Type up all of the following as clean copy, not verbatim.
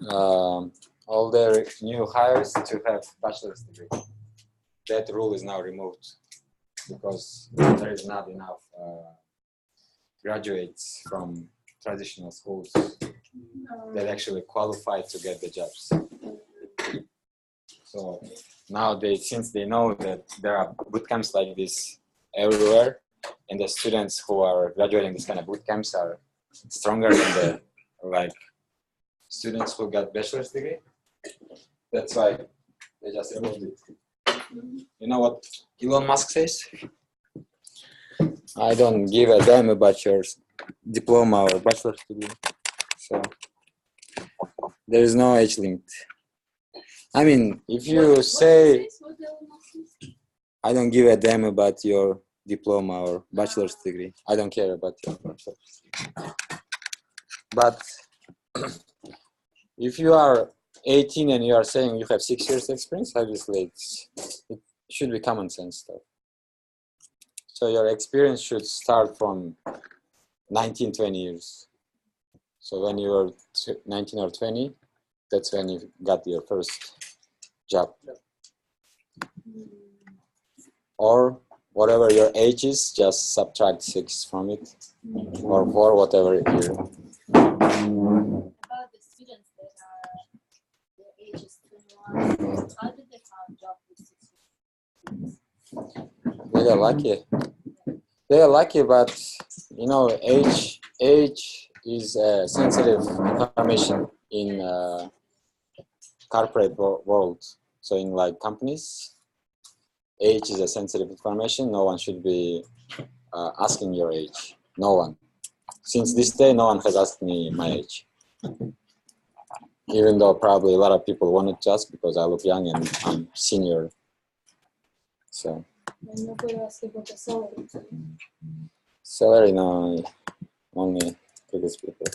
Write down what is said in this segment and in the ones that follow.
all their new hires to have bachelor's degree. That rule is now removed because there is not enough graduates from traditional schools that actually qualify to get the jobs. So now since they know that there are boot camps like this everywhere, and the students who are graduating this kind of boot camps are stronger than the students who got bachelor's degree. That's why they just removed it. You know what Elon Musk says? I don't give a damn about your diploma or bachelor's degree. So there is no age limit. I mean, if you say I don't give a damn about your diploma or bachelor's degree, I don't care about your bachelor's degree. But if you are 18 and you are saying you have 6 years experience, obviously it should be common sense stuff. So your experience should start from 19, 20 years. So when you were 19 or 20, that's when you got your first job. Or whatever your age is, just subtract 6 from it, or 4, whatever year. About the students that are their age is 21, how did they find job with 6 years? They are lucky. They are lucky, but you know, age is sensitive information in corporate world. So in like companies, age is a sensitive information. No one should be asking your age. No one. Since this day, no one has asked me my age. Even though probably a lot of people wanted to ask because I look young and I'm senior. So. And nobody asked about the salary. Salary, no, only previous people.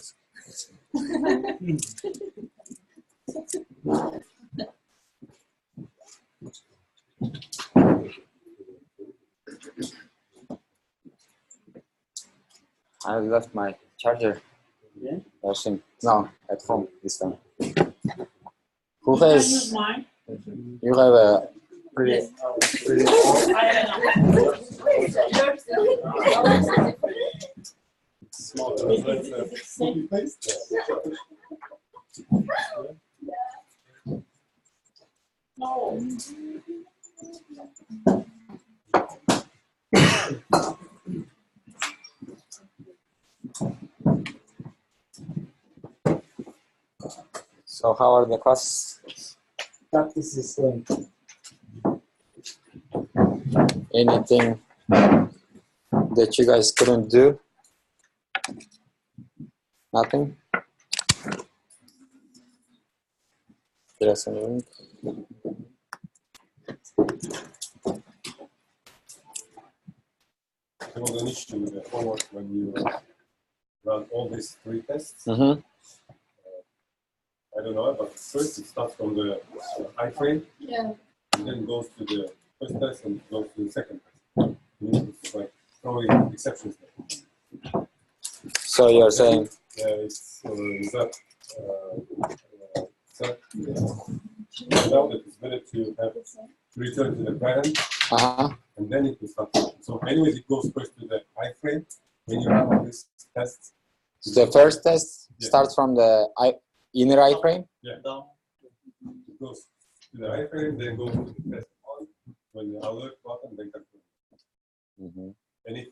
I left my charger. Yeah? No, at home this time. Who has? You have a pretty. Small. No. So how are the classes? Practice is going. Anything that you guys couldn't do? Nothing? There's anything? There was an issue with the homework when you run all these 3 tests. Mm-hmm. I don't know, but first it starts from the iframe, Yeah. and then goes to the first test and goes to the second test. It's like throwing exceptions there. So you're saying? It's that now that it's better to have return to the parent, and then it will start. So anyways, it goes first to the iframe when you run all these tests. The first test starts from the inner iframe? Yeah. It goes to the iframe, then goes to the test one, when the alert button, then calculate. And if,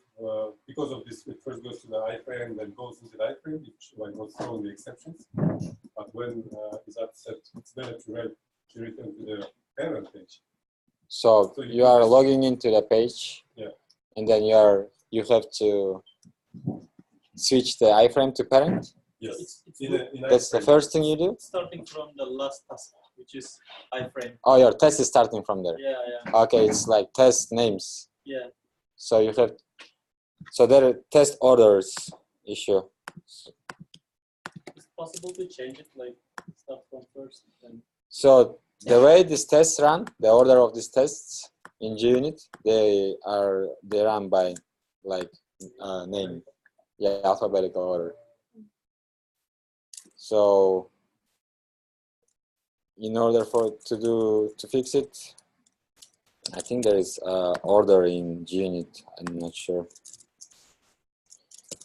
because of this, it first goes to the iframe, then goes into the iframe, which was throwing the exceptions. But when it's upset, it's better to return to the parent page. So you are logging into the page, and then you have to switch the iframe to parent? Yes. That's the first thing you do? Starting from the last task, which is iframe. Oh, your test is starting from there? Yeah. Okay, it's like test names. Yeah. So you have, so there are test orders issue. It's possible to change it, like start from first. Then. So the way these tests run, the order of these tests in JUnit, they run by like name, alphabetical order. So in order to fix it, I think there is order in GUnit. I'm not sure.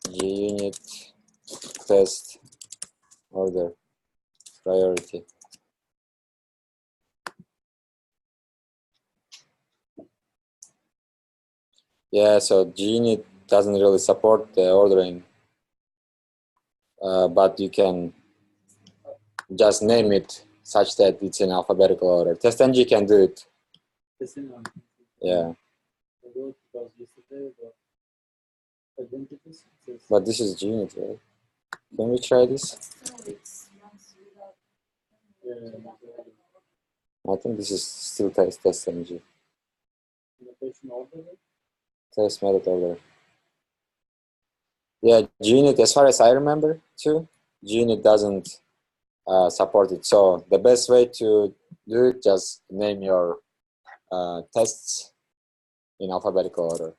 GUnit test order priority. Yeah, so GUnit doesn't really support the ordering, but you can just name it such that it's in alphabetical order. TestNG can do it. Yeah. But this is GUnit, right? Can we try this? Still, it's runs without. I think this is still TestNG. Test method order. Yeah, GUnit, as far as I remember too, GUnit doesn't support it. So the best way to do it, just name your tests in alphabetical order.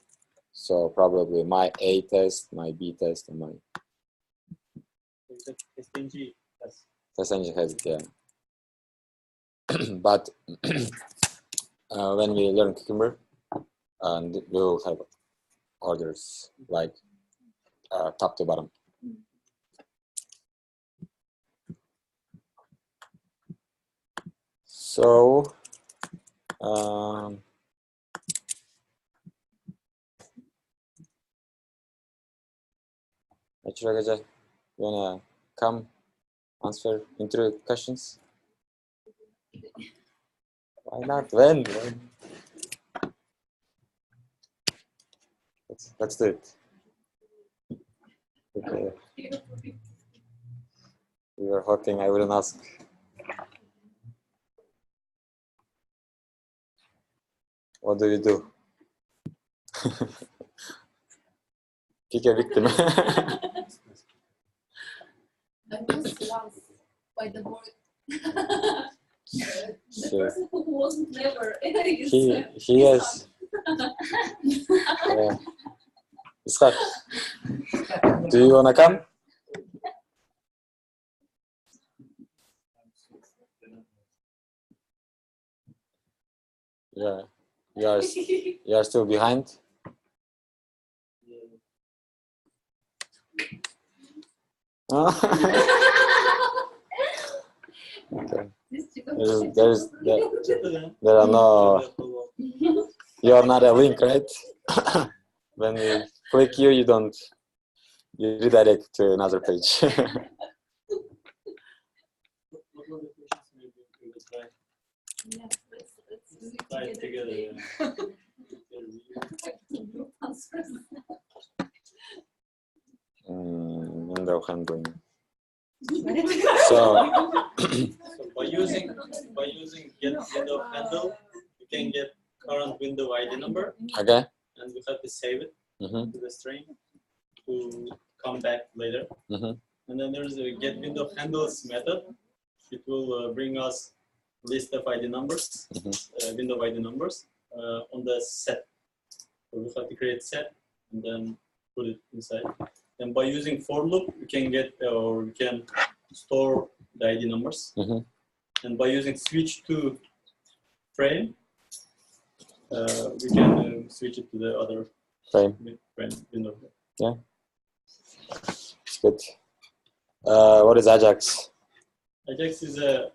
So probably my A test, my B test, and my TestNG has. TestNG has it, yeah. But when we learn Cucumber, and we will have orders like top to bottom. So Achiragaja, you wanna come answer interview questions? Why not? When? Let's do it. Okay. We were hoping I wouldn't ask. What do you do? Pick a victim. I was once by the boy. The person who wasn't never. He has. Start. Do you wanna come? Yeah, you are still behind. Okay. There are no. You are not a link, right? When you click you don't. You redirect to another page. What were the questions? Maybe we will try. Yeah, let's do it Try it together. Window handling. So So by using get window handle, you can get current window ID number, okay. and we have to save it Mm-hmm. to the string to come back later. Mm-hmm. And then there's a get window handles method. It will bring us list of ID numbers, window ID numbers on the set. So we have to create set and then put it inside. And by using for loop, we can get or we can store the ID numbers. Mm-hmm. And by using switch to frame, we can switch it to the other Frame window. Yeah, it's good. What is Ajax? Ajax is a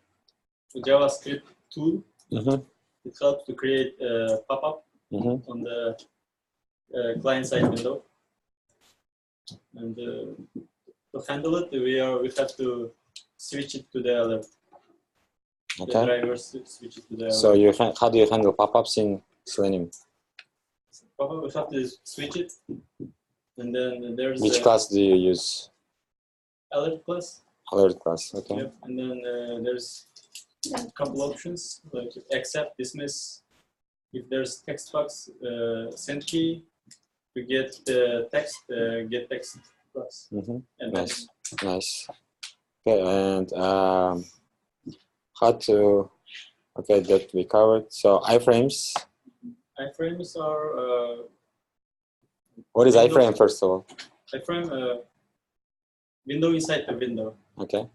JavaScript tool. Mm-hmm. It helps to create a pop-up on the client-side window. And to handle it, we have to switch it to the other. Okay. The drivers switch it to the other. So how do you handle pop-ups in Selenium? Pop-up, we have to switch it, and then there's Which class do you use? alert class. Alert class. Okay. Yep. And then there's a couple options like accept, dismiss. If there's text box, send key. We get the text, get text class. Mm-hmm. And Nice. Nice. Okay, and how to? Okay, that we covered. So iframes. Iframes are. What is iframe first of all? Iframe window inside the window. Okay.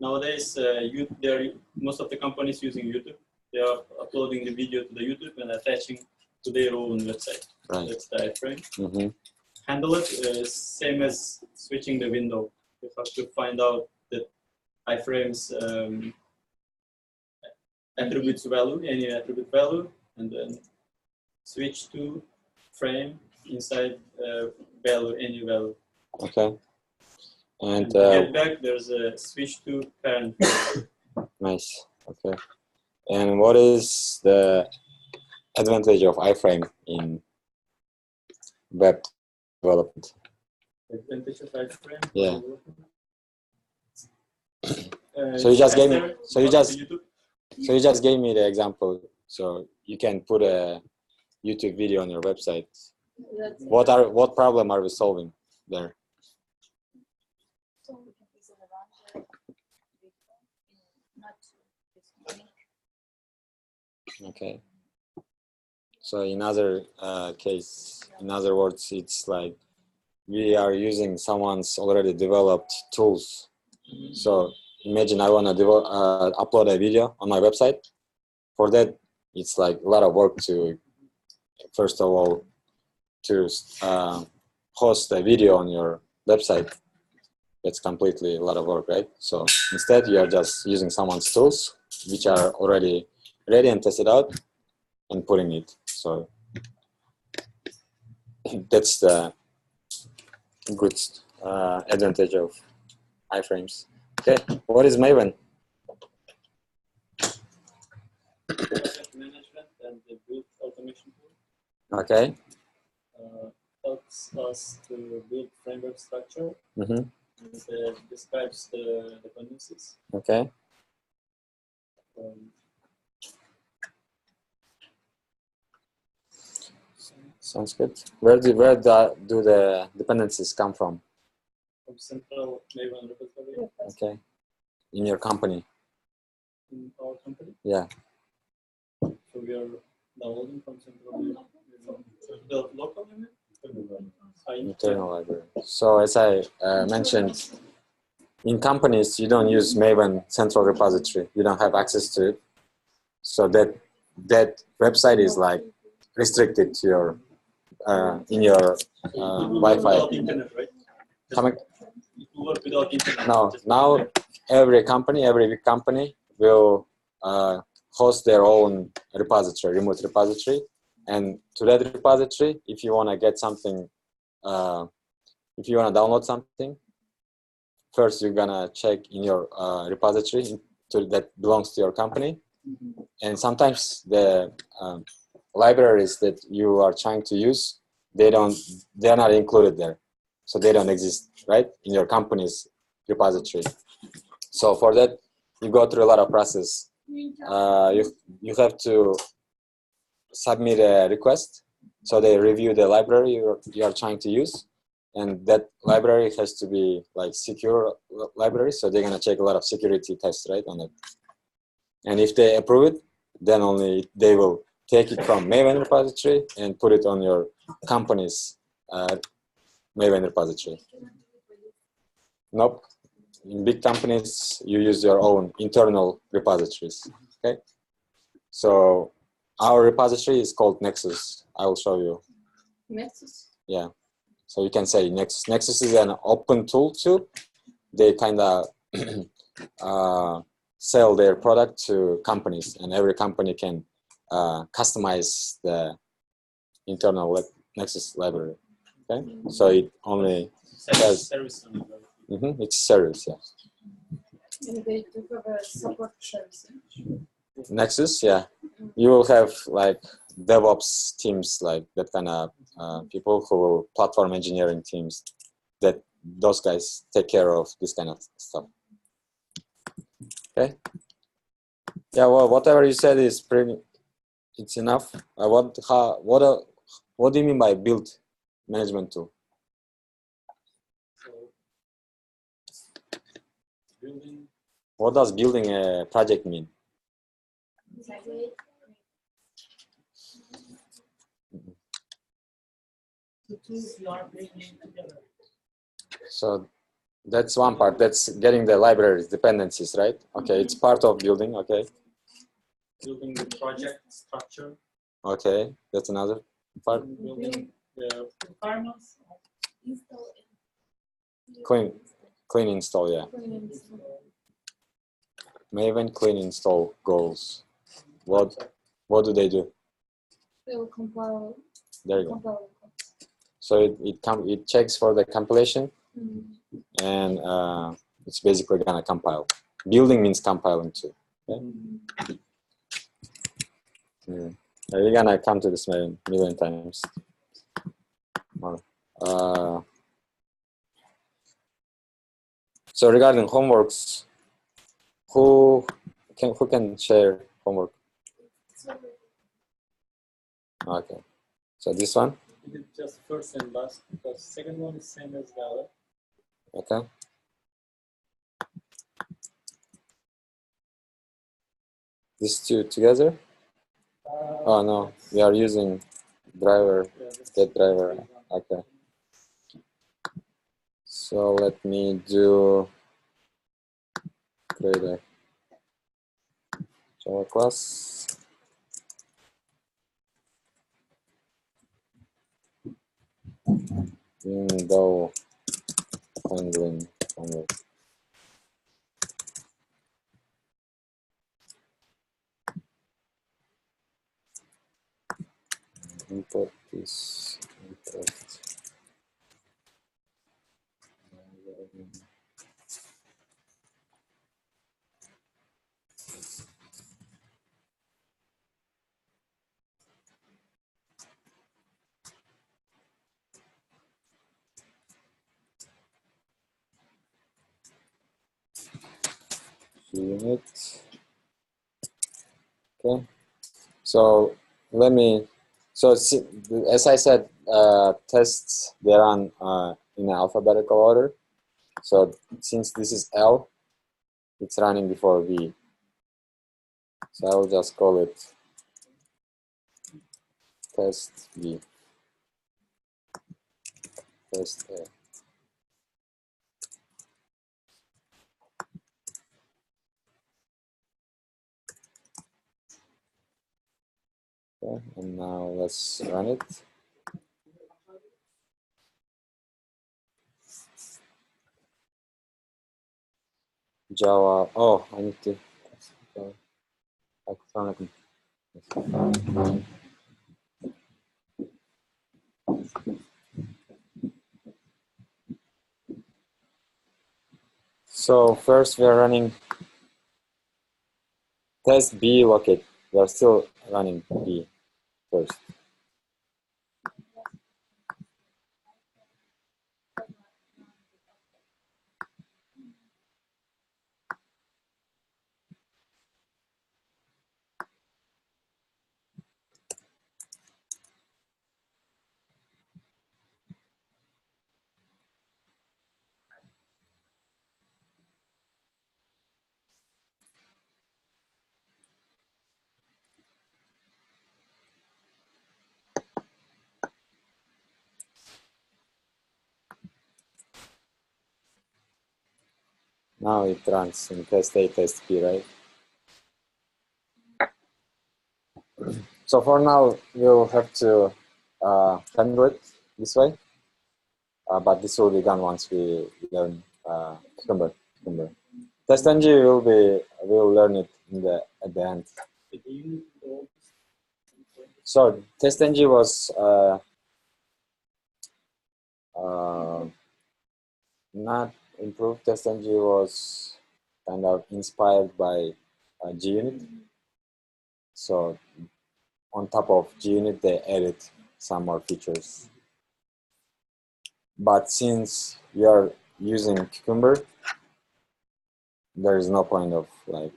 nowadays, most of the companies using YouTube. They are uploading the video to the YouTube and attaching to their own website. Right. That's the iframe. Mm-hmm. Handle it is same as switching the window. You have to find out that iframes attributes value, any attribute value, and then switch to frame inside value, any value. Okay. And And to get back, there's a switch to parent. nice. Okay. And what is the advantage of iframe in web development? Advantage of iframe. Yeah. So you just gave me. So you just gave me the example. So you can put a YouTube video on your website. That's What problem are we solving there? so we can use it around not Okay. So in other case, in other words, it's like we are using someone's already developed tools. So imagine I want to upload a video on my website. For that, it's like a lot of work to, first of all, to host a video on your website. That's completely a lot of work, right? So instead, you are just using someone's tools, which are already ready and tested out, and putting it. So that's the good advantage of iframes. Okay, what is Maven? Project management and the build automation tool Okay. helps us to build framework structure Mm-hmm. and describes the dependencies. Okay. Sounds good. Where do the dependencies come from? From central Maven repository Okay. In your company? in our company. Yeah. So we are downloading from central Maven. The local Maven? Internal library. So as I mentioned, in companies you don't use Maven central repository. You don't have access to it. So that website is like restricted to your in your Wi-Fi. Without internet, right? Coming, It will work without internet. no, Just now every big company will host their own repository, remote repository, and to that repository, if you want to get something, if you want to download something, first you're gonna check in your repository that belongs to your company, and sometimes the libraries that you are trying to use, they're not included there, so they don't exist, right, in your company's repository. So for that, you go through a lot of process. You have to submit a request, so they review the library you are trying to use, and that library has to be like secure library, so they're gonna check a lot of security tests, right, on it. And if they approve it, then only they will take it from Maven repository and put it on your company's Maven repository. Nope. In big companies, you use your own internal repositories. Okay. So our repository is called Nexus. I will show you. Nexus. Yeah. So you can say Nexus. Nexus is an open tool too. They kind of sell their product to companies, and every company can customize the internal Nexus library. Okay, so it only has service. it's service. Yeah. And they do have a support service. Nexus, yeah. You will have like DevOps teams, like that kind of people who will platform engineering teams. That those guys take care of this kind of stuff. Okay. Yeah. Well, whatever you said is pretty. It's enough. What do you mean by build management tool? So building. What does building a project mean? The tools you are bringing together. So That's one part. That's getting the libraries, dependencies, right? Okay, it's part of building. Okay, building the project structure, okay, that's another part. building the Requirements. Install Clean install, yeah. Maven clean install goals. What do they do? They will compile. There you go. So it checks for the compilation, and it's basically gonna compile. Building means compiling too. Okay? Yeah. We're gonna come to this million times. So regarding homeworks, who can share homework? Okay. So this one. we did just first and last, because second one is same as the other. Okay. These two together? Oh no, we are using driver, get driver. Okay. So let me do create a Java class. Window handling homework. Import this. Import. Unit. Okay. So let me. So as I said, tests they run in alphabetical order. So since this is L, it's running before V. So I will just call it test V. Test A. Okay, and now let's run it. Java. Oh, I need to. So first we are running test B locate. We are still running B first. Now it runs in test A, test B, right? So for now, we'll have to handle it this way, but this will be done once we learn Cucumber. TestNG we'll learn it at the end. So TestNG was not improved. TestNG was kind of inspired by GUnit. So on top of GUnit, they added some more features. But since we are using Cucumber, there is no point of like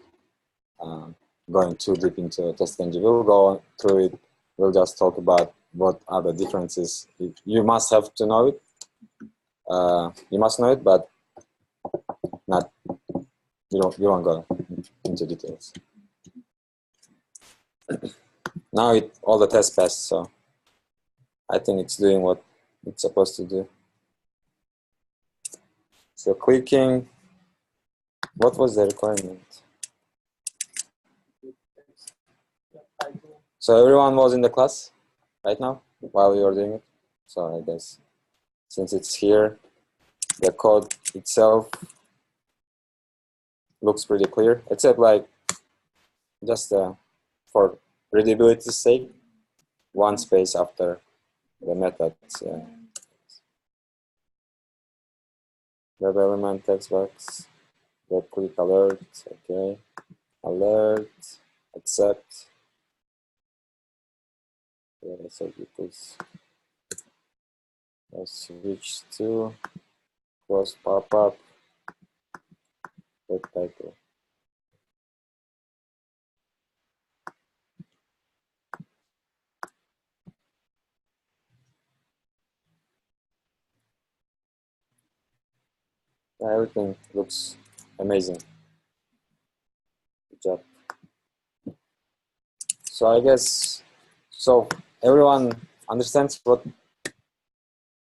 going too deep into TestNG. We'll go through it. We'll just talk about what are the differences. You must have to know it. You must know it, but not. You won't go into details. Now all the tests passed, so I think it's doing what it's supposed to do. So clicking, what was the requirement? So everyone was in the class right now while you were doing it. So I guess since it's here, the code itself looks pretty clear, except like just for readability's sake, one space after the method. Web element text box, web click alert, okay, alert, accept. Yeah, so equals. Let's switch to close pop-up, web title. Yeah, everything looks amazing. Good job. So I guess, so everyone understands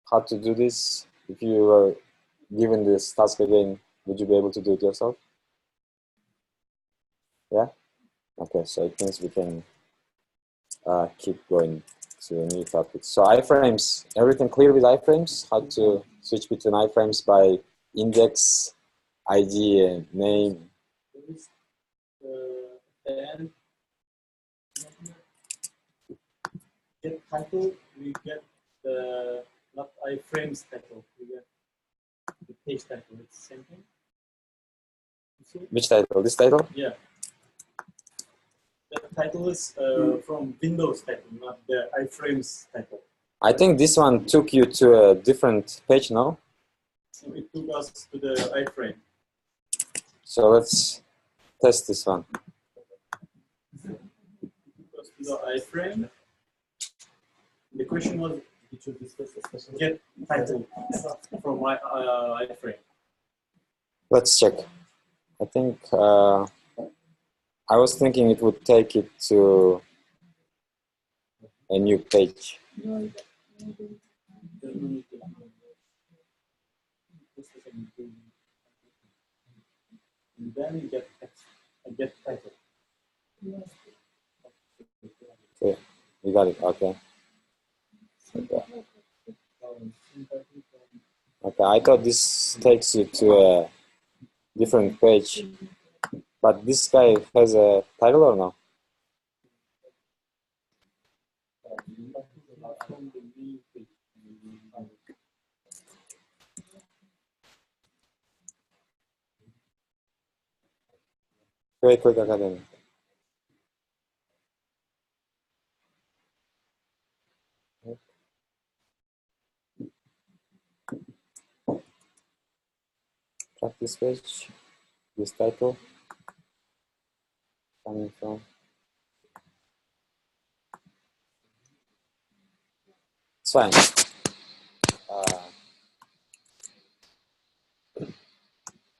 how to do this. If you were given this task again, would you be able to do it yourself? Yeah? Okay, so it means we can keep going to a new topic. So iframes, everything clear with iframes? How to switch between iframes by index, ID, and name? And get title, we get the not iframes title, we get the page title. It's the same thing. You see? Which title? This title? Yeah. The title is from Windows title, not the iframes title. I think this one took you to a different page now. So it took us to the iframe. So let's test this one. It took us to the iframe. The question was, get title from my iframe. Let's check. I think I was thinking it would take it to a new page. And then you get text, get title. Okay, you got it. Okay. Okay, I thought this takes you to a different page, but this guy has a title or no? Very quick academy. Practice page, this title coming from. It's fine.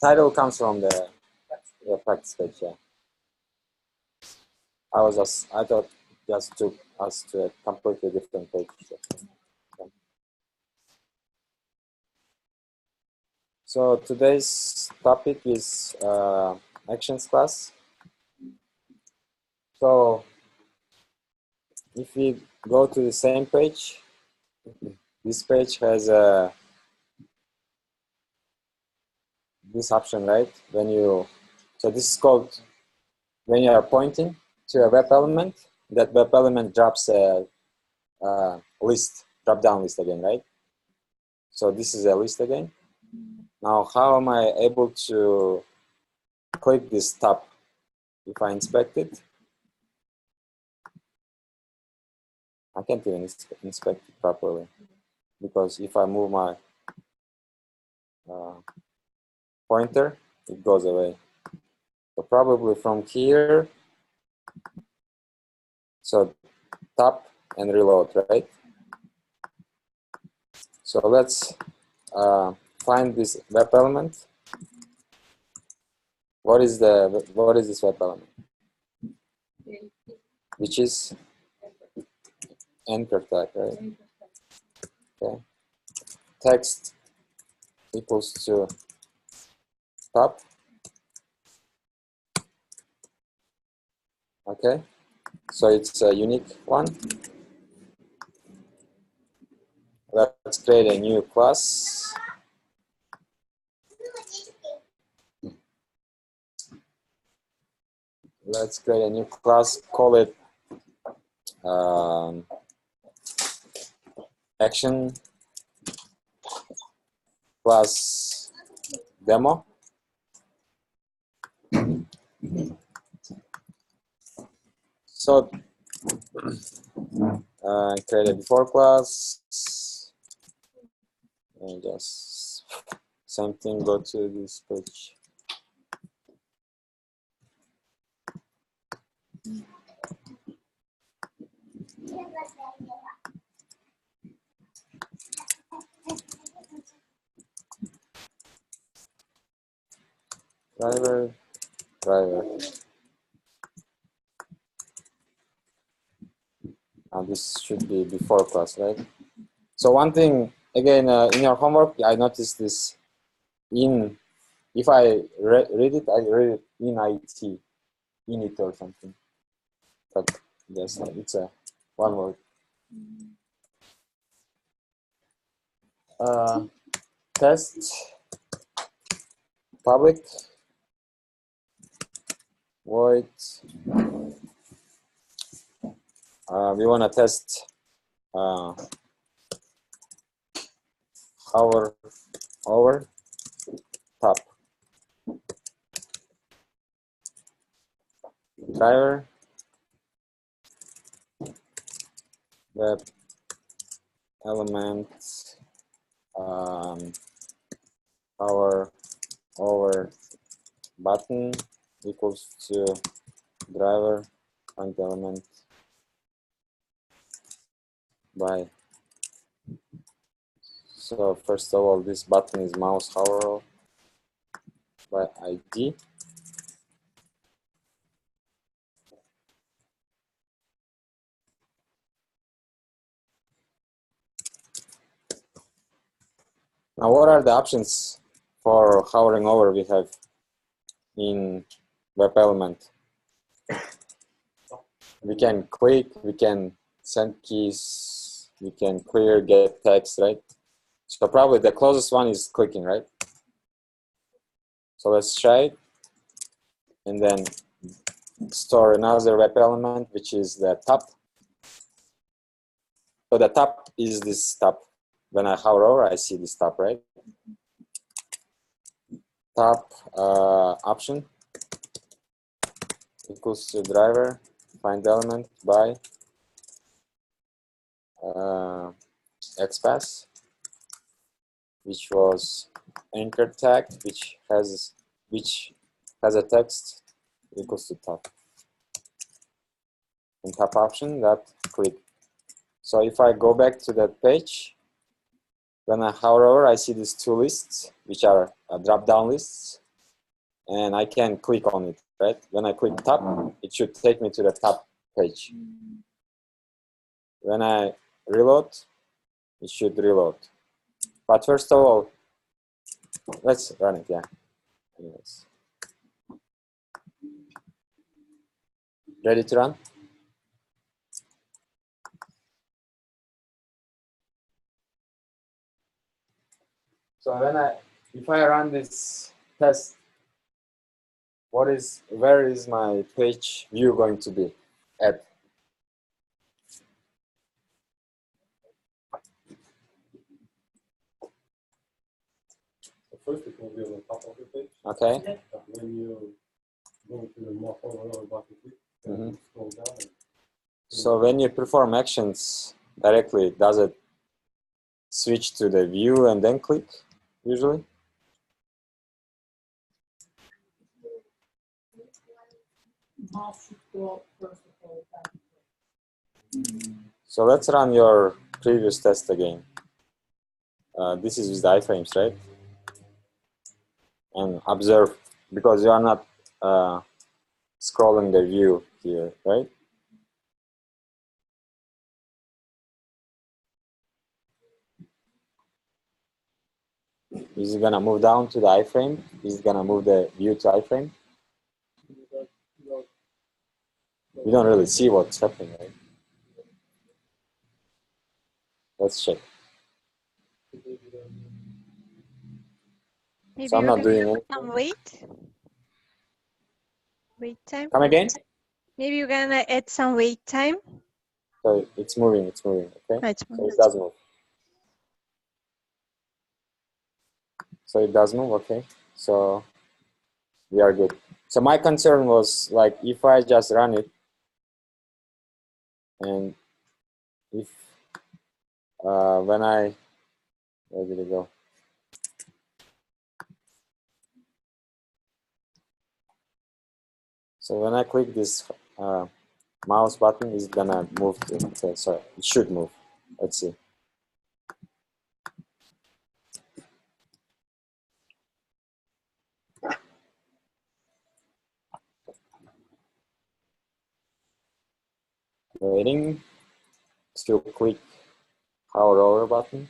Title comes from the practice page, yeah. I thought just took us to a completely different page. So today's topic is actions class. So if we go to the same page, this page has this option, right? So this is called, when you are pointing to a web element, that web element drops a list, drop-down list again, right? So this is a list again. Now, how am I able to click this tab if I inspect it? I can't even inspect it properly, because if I move my pointer, it goes away. So probably from here, so tap and reload, right? So let's find this web element. What is this web element? Which is anchor tag, right? Okay. Text equals to top. Okay, so it's a unique one. Let's create a new class. Let's create a new class, call it action class demo. So create a before class and just same thing, go to this page. Driver. Now this should be before class, right? So one thing, again, in your homework, I noticed this if I read it, I read it in it or something. But yes, it's a one word. Test public void. We want to test hover over top driver web element hover over button equals to driver find element by. So first of all, this button is mouse hover by ID. Now, what are the options for hovering over we have in web element? We can click, we can send keys, we can clear, get text, right? So probably the closest one is clicking, right? So let's try it. And then store another web element, which is the top. So the top is this top. When I hover over, I see this top, right? Top option equals to driver find element by XPath, which was anchor tag, which has a text equals to top. And top option that click. So if I go back to that page, when I hover over, I see these two lists, which are drop-down lists, and I can click on it, right? When I click top, it should take me to the top page. When I reload, it should reload. But first of all, let's run it, yeah. Anyways. Ready to run? So if I run this test, where is my page view going to be at? So first it will be on the top of the page. Okay. But when you go to the more hover button click, then you scroll down. So when you perform actions directly, does it switch to the view and then click usually? So let's run your previous test again. This is with the iframes, right? And observe, because you are not scrolling the view here, right? Is it gonna move down to the iframe? Is it gonna move the view to iframe? We don't really see what's happening, right? Let's check. Maybe So I'm you're not gonna doing have it. some wait time. Come again? Maybe you're gonna add some wait time. So it's moving, okay? Right. So it does move. So it does move, okay? So we are good. So my concern was like if I just run it and if when I, where did it go? So when I click this mouse button, it's gonna move to, sorry, it should move. Let's see. Waiting to click hover over button.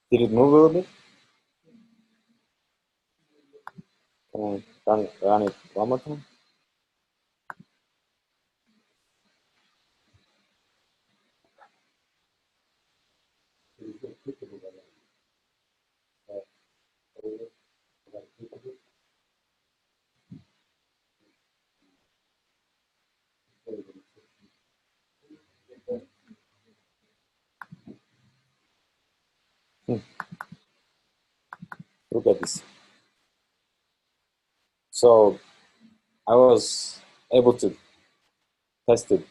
Did it move a little bit? Can I run it one more time? Look at this. So I was able to test it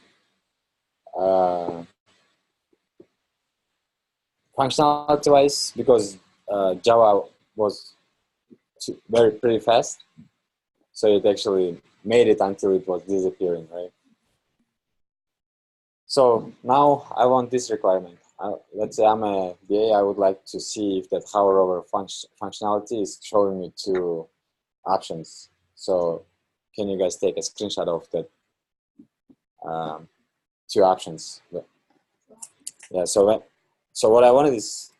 functionality-wise because Java was pretty fast, so it actually made it until it was disappearing, right? So now I want this requirement. Let's say I'm a BA, I would like to see if that hover over functionality is showing me two options. So can you guys take a screenshot of that two options? Yeah, so what I wanted is,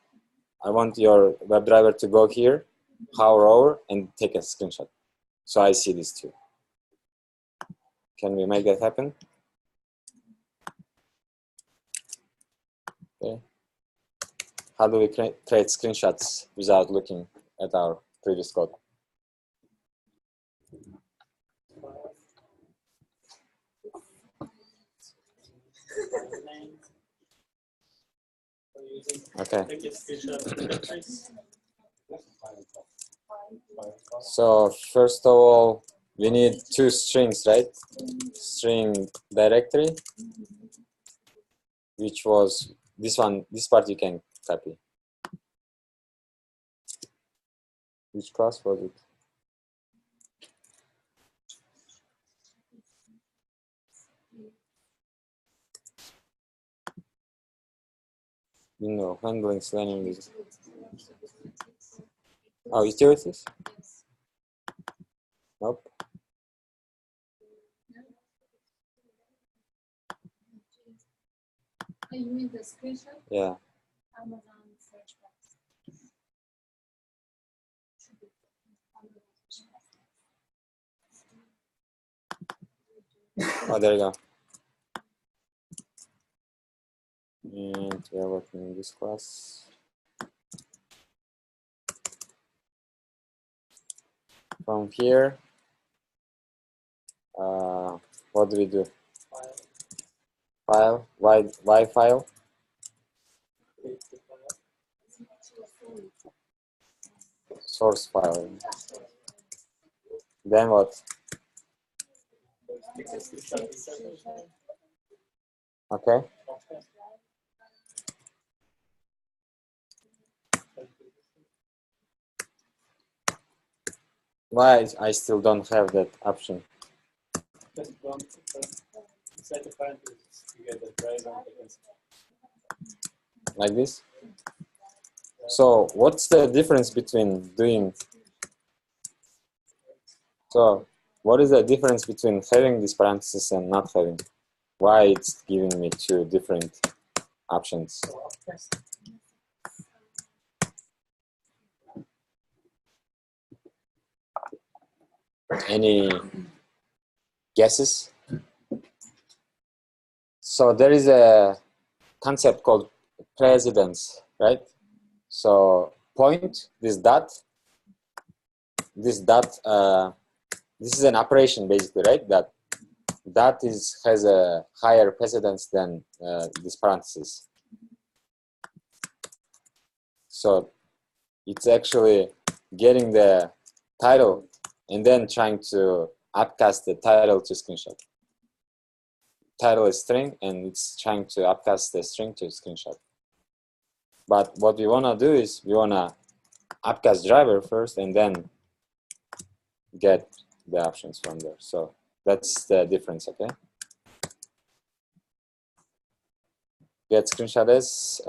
I want your WebDriver to go here, hover over, and take a screenshot. So I see these two. Can we make that happen? Okay. How do we create screenshots without looking at our previous code? Okay. So first of all, we need two strings, right? String directory, which was this one. This part you can copy. Which class was it? Handling selenium is. Oh, utilities? Nope. Oh, you mean the screenshot? Yeah. Amazon search box. Should be Amazon search box. Oh, there you go. And we are working in this class. From here, what do we do? File, why file? Source file. Then what? Okay. Why I still don't have that option? Like this? So what's the difference between doing? So what is the difference between having these parentheses and not having? Why it's giving me two different options. Any guesses? So there is a concept called precedence, right? So point, this dot, this is an operation basically, right? That has a higher precedence than this parenthesis. So it's actually getting the title and then trying to upcast the title to screenshot. Title is string and it's trying to upcast the string to screenshot. But what we want to do is we want to upcast driver first and then get the options from there. So that's the difference, okay? Get screenshot as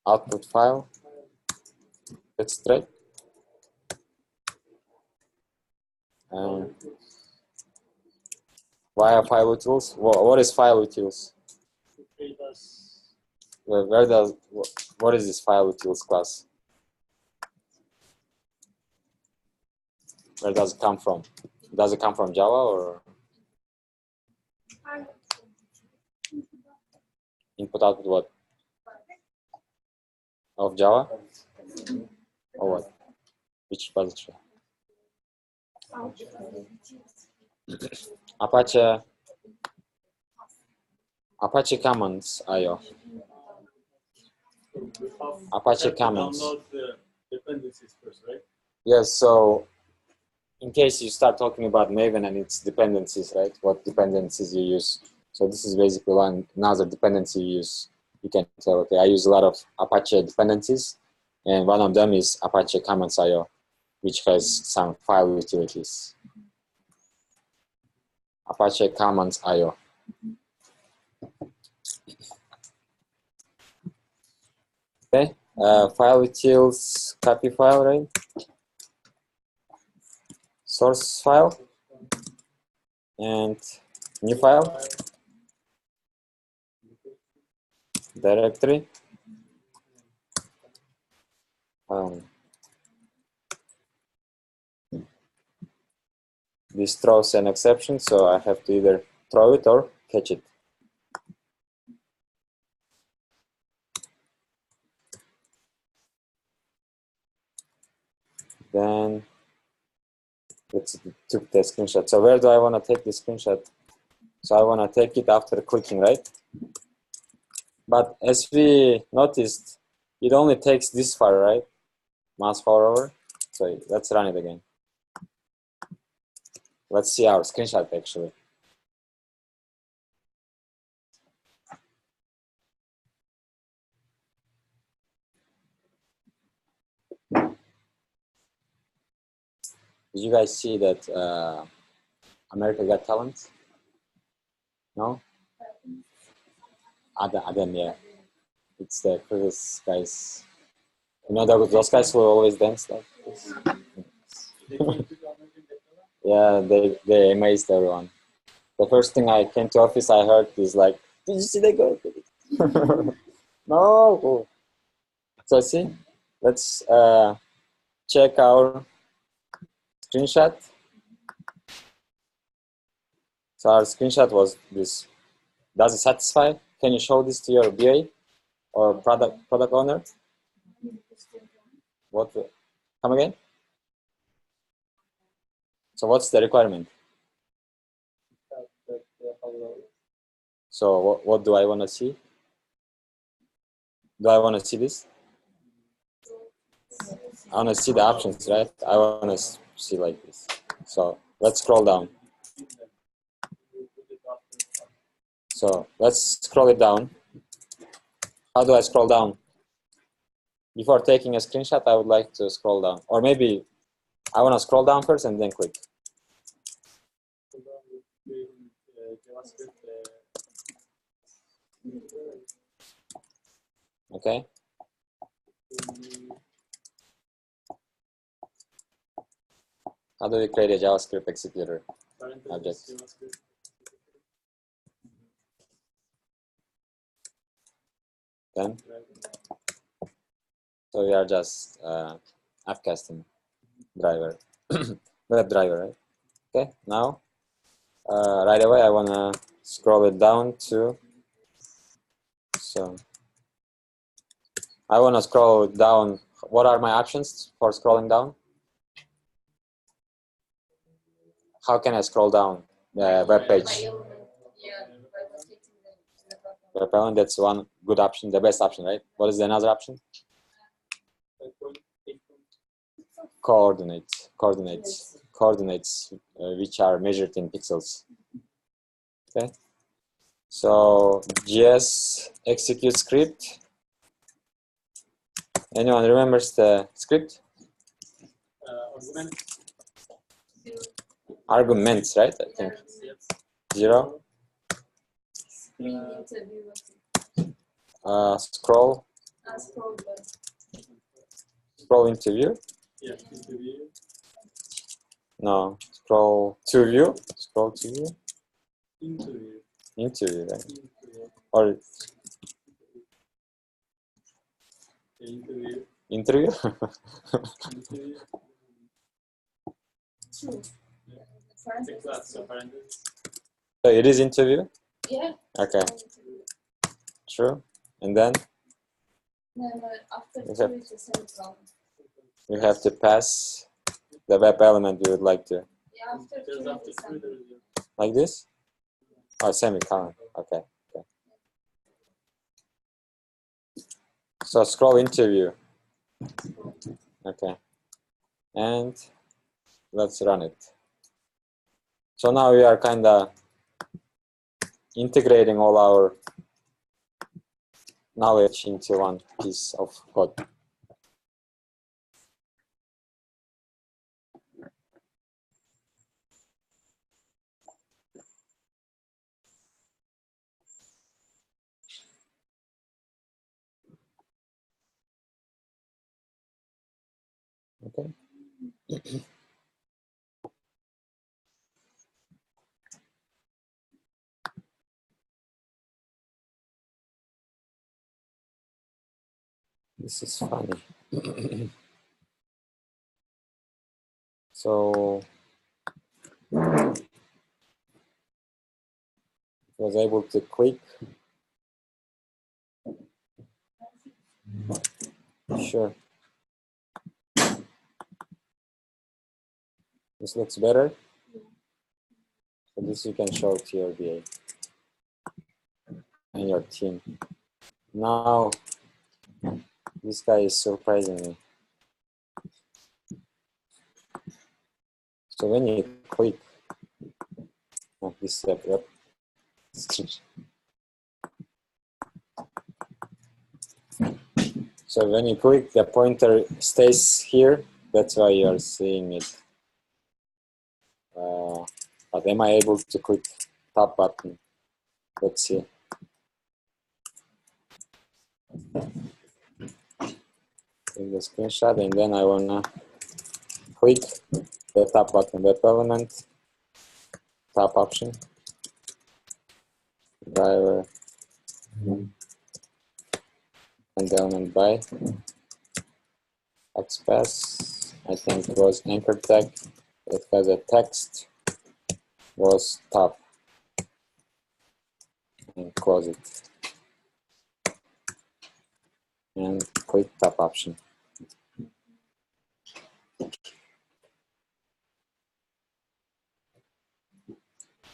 output file. That's straight. Via file utils. What is file utils? What is this file utils class? Where does it come from? Does it come from Java or input output what? Of Java? Or what? Which repository? Apache Commons IO. Apache Commons. Download the dependencies first, right? Yes, so in case you start talking about Maven and its dependencies, right? What dependencies you use. So this is basically another dependency you use. You can tell, okay, I use a lot of Apache dependencies, and one of them is Apache Commons IO, which has some file utilities. Apache Commons IO. Okay, file utils copy file, right? Source file and new file, directory. This throws an exception, so I have to either throw it or catch it. Then let's took the screenshot. So where do I want to take the screenshot? So I want to take it after clicking, right? But as we noticed, it only takes this far, right? Mouse forward. So let's run it again. Let's see our screenshot actually. Did you guys see that America Got Talent? No? Adam, yeah. It's the previous guys. You know those guys who always dance like this? Yeah, they amazed everyone. The first thing I came to office, I heard is like, did you see that guy? No. So see, let's check our screenshot. So our screenshot was this. Does it satisfy? Can you show this to your BA or product owner? What? Come again? So what's the requirement? So what do I want to see? Do I want to see this? I want to see the options, right? I want to see like this. So let's scroll down. So let's scroll it down. How do I scroll down? Before taking a screenshot, I would like to scroll down. Or maybe I want to scroll down first and then click. Okay. How do we create a JavaScript executor object? Then, so we are just appcasting driver, web driver, right? Okay, now right away I wanna scroll it down to, so I wanna scroll down. What are my options for scrolling down? How can I scroll down the web page? Web element, that's one good option, the best option, right? What is another option? Coordinates, which are measured in pixels. Okay, so GS execute script. Anyone remembers the script? Arguments, right? I think 0. Scroll into view. Yeah, interview. No, scroll to view. Scroll to view. Interview. Into view, right? Interview. Or Interview. interview. Interview. True. So parentheses. So it is interview. Yeah. Okay, true. And then No, after Okay. two it's a semicolon. you have to pass the web element you would like to. Yeah, after There's two after it's a two, semicolon. there's Like this? Oh, semicolon. Okay. Okay. So scroll into view. Okay. And let's run it. So now we are kind of integrating all our knowledge into one piece of code. Okay. This is funny. So was able to click. Sure. This looks better. So this you can show to your VA and your team. Now, this guy is surprising me. So when you click, oh, this step, yep. So when you click, the pointer stays here. That's why you are seeing it. But am I able to click top button? Let's see. Take the screenshot, and then I wanna click the top button, web element, top option, driver, and element by XPath. I think it was anchor tag. It has a text, was top, and close it. And click top option.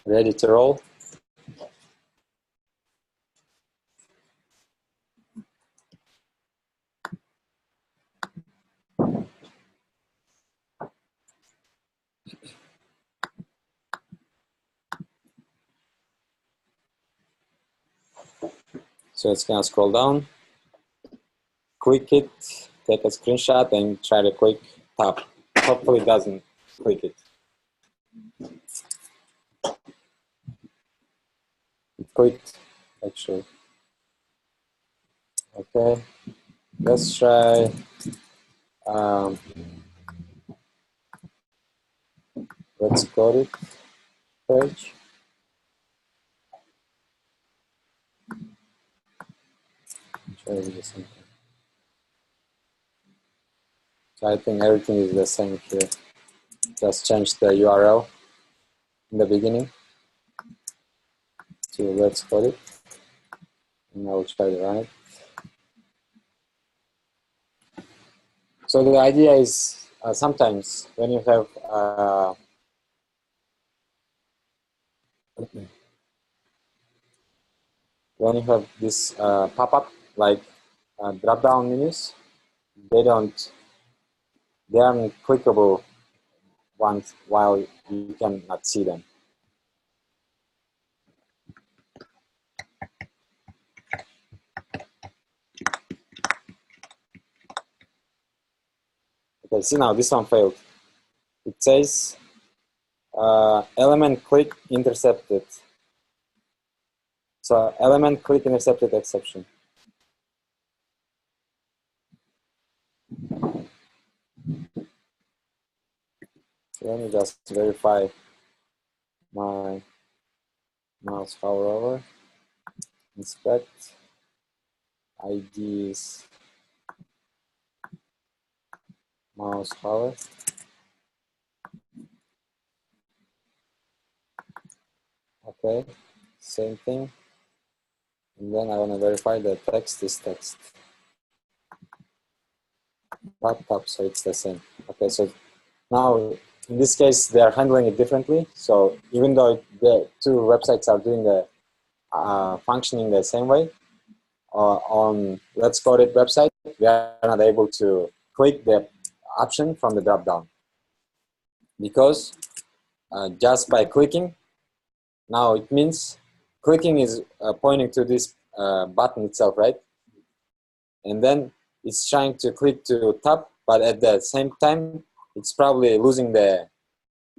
Ready to roll? So it's gonna scroll down, click it, take a screenshot, and try to click top. Hopefully it doesn't click it. It clicked, actually. Okay, let's try. Let's code it page. show you the same thing. So I think everything is the same here. Just change the URL in the beginning to let's code it. And I will try to run it. So the idea is sometimes when you have this pop-up like drop-down menus, they aren't clickable once while you cannot see them. Okay, see now this one failed. It says element click intercepted. So element click intercepted exception. So let me just verify my mouse hover over. Inspect IDs mouse hover. Okay, same thing. And then I want to verify the text is text. Top, so it's the same. Okay, so now in this case they are handling it differently. So even though the two websites are doing the functioning the same way, on Let's Code It website, we are not able to click the option from the drop-down because just by clicking, now it means clicking is pointing to this button itself, right? And then it's trying to click to top, but at the same time, it's probably losing the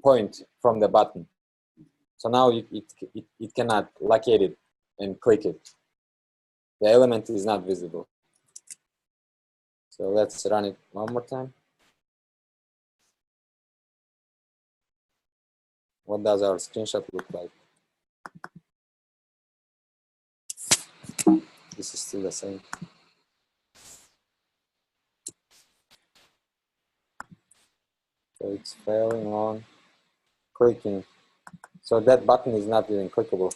point from the button. So now it cannot locate it and click it. The element is not visible. So let's run it one more time. What does our screenshot look like? This is still the same. So it's failing on clicking. So that button is not even clickable.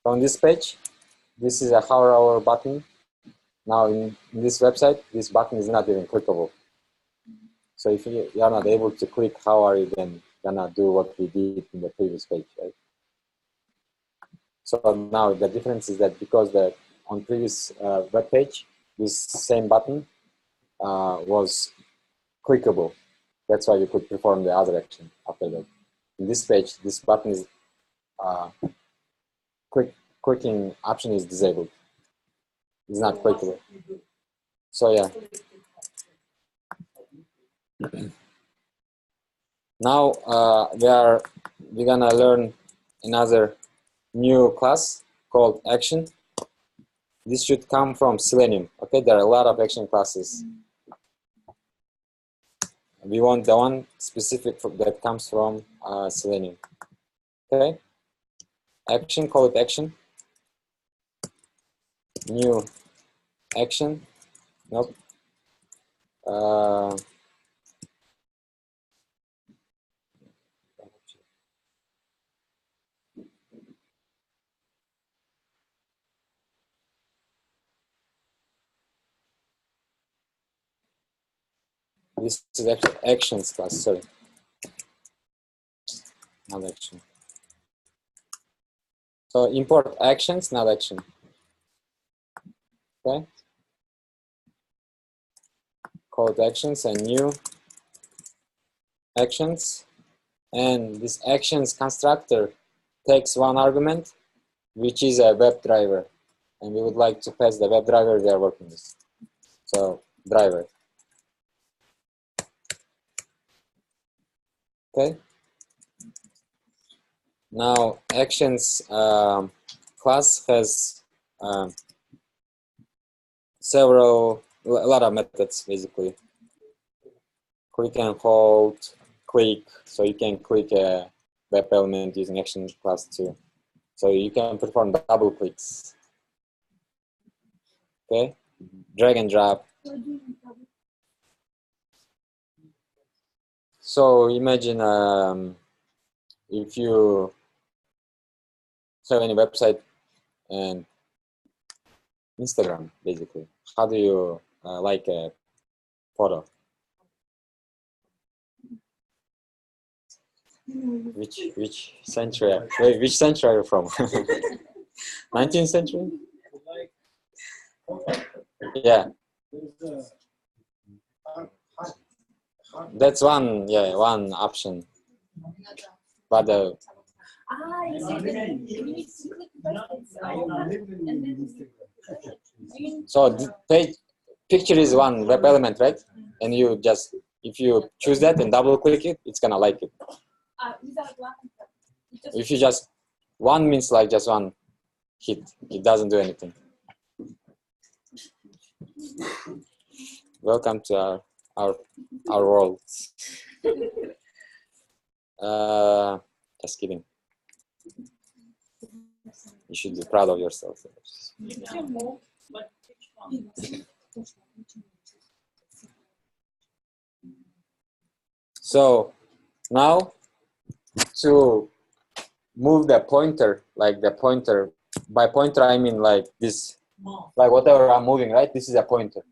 On this page, this is a hover over button. Now in this website, this button is not even clickable. So if you are not able to click, how are you then gonna do what we did in the previous page, right? So now the difference is that because on previous web page, this same button was clickable. That's why you could perform the other action after that. In this page, this button is clicking option is disabled. It's not clickable. So yeah. Now we're gonna learn another new class called action. This should come from Selenium. Okay, there are a lot of action classes. We want the one specific that comes from Selenium. Okay, action, call it action. New action. Nope. This is actually actions class, sorry. Not action. So import actions, not action. Okay. Called actions and new actions. And this actions constructor takes one argument, which is a web driver. And we would like to pass the web driver we are working with. So driver. Okay. Now actions class has a lot of methods basically. Click and hold, click, so you can click a web element using action class too. So you can perform double clicks. Okay, drag and drop. So imagine if you have any website and Instagram, basically, how do you like a photo? Which century? Wait, which century are you from? 19th century? Yeah, that's one. Yeah, one option. But so the picture is one web element, right? And you just, if you choose that and double click it, it's gonna like it. If you just, one means like just one hit, it doesn't do anything. Welcome to our world. Just kidding. You should be proud of yourself. So now to move the pointer, like the pointer, by pointer I mean like this, like whatever I'm moving, right? This is a pointer.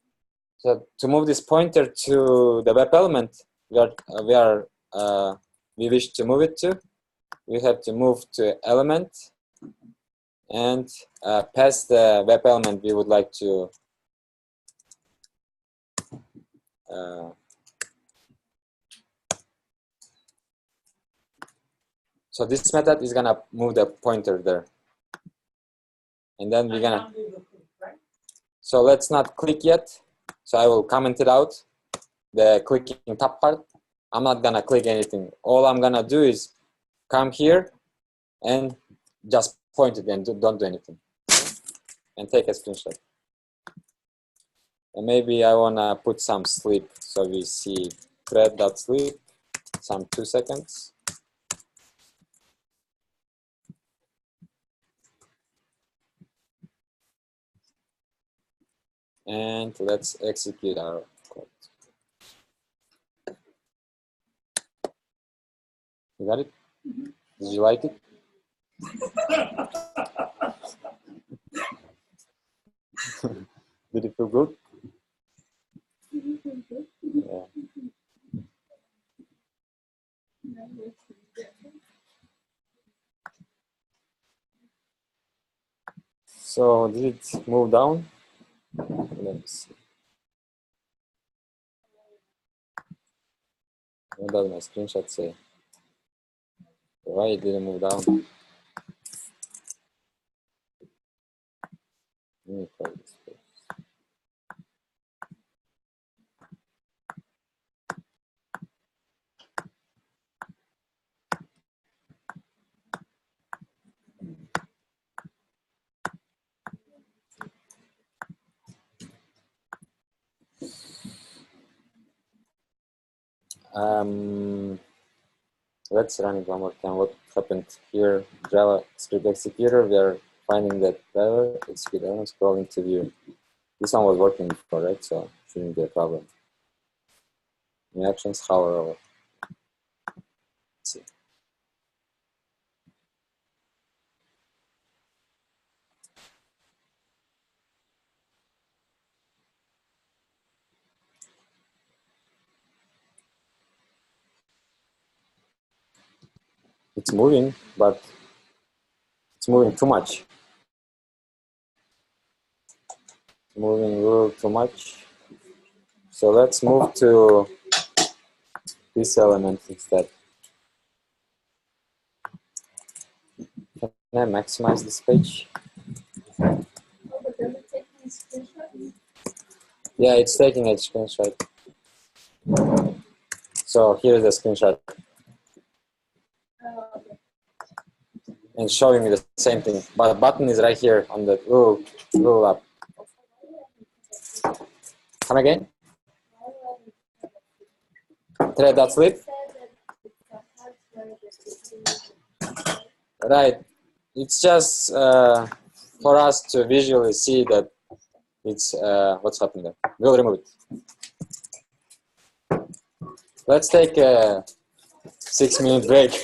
So to move this pointer to the web element we wish to move it to, we have to move to element and pass the web element we would like to so this method is gonna move the pointer there, and then we're gonna, so let's not click yet, so I will comment it out, the clicking top part. I'm not gonna click anything. All I'm gonna do is come here and just point it and don't do anything, and take a screenshot. And maybe I wanna put some sleep, so we see thread.sleep, some 2 seconds. And let's execute our code. You got it? Did you like it? Did it feel good? Yeah. So did it move down? Let me see. What does my screenshot say? Why it didn't move down? Let me try this first. Let's run it one more time. What happened here? JavaScript executor, we are finding that driver, execute element, scrolling to view. This one was working before, right? So shouldn't be a problem. New actions, hover over. Let's see. It's moving, but it's moving too much. Moving a little too much. So let's move to this element instead. Can I maximize this page? Yeah, it's taking a screenshot. So here's the screenshot. And showing me the same thing. But the button is right here on the little up. Come again? Thread.sleep? Right. It's just for us to visually see that it's what's happening there. We'll remove it. Let's take a 6-minute break.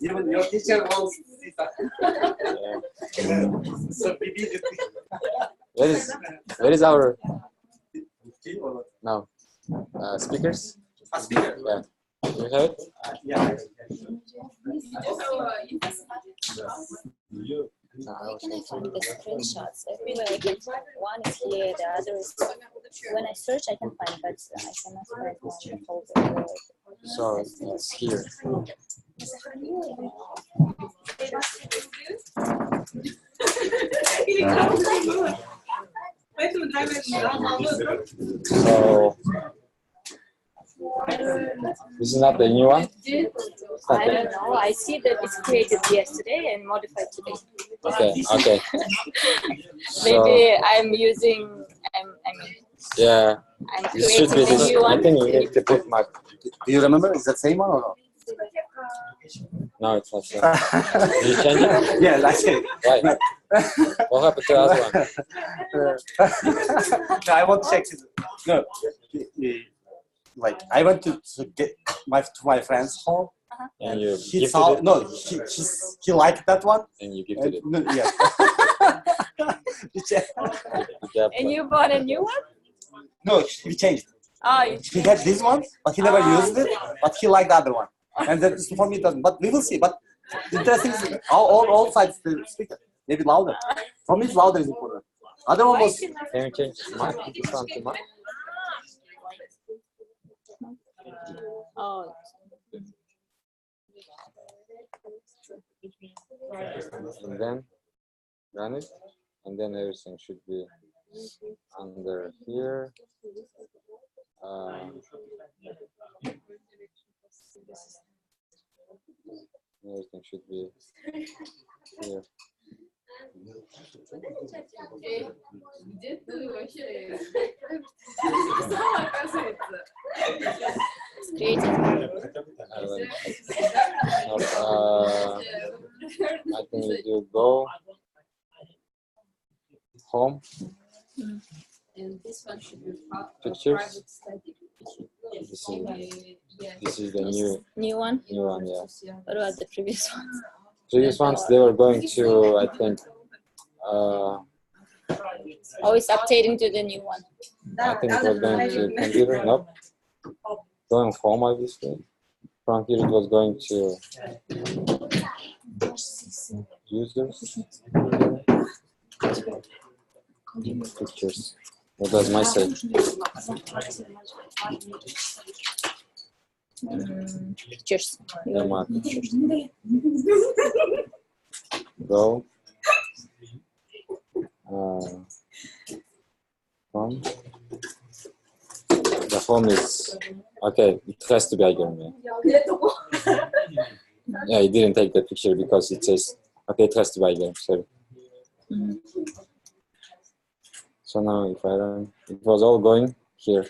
Even your teacher wants to see that. So Where is our now speakers? a speaker. Yeah, do you have it? Yeah. Where can I find the screenshots? Everywhere I can find. One is here, the other is. When I search, I can find, but I cannot find one in the folder. So it's here. So this is not the new one? I don't know. I see that it's created yesterday and modified today. Okay, okay. Maybe I'm using. I mean, Yeah, I'm it should be creating a this. new I one. think you need to put my. Do you remember? Is that same one or No, it's not same. Did you change it? no? Yeah, that's it. Why? What happened to the other one? No, I want to check it. No, like I went to get my friend's home, And you he gifted saw it? no, he liked that one. And you gifted it. No, yeah. Good job. And you bought a new one? No, we changed. Oh, you He had this one, but he never used it. But he liked the other one, and that is for me. But we will see. But the interesting is all sides the speaker. Maybe louder. For me, it's louder is important. Other one was Can you change mic? This one to mic? Oh. And then run it. And then everything should be under here. Everything should be here. Где ты вообще? It's created. I think you do go home. And this one should be Pictures. private study. This is the New one? new one, yeah. What about the previous one? Previous ones they were going to, I think, Oh, it's updating to the new one. I think it was going to computer. Nope. Going home, obviously. From here, it was going to users. Pictures. What does my say? Pictures. Yeah, my pictures. Go. Home. The home is okay. It has to be Igerm. Yeah, it didn't take the picture because it says okay. It has to be Igerm. Sorry. So now if I run, it was all going here.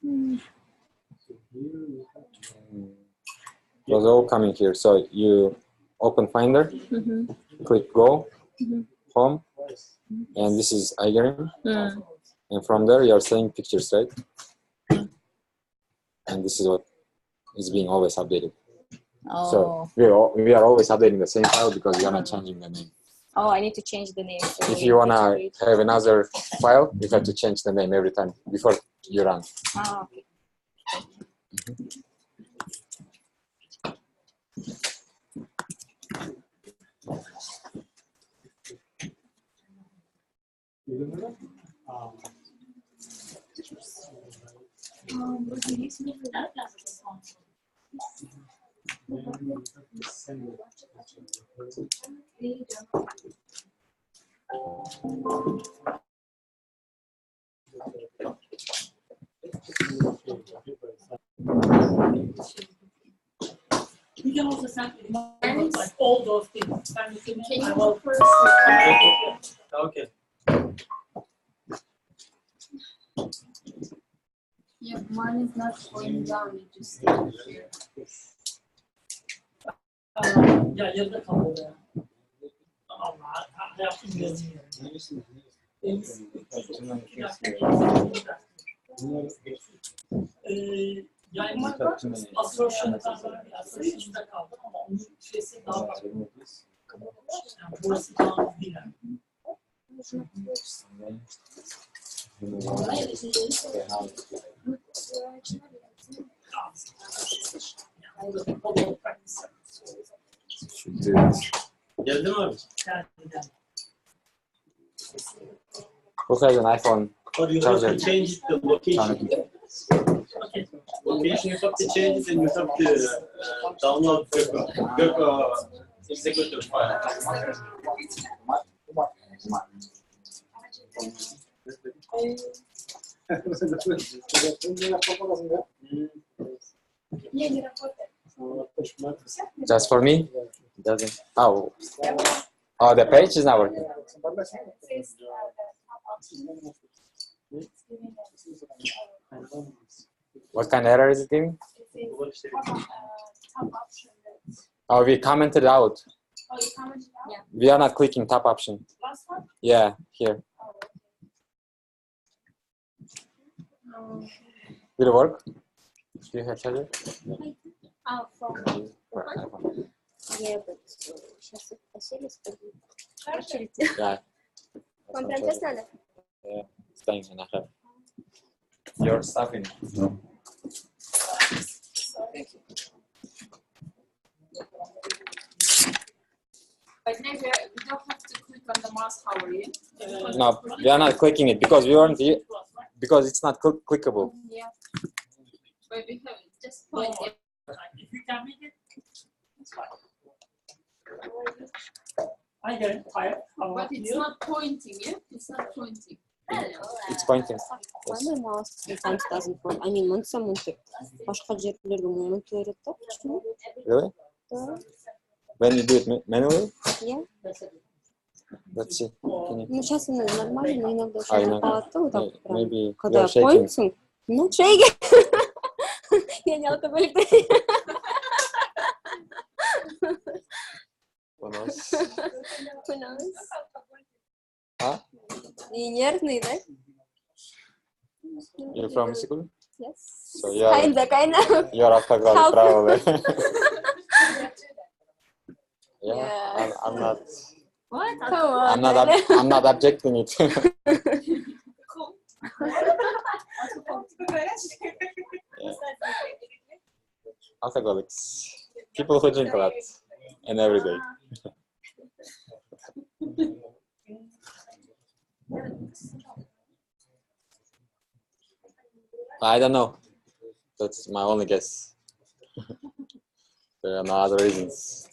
It was all coming here. So you open Finder, click Go, Home, and this is Igerm. And from there, you are saying pictures, right? And this is what is being always updated. Oh. So we are always updating the same file because we are not changing the name. Oh, I need to change the name. So If you wanna have another file, you have to change the name every time before you run. Oh, okay. You can also send all those things. Can you go first? Okay. Yeah, mine is not going down. It just stays here. Ya yarıda kaldı ya. Allah yaptım gözüm yani. Yayınlarda astroşunda kaldı ama onun süresi daha farklı. Yani burası daha az değil yani. Geldi mi abi? Who has an iPhone? Or you have to change the location. Location you have to change it and you have to download Göko executive file. Just for me? Doesn't. Oh. Oh, the page is not working. What kind of error is it giving? Oh, we commented out. We are not clicking top option. Yeah, here. Did it work? Do you have charger? Yeah, but сейчас отсели очередь. Yeah. Вам прям тест надо? Yeah, staying in a have. Your stuff in. No. Thank you. But now we don't have to click on the mouse, how are you? No, we are not clicking it because we weren't because it's not clickable. Yeah. But we have just point it. If you can make it, it's fine. I get it. But it's not pointing, yeah? It's not pointing. It's pointing. Why my mouse sometimes doesn't work? I mean, when someone başka ceplerle moment öğretti. Really? When you do it manually? Yeah. Let's see. Can you... Ну, сейчас нормально, но иногда А, что-то иногда. падает, вот так прям. Maybe Когда you're shaking. поинтинг, ну, шейки. Я не алкоголик. Who knows? Who knows? Huh? И нервный, да? You're from Sikul? Yes. So you're Kinda. you're alcoholic, Half. probably. Yeah, Yeah. I'm not. What? Come on. I'm not objecting it. Yeah. Alcoholics, people who drink a lot and every day. I don't know. That's my only guess. There are no other reasons.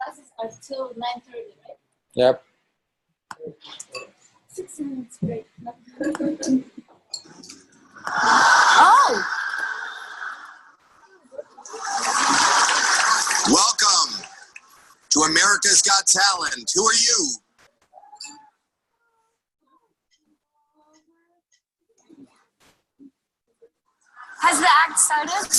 Classes are till 9:30, right? Yep. 6 minutes break. Oh! Welcome to America's Got Talent. Who are you? Has the act started?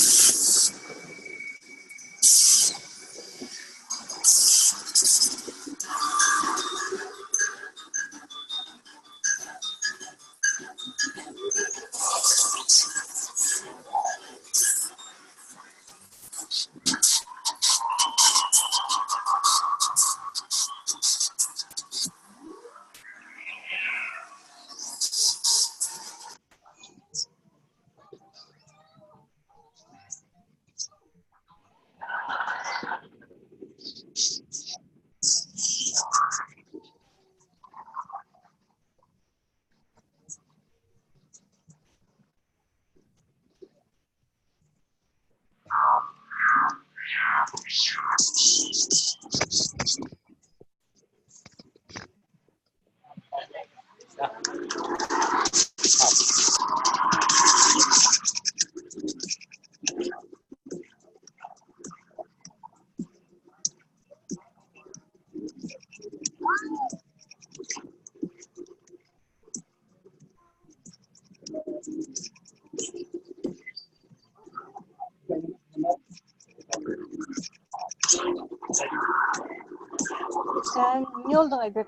Sen ne oldu Aybek?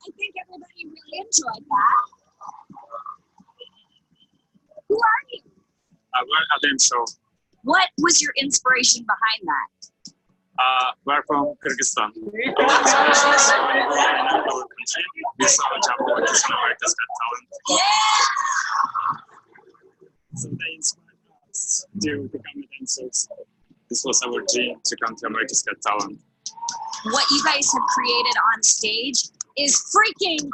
I think everybody really enjoyed that. Who are you? We're Alim Show. What was your inspiration behind that? We're from Kyrgyzstan. We saw Japanese and America's Got Talent. Yeah! So they inspired us to become dancers. This was our dream to come to America's Got Talent. What you guys have created on stage is freaking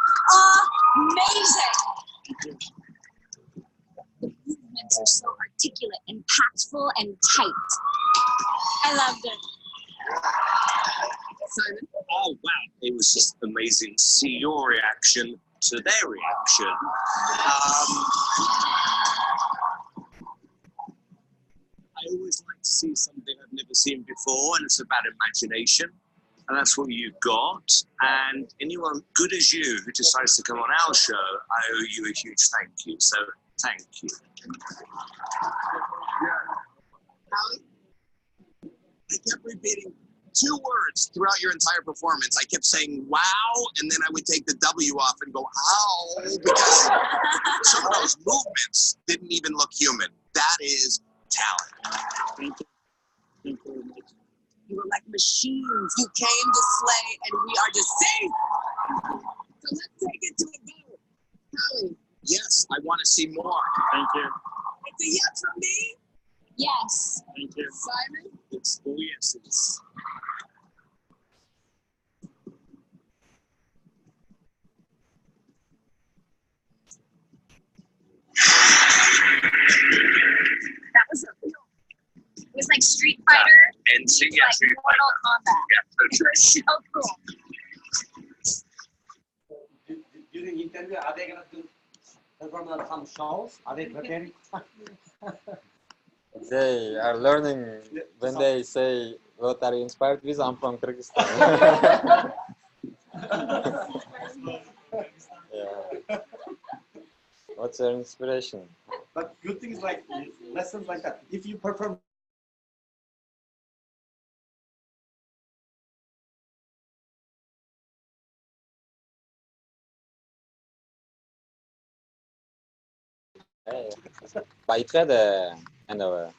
amazing! The movements are so articulate, impactful, and tight. I loved it. Simon? Oh, wow. It was just amazing to see your reaction to their reaction. I always like to see something I've never seen before, and it's about imagination. And that's what you got. And anyone good as you who decides to come on our show, I owe you a huge thank you. So, thank you. I kept repeating 2 words throughout your entire performance. I kept saying wow, and then I would take the W off and go ow, because some of those movements didn't even look human. That is talent. Thank you. Thank you very much. You were like machines. You came to slay, and we are to sing. So let's take it to a go. Holly, Yes, I want to see more. Thank you. it's a yes from me. Yes. Thank you. Simon? It's all yeses. That was it was like Street Fighter. And meets, yeah, like Street Mortal Kombat. Yeah, It was so cool. During interview, are they going to perform some shows? Are they preparing? They are learning when they say, what are you inspired with? I'm from Kyrgyzstan. Yeah. What's your inspiration? But good things like lessons like that. If you perform But it had a kind of a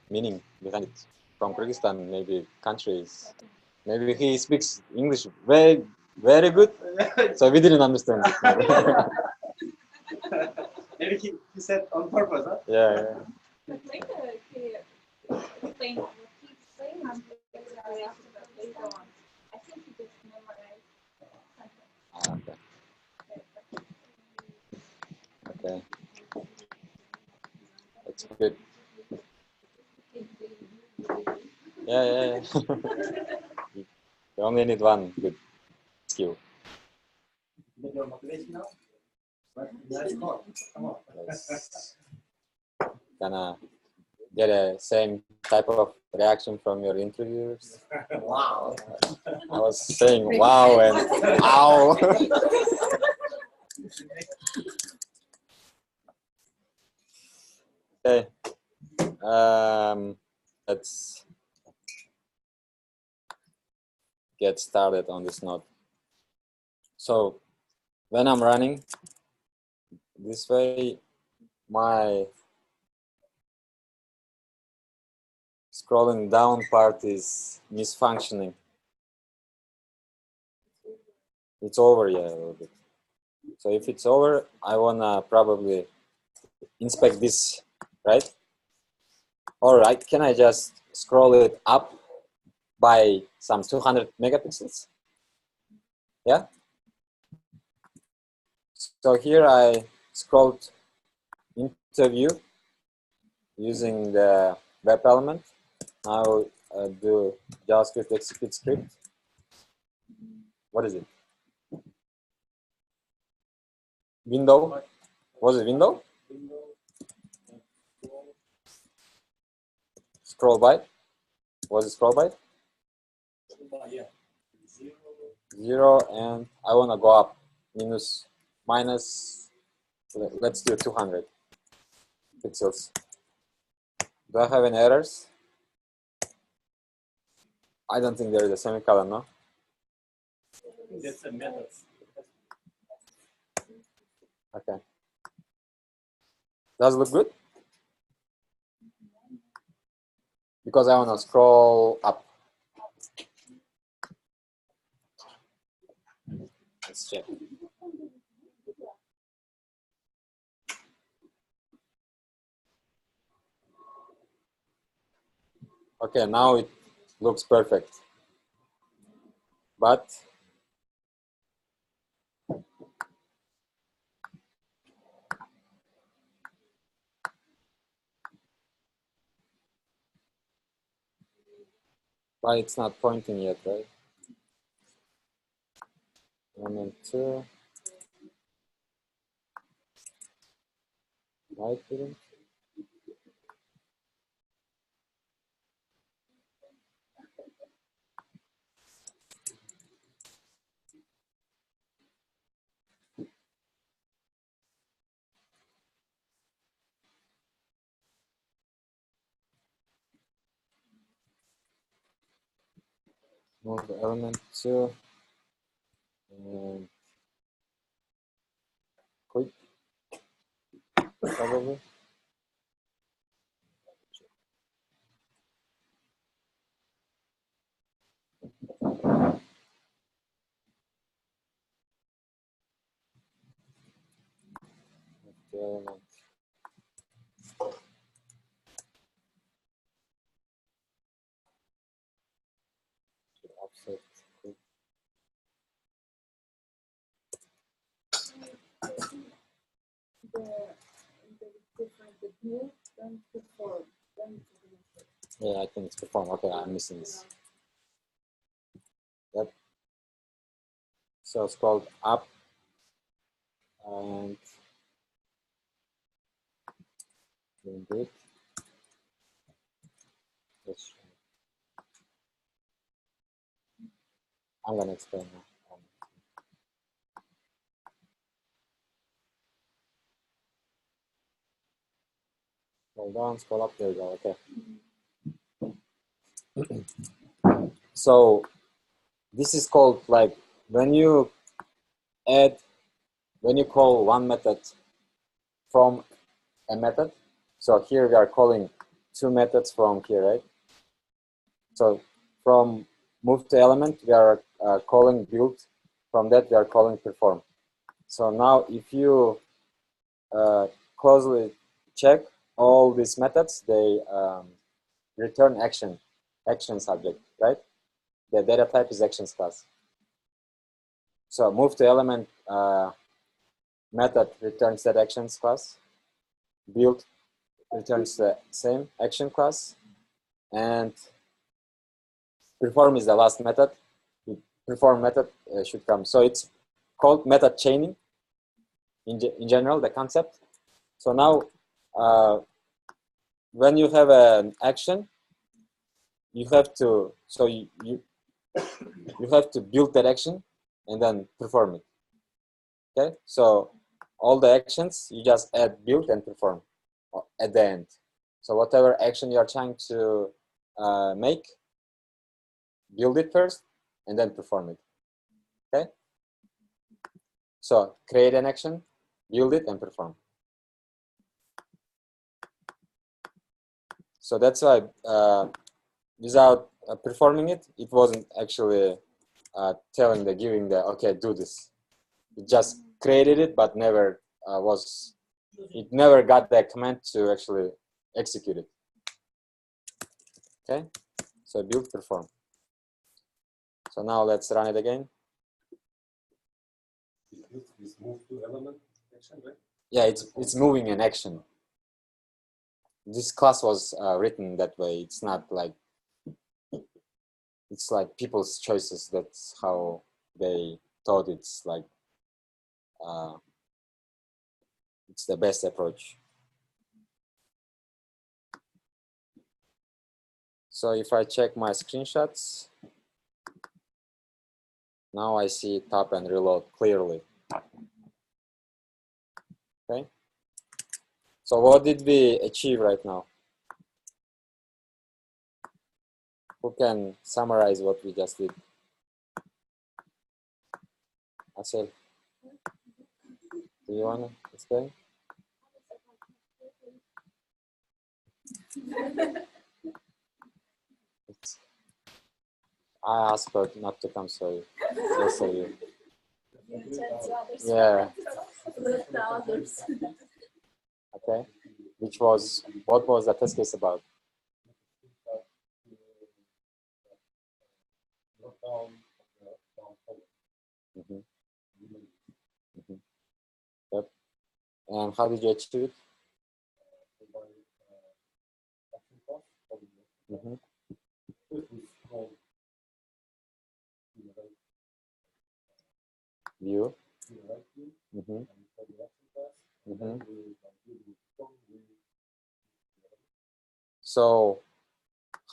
meaning behind it. From Kyrgyzstan, maybe countries. Maybe he speaks English very, very good, so we didn't understand it. maybe he said on purpose, huh? Yeah, yeah. Ah, okay. Okay. That's good. Yeah, yeah, yeah. You only need one good skill. With your motivation now? But nice call. Come on. Yes. Gonna get a same type of reaction from your interviewers. Wow. I was saying wow and ow. Okay. Let's get started on this note. So when I'm running this way, my scrolling down part is misfunctioning. It's over, yeah, a little bit. So if it's over, I wanna probably inspect this, right? All right, can I just scroll it up by some 200 megapixels? Yeah. So here I scrolled into view using the web element. Now do JavaScript execute script. What is it? Window? Was it window? Scroll byte? Was it scroll byte? 0, and I want to go up minus, let's do 200 pixels. Do I have any errors? I don't think there is a semicolon, no? That's a method. Okay. Does it look good? Because I want to scroll up. Let's check. Okay, now it looks perfect. But it's not pointing yet, right? 1 and 2. Why it didn't? Move the element 2 and quit, probably. The element. Offset. Quit. Yeah, I think it's perform. Okay, I'm missing this. Yep. So scroll up and do it. Yes. I'm gonna explain now. Scroll down, scroll up. There we go. Okay. So this is called like when you call one method from a method. So here we are calling two methods from here, right? So from move to element, we are calling build. From that, we are calling perform. So now if you closely check all these methods, they return action subject, right? The data type is actions class. So move to element method returns that actions class. Build returns the same action class, and perform is the last method. The perform method should come. So it's called method chaining in general, the concept. So now when you have an action, you have to you have to build that action and then perform it. Okay, so all the actions you just add build and perform at the end. So whatever action you are trying to make, build it first and then perform it. Okay, so create an action, build it, and perform. So that's why without performing it, it wasn't actually giving the okay, do this. It just created it, but never it never got the command to actually execute it. Okay, so build perform. So now let's run it again. This move to element action, right? Yeah, it's moving an action. This class was written that way. It's not like, it's like people's choices. That's how they thought it's like, it's the best approach. So if I check my screenshots, now I see top and reload clearly. Okay. So what did we achieve right now? Who can summarize what we just did? Asel, do you want to explain? I asked her not to come, so yes, so you. Yeah. Okay. Which was, what was the test case about? Mm-hmm. Mm-hmm. Yep. And how did you achieve it? Mm-hmm. View. Mm-hmm. Mm-hmm. So,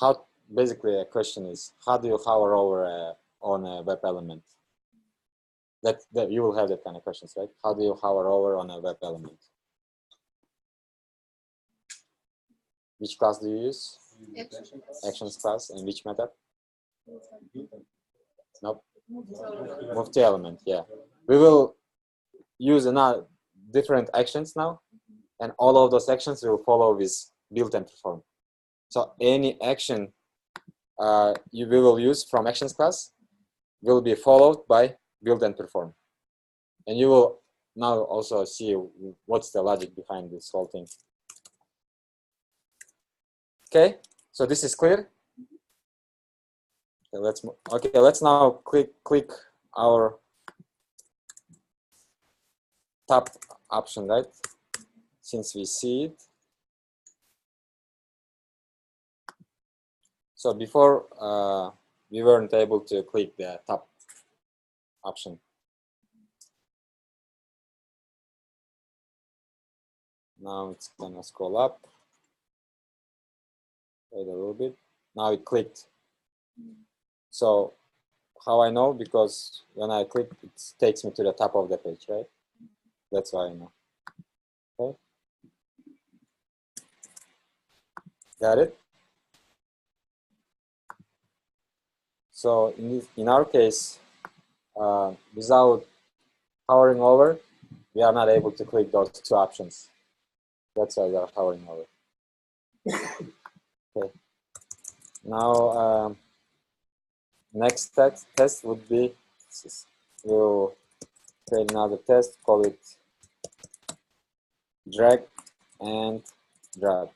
how, basically a question is, how do you hover over on a web element? That you will have that kind of questions, right? How do you hover over on a web element? Which class do you use? Actions class. And which method? Nope. Move to element, yeah. We will use another different actions now, and all of those actions will follow with build and perform. So any action we will use from actions class will be followed by build and perform. And you will now also see what's the logic behind this whole thing. Okay, so this is clear. Okay, let's now click our top option, right? Since we see it. So before we weren't able to click the top option. Now it's gonna scroll up. Wait a little bit. Now it clicked. So how I know? Because when I click, it takes me to the top of the page, right? That's why I know. Okay. Got it? So in our case, without hovering over, we are not able to click those two options. That's why we are hovering over. Okay. Now, next test would be, we'll create another test, call it drag and drop.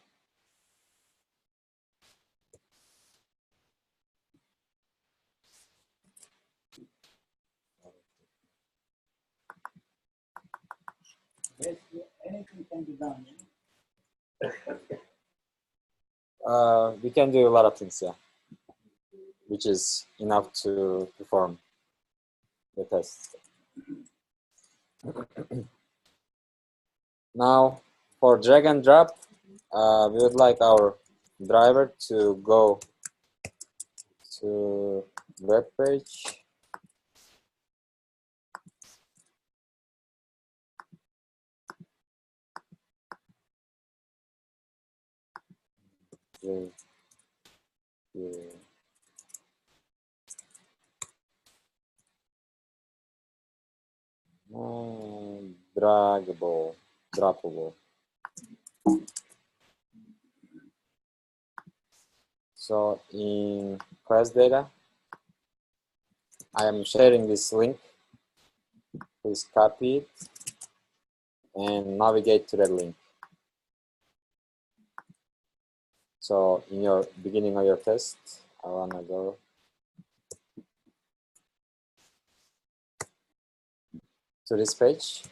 Anything can be done. We can do a lot of things, yeah, which is enough to perform the test. Now, for drag and drop, we would like our driver to go to web page. Draggable, droppable. So in class data, I am sharing this link. Please copy it and navigate to that link. So in your beginning of your test, I wanna go to this page.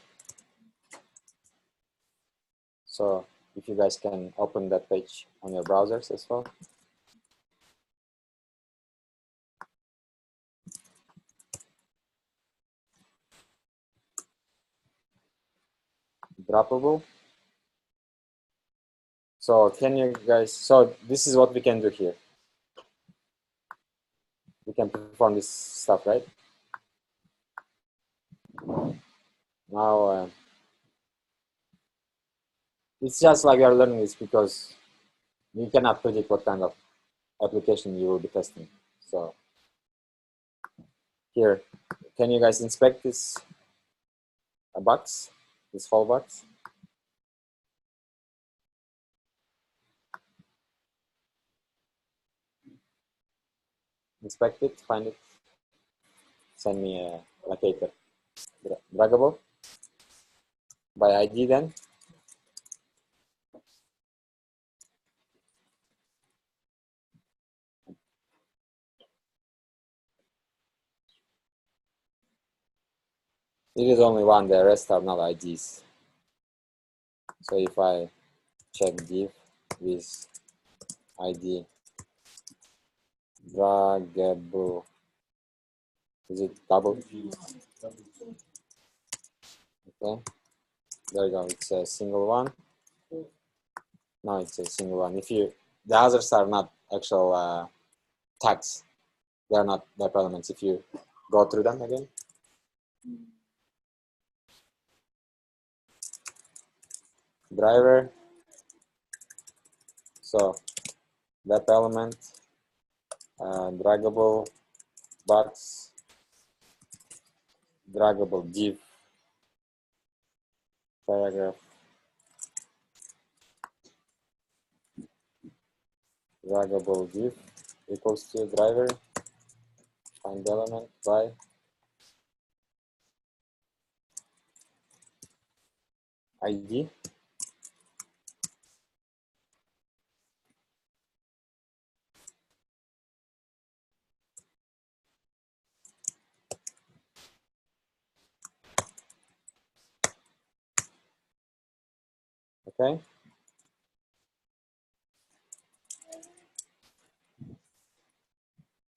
So if you guys can open that page on your browsers as well. Droppable. So can you guys, so this is what we can do here. We can perform this stuff, right? Now, it's just like we are learning this because you cannot predict what kind of application you will be testing. So here, can you guys inspect this box, this whole box? Inspect it, find it, send me a locator. Draggable by ID then. It is only one, the rest are not IDs. So if I check div with ID draggable, is it double? Okay, there you go, it's a single one. No, it's a single one. If you, the others are not actual tags, they are not web elements. If you go through them again. Driver, so web element, draggable box, draggable div, paragraph, draggable div equals to driver, find element by ID. Okay.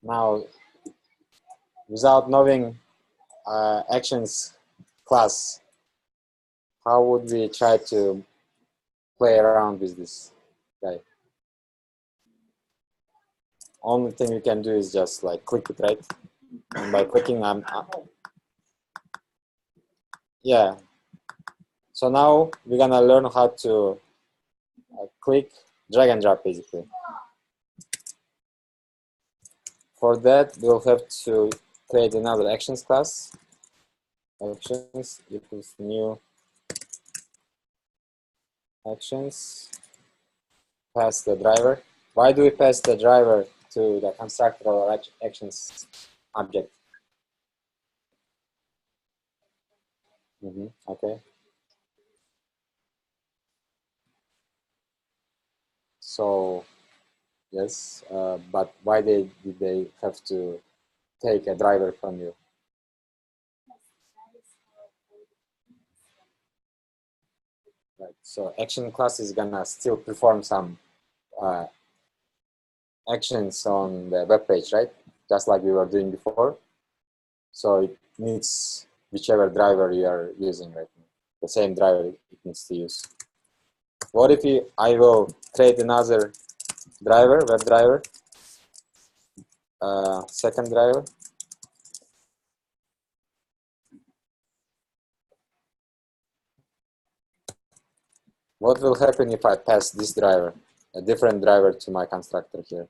Now, without knowing actions class, how would we try to play around with this guy? Only thing we can do is just like click it, right? And by clicking, yeah. So now we're gonna learn how to click, drag and drop basically. For that, we'll have to create another actions class. Actions equals new actions. Pass the driver. Why do we pass the driver to the constructor or actions object? Okay. So yes, but why did they have to take a driver from you? Right. So action class is gonna still perform some actions on the web page, right? Just like we were doing before. So it needs whichever driver you are using right now. The same driver it needs to use. What if I will create another driver, web driver, second driver. What will happen if I pass this driver, a different driver to my constructor here?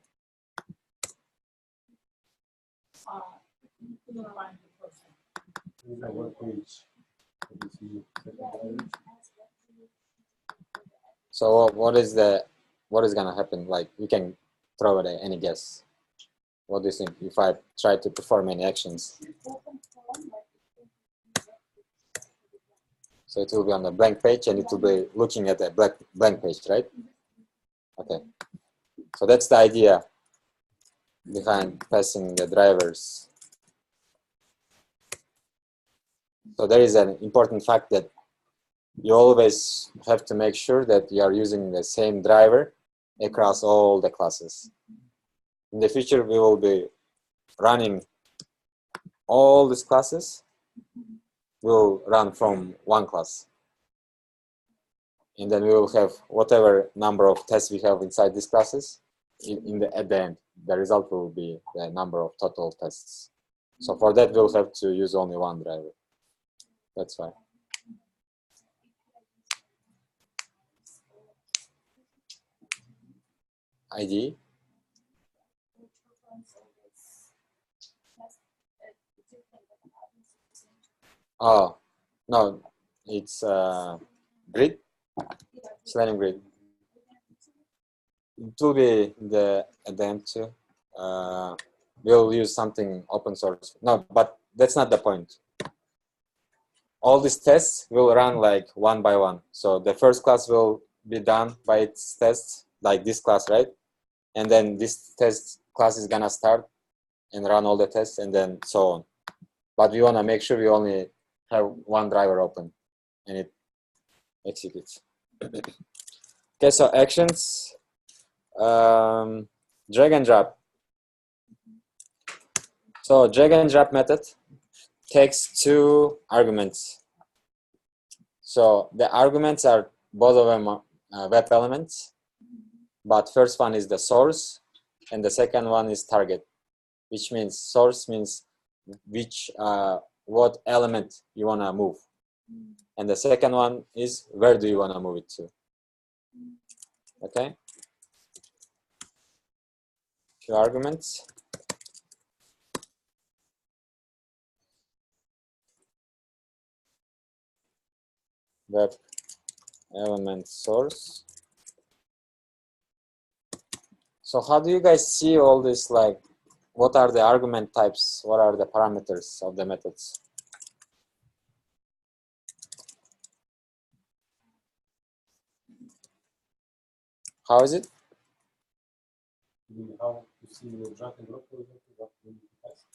So what is gonna happen? Like you can throw it any guess. What do you think if I try to perform any actions? So it will be on a blank page and it will be looking at a blank page, right? Okay. So that's the idea behind passing the drivers. So there is an important fact that you always have to make sure that you are using the same driver across all the classes. In the future, we will be running all these classes. Will run from one class. And then we will have whatever number of tests we have inside these classes. At the end, the result will be the number of total tests. So for that, we'll have to use only one driver. That's why. ID. Oh, no, it's grid, Selenium grid. It will be at the end too. We'll use something open source. No, but that's not the point. All these tests will run like one by one. So the first class will be done by its tests, like this class, right? And then this test class is gonna start and run all the tests and then so on. But we wanna make sure we only have one driver open and it executes. Okay, so actions, drag and drop. So drag and drop method takes two arguments. So the arguments are both of them web elements, but first one is the source and the second one is target, which means source means what element you want to move. And the second one is where do you want to move it to. Okay? Two arguments. Web element source. So how do you guys see all this, like what are the argument types, what are the parameters of the methods? How is it? How to see the drag and drop, for example, what we need to pass?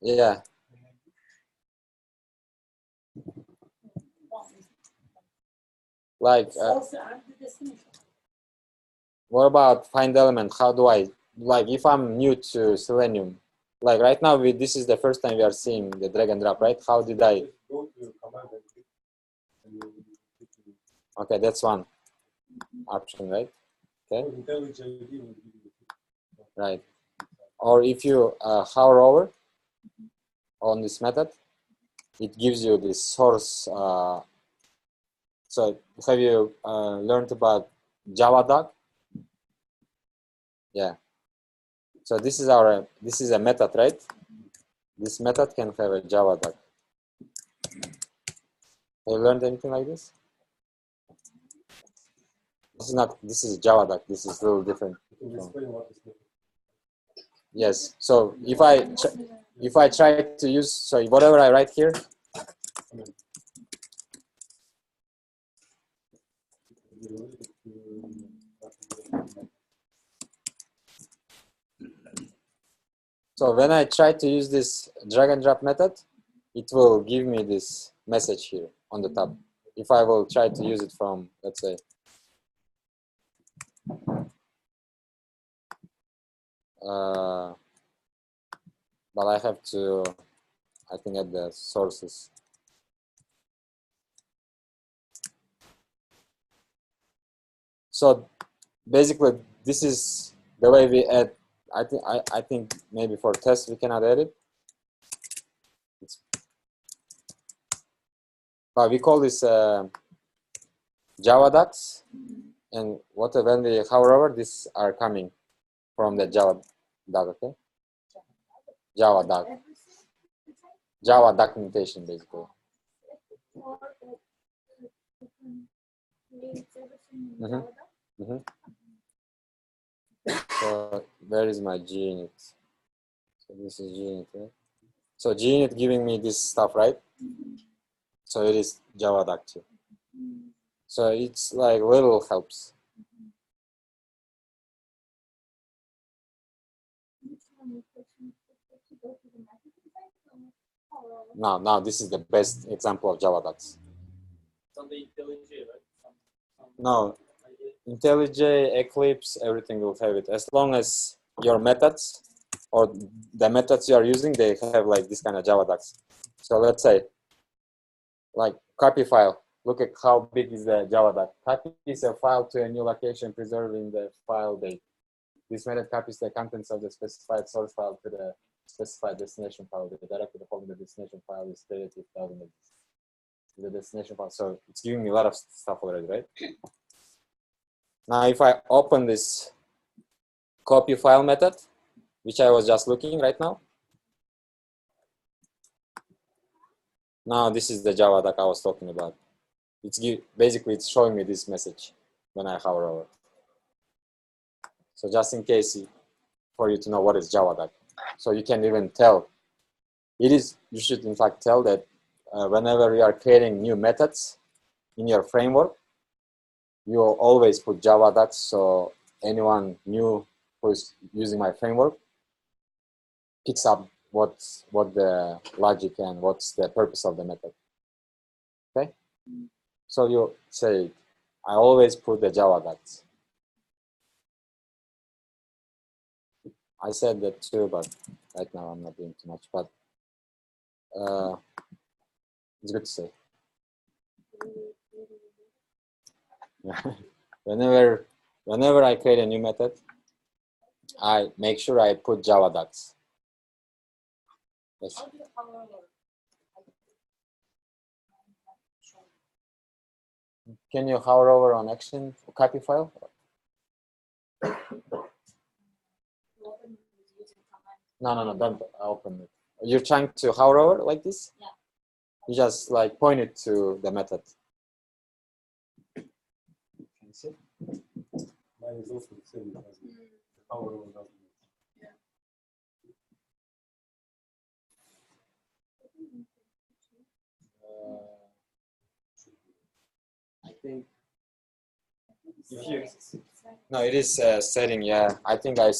Yeah. Like, what about find element? How do I, like if I'm new to Selenium, like right now this is the first time we are seeing the drag and drop, right? How did I? Go to command and Okay, that's one option, right? Okay. Right. Or if you hover over on this method, it gives you this source. So have you learned about JavaDoc? Yeah. So this is a method, right? This method can have a JavaDoc. Have you learned anything like this? This is JavaDoc. This is a little different. Yes. So if I try to use, so whatever I write here, so when I try to use this drag and drop method, it will give me this message here on the top. If I will try to use it from, let's say, but I have to, I think, add the sources. So basically, this is the way we add. I think maybe for tests we cannot add it. But we call this JavaDocs, and when we hover over, these are coming from the JavaDoc. Okay, JavaDoc. Java documentation, basically. So where is my GUnit? So this is GUnit, right? So GUnit giving me this stuff, right? So it is JavaDoc too. So it's like little helps. Now this is the best example of Java docs. It's on the IntelliJ, right? No, IntelliJ, Eclipse, everything will have it. As long as your methods or the methods you are using, they have like this kind of Java docs. So let's say, like copy file. Look at how big is the Java doc. Copies a file to a new location, preserving the file date. This method copies the contents of the specified source file to the specified destination file. The directory following the destination file is created with the destination file. So it's giving me a lot of stuff already, right? Now, if I open this copy file method, which I was just looking right now, now this is the Java doc I was talking about. Basically it's showing me this message when I hover over. So just in case for you to know what is Java doc, so you can even tell. You should in fact tell that whenever you are creating new methods in your framework, you will always put Java docs, so anyone new who's using my framework picks up what the logic and what's the purpose of the method. Okay, so you say, I always put the Java docs. I said that too, but right now I'm not doing too much, but it's good to say. Whenever I create a new method, I make sure I put Java docs. Yes. Can you hover over on action copy file? No, don't open it. You're trying to hover over like this? Yeah. You just like point it to the method. Can you see? Mine is also the same as hover over document. I think if you no, it is setting. Yeah, I think I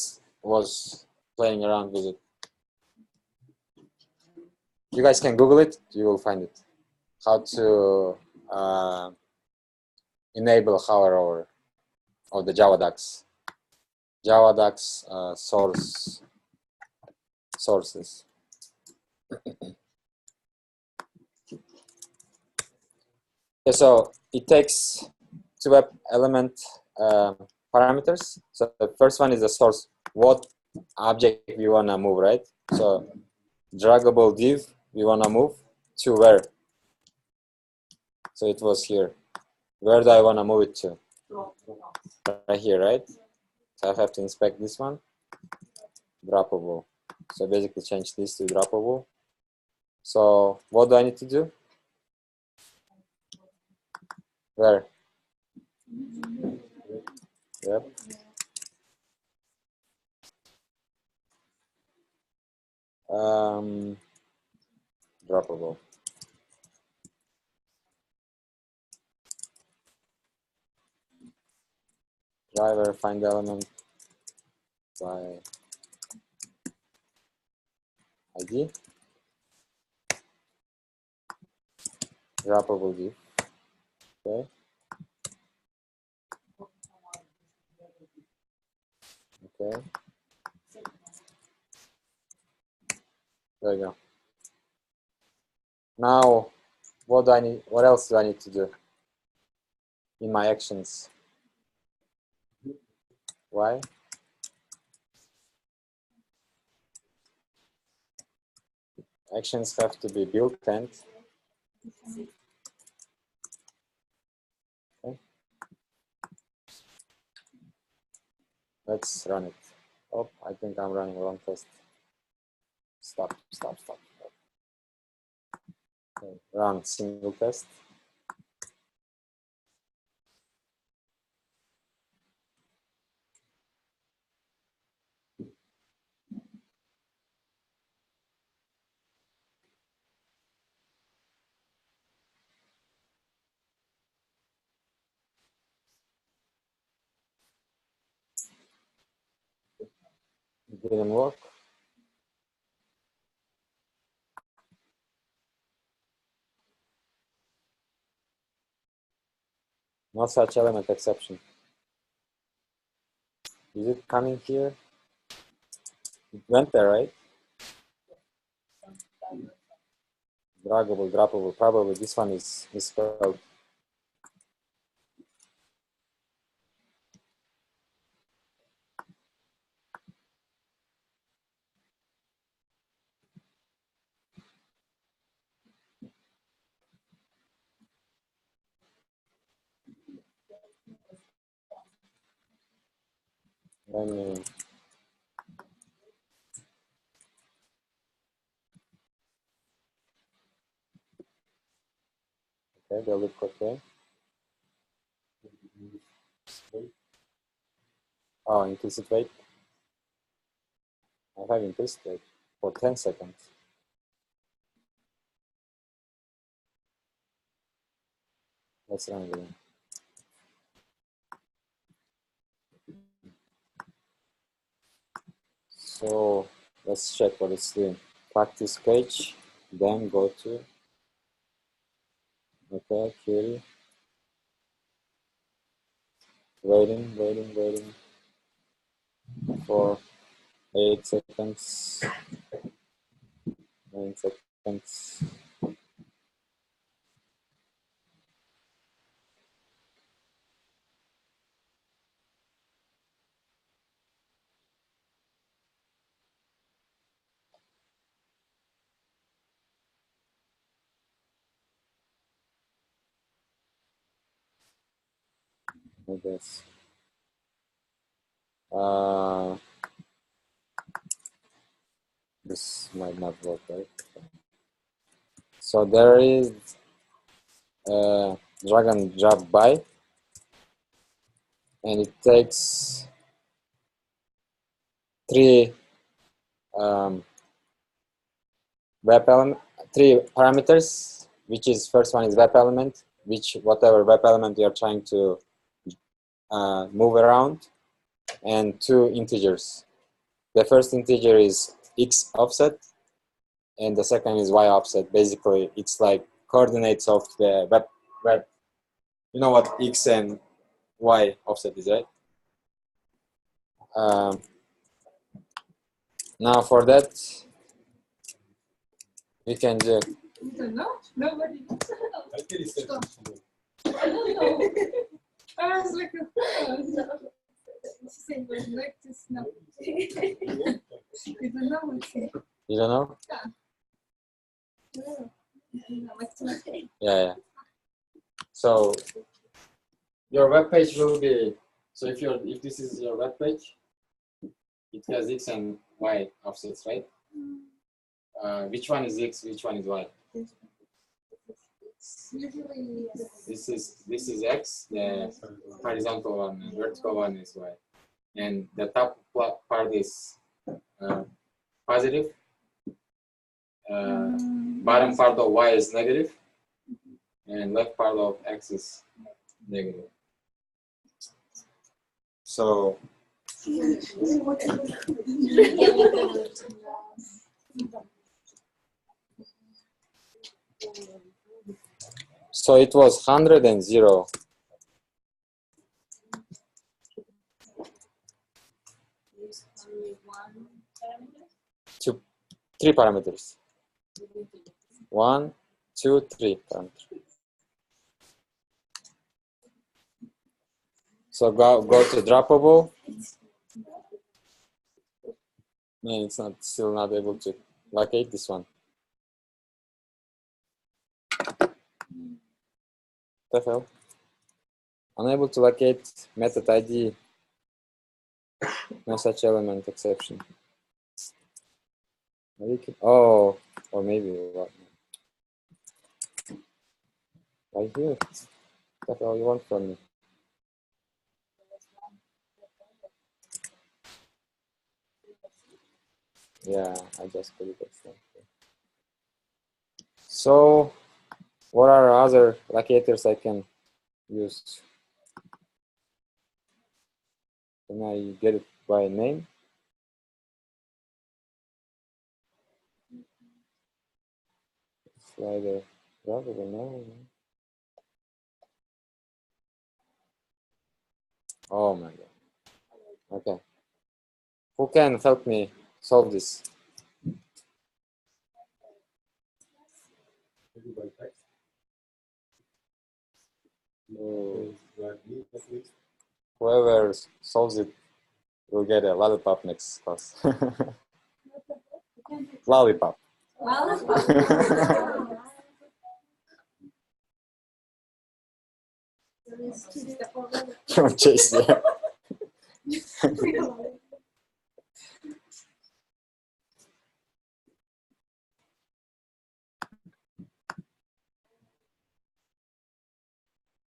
was playing around with it. You guys can Google it. You will find it. How to enable hover over of the Java docs. Java docs sources. Okay, so it takes two web element parameters. So the first one is the source. What object we want to move, right? So draggable div we want to move to where? So it was here. Where do I want to move it to? Right here, right? So I have to inspect this one. Droppable. So basically change this to droppable. So what do I need to do? Where? Yep. Droppable. Driver, find element by ID. Droppable div. Okay. Okay. There you go. Now, what do I need? What else do I need to do in my actions? Why? Actions have to be built and okay. Let's run it. Oh, I think I'm running a wrong test. Stop. Okay. Run single test. It didn't work. No such element exception. Is it coming here? It went there, right? Draggable, droppable. Probably this one is misspelled. Let me. Okay, they look okay. Oh, implicit wait. I have implicit wait for 10 seconds. Let's run again. So let's check what it's doing. Practice page, then go to, okay, query. Waiting for 8 seconds, 9 seconds. I guess. This might not work, right? So there is drag and drop by, and it takes three three parameters, which is first one is web element, which whatever web element you are trying to move around, and two integers. The first integer is x offset, and the second is y offset. Basically, it's like coordinates of the web. You know what x and y offset is, right? Now for that, we can do. No, nobody. I can research. I don't know. I was like, she said it was like this now. You don't know what's it. You don't know? Yeah. So your web page will be. So if this is your web page, it has x and y offsets, right? Which one is x? Which one is y? This is x. The horizontal one, and vertical one is y, and the top part is positive. Bottom part of y is negative, and left part of x is negative. So it was 100 and 0. Three parameters. 1, 2, 3 parameters. So go to droppable. Man, it's still not able to locate this one. What the hell? Unable to locate method ID. No such element exception. Oh, or maybe what? Right here. What the hell you want from me? Yeah, I just put it there. So, what are other locators I can use? Can I get it by name? Slider, probably no. Oh my god. Okay. Who can help me solve this? Maybe by text. Oh. Like me, at least. Whoever solves it will get a lollipop next class. Lollipop. From Chase, yeah.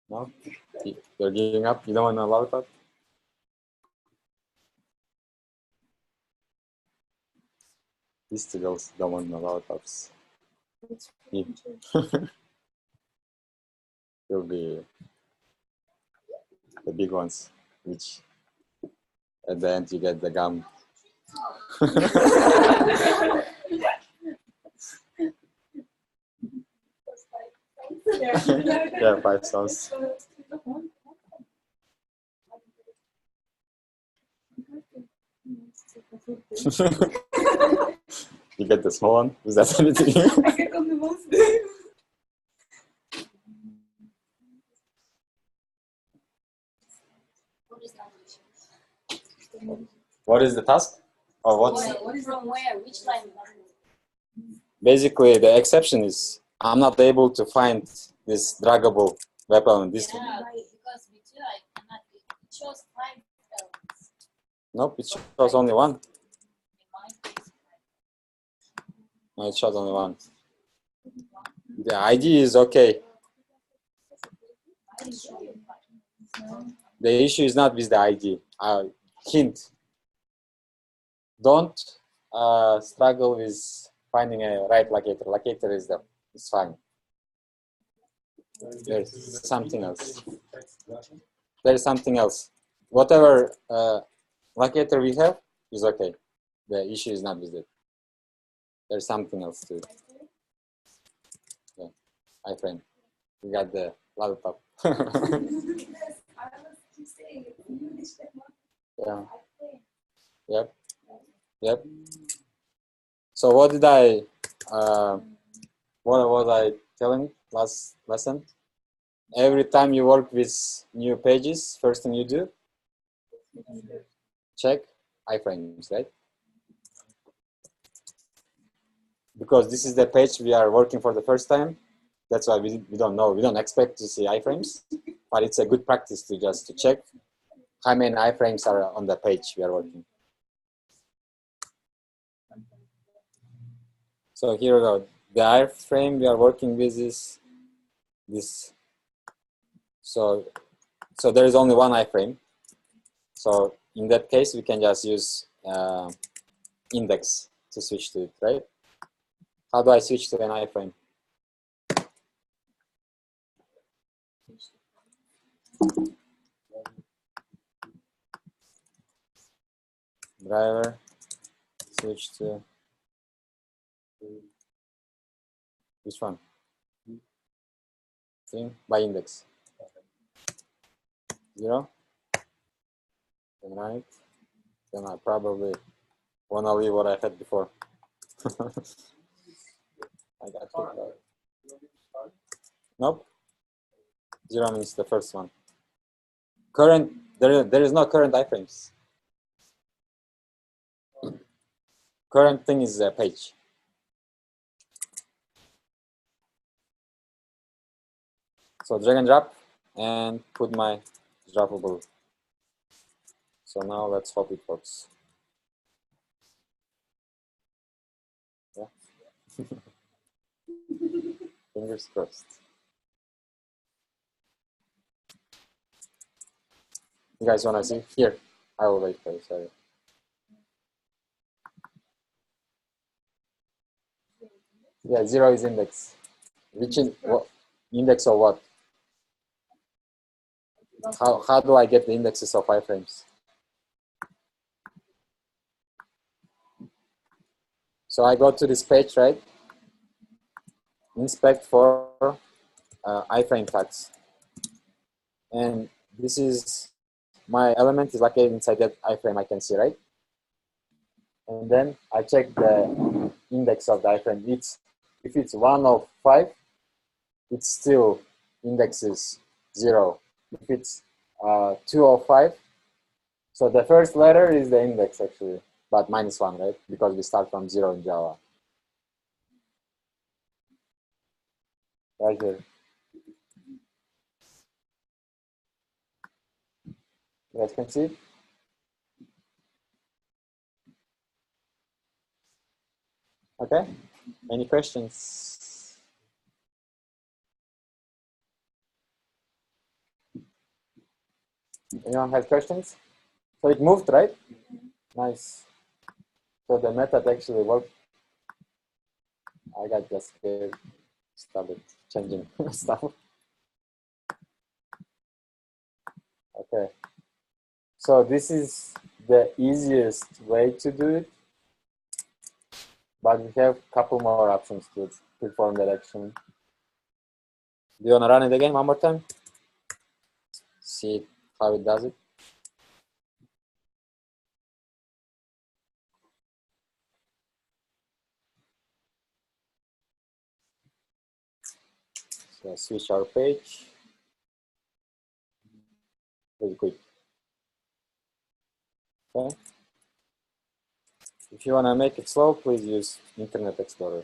No? You're giving up? You don't want a lollipop? These two girls don't want no lollipops. Will be the big ones, which at the end you get the gum. Yeah, 5 cents. You get the small one? Is that anything? What is the task? Or what's What is from where? Which line? basically the exception is I'm not able to find this draggable weapon on this one. Yeah, because with you I cannot. It shows 5 elements. Nope, it shows only one. In my case, No, it shows only one. The ID is okay. I show you 5. The issue is not with the ID. Hint. Don't struggle with finding a right locator. Locator is fine. There's something else. There's something else. Whatever locator we have is okay. The issue is not with it. There's something else too. Yeah, iframe. We got the lollipop. Yeah. Yep. Yep. So what did I? What was I telling last lesson? Every time you work with new pages, first thing you do, check iframes, right? Because this is the page we are working for the first time. That's why we don't know. We don't expect to see iframes, but it's a good practice to just to check how many iframes are on the page we are working. So here we go. The iframe we are working with is this. So there is only one iframe. So in that case, we can just use index to switch to it, right? How do I switch to an iframe? Driver, switch to which one? String by index. 0. Then right. Then I probably want to leave what I had before. I got kicked out. Nope. 0 means the first one. Current, there is no current iframes. Current thing is a page. So drag and drop and put my droppable. So now let's hope it works. Yeah. Fingers crossed. You guys want to see? Here, I will wait for you, sorry. Yeah, 0 is index. Which what, index of what? How do I get the indexes of iframes? So I go to this page, right? Inspect for iframe tags. And this is my element is located inside that iframe, I can see, right? And then I check the index of the iframe. If it's 1 of 5, it's still index is 0. If it's 2 of 5, so the first letter is the index actually, but -1, right? Because we start from 0 in Java. Right here. You guys can see it? Okay, any questions? Anyone have questions? So it moved, right? Nice. So the method actually worked. I got just scared, started changing stuff. Okay. So this is the easiest way to do it. But we have a couple more options to perform that action. Do you want to run it again one more time? See how it does it? So switch our page. Very quick. Okay. If you want to make it slow, please use Internet Explorer.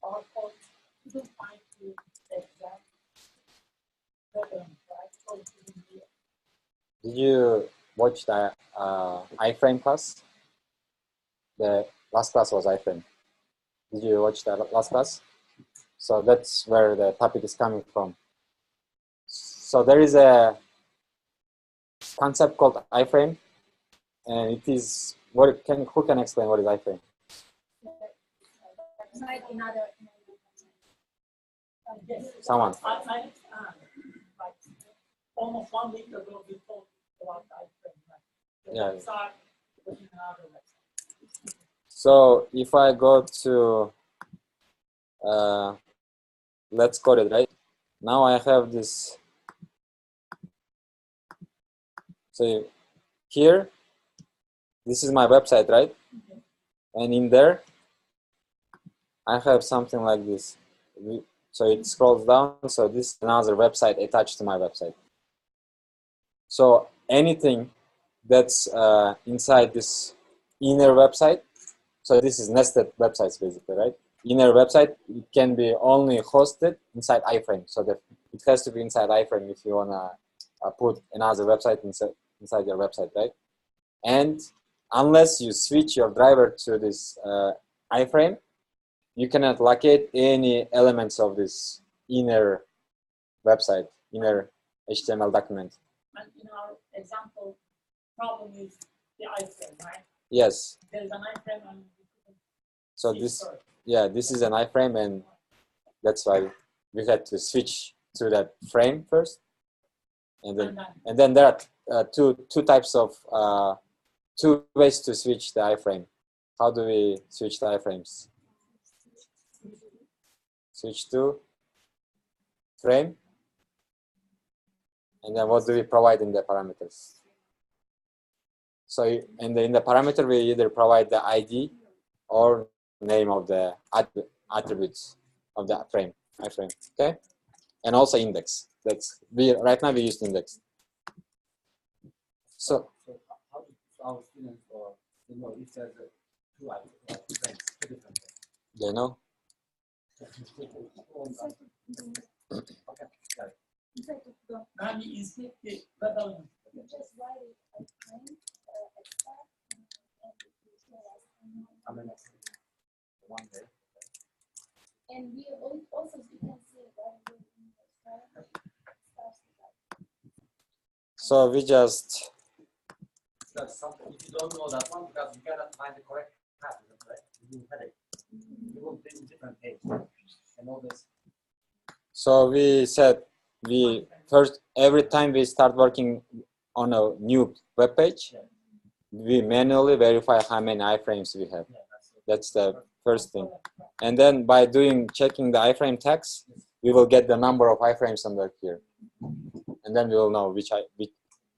Our code couldn't find the exact pattern, right? So it couldn't be. Did you watch the iframe class? The last class was iframe. Did you watch the last class? So that's where the topic is coming from. So there is a concept called iframe, and it is who can explain what is iframe? Someone. Like almost 1 week ago, we talked about iframe. Right? Yeah. Start with another website. So if I go to Let's Code It, right? Now I have this. So here, this is my website, right? And in there, I have something like this. So it scrolls down. So this is another website attached to my website. So anything that's inside this inner website, so this is nested websites basically, right? Inner website, it can be only hosted inside iframe. So that it has to be inside iframe if you wanna put another website inside your website, right? And unless you switch your driver to this iframe, you cannot locate any elements of this inner website, inner HTML document. And in our example, problem is the iframe, right? Yes. There is an iframe and so this, yeah, this is an iframe, and that's why we had to switch to that frame first, and then there are two types of two ways to switch the iframe. How do we switch the iframes? Switch to frame, and then what do we provide in the parameters? So in the parameter, we either provide the ID or name of the attributes of the frame, iframe, okay? And also index. That's right now we use index. So how do our students know if there's two frames, two different frames? They know. Okay, got it. and we inspect the web element. I mean, one there. And we also you can see that So we just. That's something. If you don't know that one, because you cannot find the correct path, right? You will headache. You will be in different page and all this. So we said we first every time we start working on a new web page, we manually verify how many iframes we have. That's the first thing. And then by checking the iframe tags, we will get the number of iframes under here. And then we will know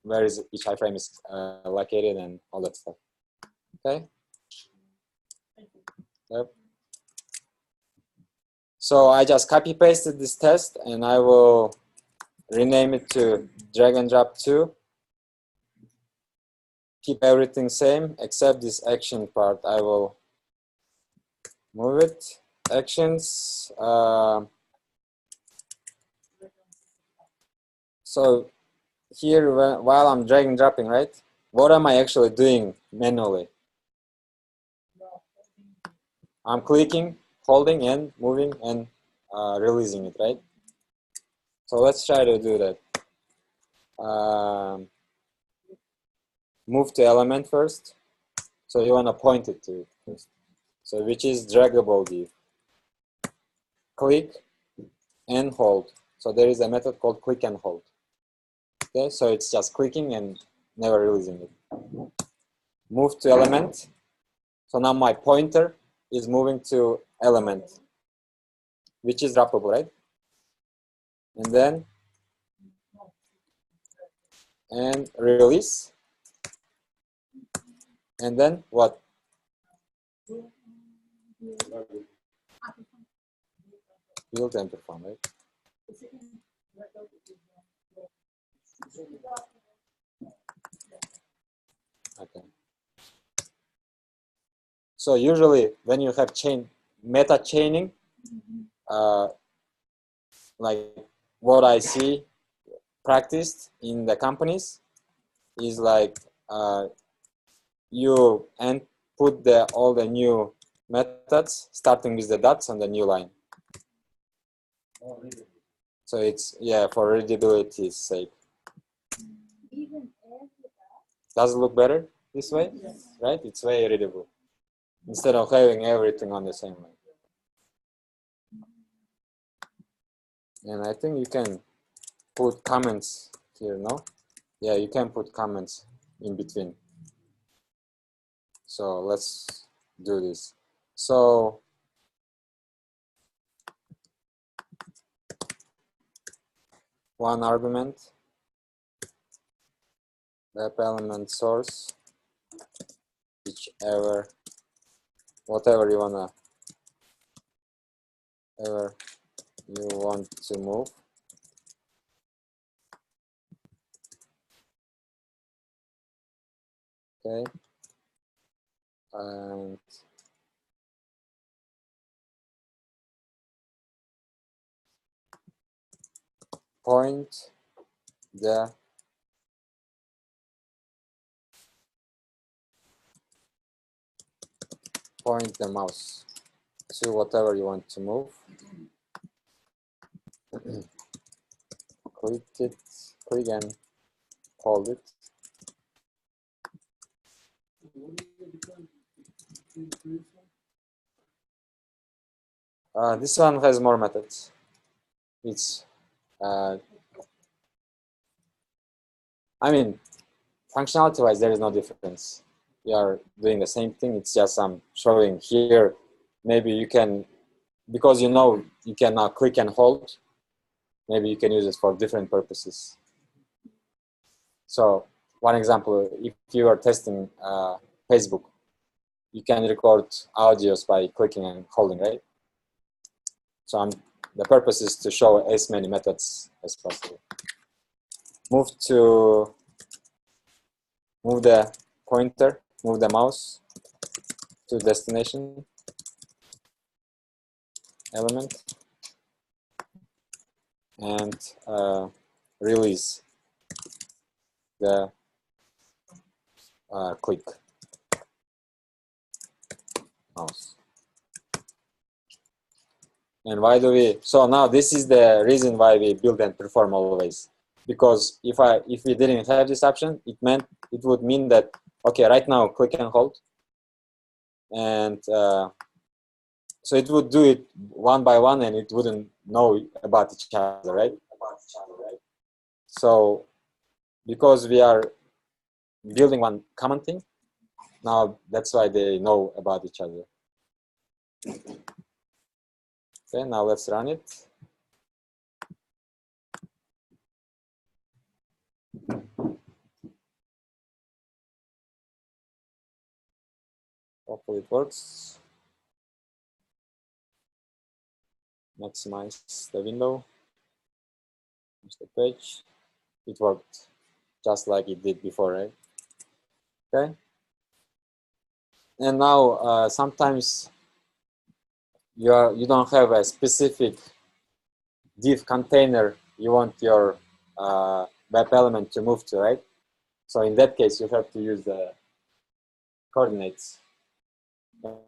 where is each iframe is located and all that stuff. Okay? Yep. So I just copy pasted this test and I will rename it to drag and drop 2. Keep everything same except this action part. I will move it. Actions. So here, while I'm drag and dropping, right? What am I actually doing manually? I'm clicking, holding, and moving and releasing it, right? So let's try to do that. Move to element first. So you want to point it to it first. So which is draggable div. Click and hold. So there is a method called click and hold. Okay, so it's just clicking and never releasing it. Move to element. So now my pointer is moving to element, which is droppable, right? And then release. And then what? Build and perform, right? Okay. So usually when you have meta chaining, like what I see practiced in the companies is like you put all the new methods starting with the dots on the new line. So it's, yeah, for readability's sake. Does it look better this way? Yes. Right? It's very readable. Instead of having everything on the same line. And I think you can put comments here, no? Yeah, you can put comments in between. So let's do this. So one argument, web element source, whatever you want to move. Okay. And point the mouse to whatever you want to move. Click and hold it. This one has more methods. It's, I mean, functionality-wise, there is no difference. We are doing the same thing. It's just I'm showing here. Maybe you can, because you know you can now click and hold. Maybe you can use it for different purposes. So one example, if you are testing Facebook, you can record audios by clicking and holding, right? So the purpose is to show as many methods as possible. Move the pointer, move the mouse to destination element and release the click mouse. And why do we? So now this is the reason why we build and perform always. Because if we didn't have this option, it would mean that, okay, right now click and hold, and so it would do it one by one, and it wouldn't know about each other, right? So because we are building one common thing, Now that's why they know about each other. Okay, now let's run it. Hopefully it works. Maximize the window. Finish the page. It worked just like it did before, right? Okay. And now sometimes you don't have a specific div container you want your web element to move to, right? So in that case, you have to use the coordinates.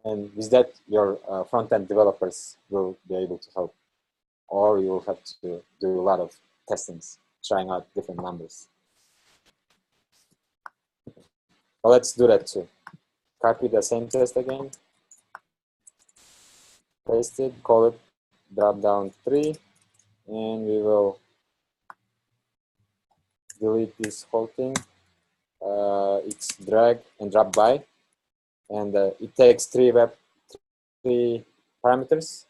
And with that, your front-end developers will be able to help. Or you will have to do a lot of testings, trying out different numbers. Well, let's do that too. Copy the same test again. Paste it, call it drop down 3, and we will delete this whole thing. It's drag and drop by, and it takes three parameters.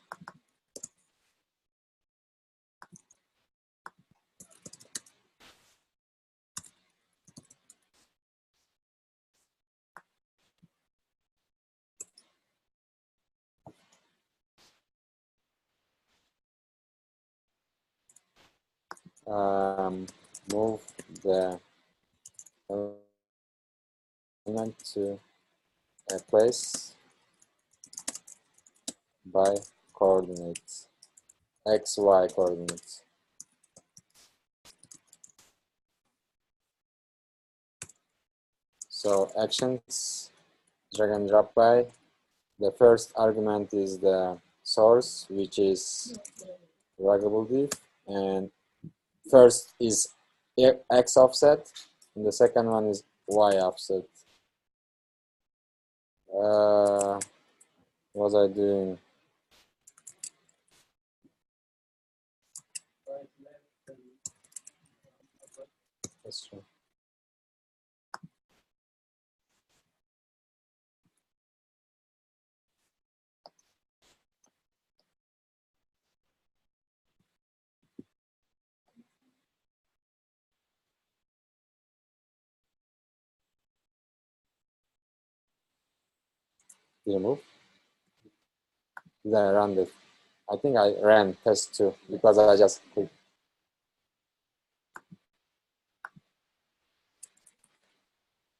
Move the element to a place by coordinates, x, y coordinates. So actions, drag and drop by. The first argument is the source, which is draggable div, and first is x offset, and the second one is y offset. What was I doing? That's true. Did I move? Did I run this? I think I ran test 2 because I just clicked.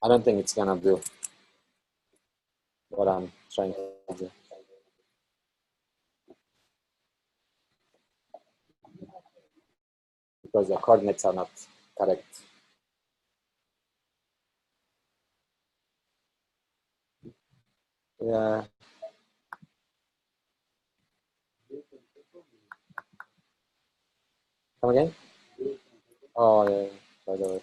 I don't think it's gonna do what I'm trying to do. Because the coordinates are not correct. Yeah. Come again? Oh, yeah, by the way.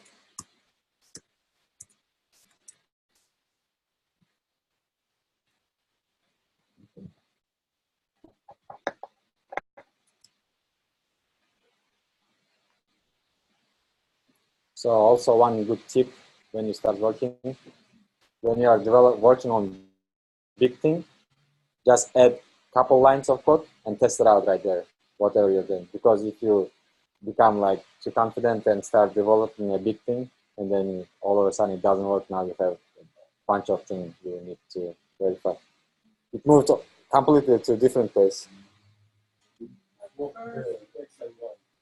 So also one good tip when you start working, when you are working on big thing, just add couple lines of code and test it out right there, whatever you're doing. Because if you become like too confident and start developing a big thing, and then all of a sudden it doesn't work, now you have a bunch of things you need to verify. It moved completely to a different place.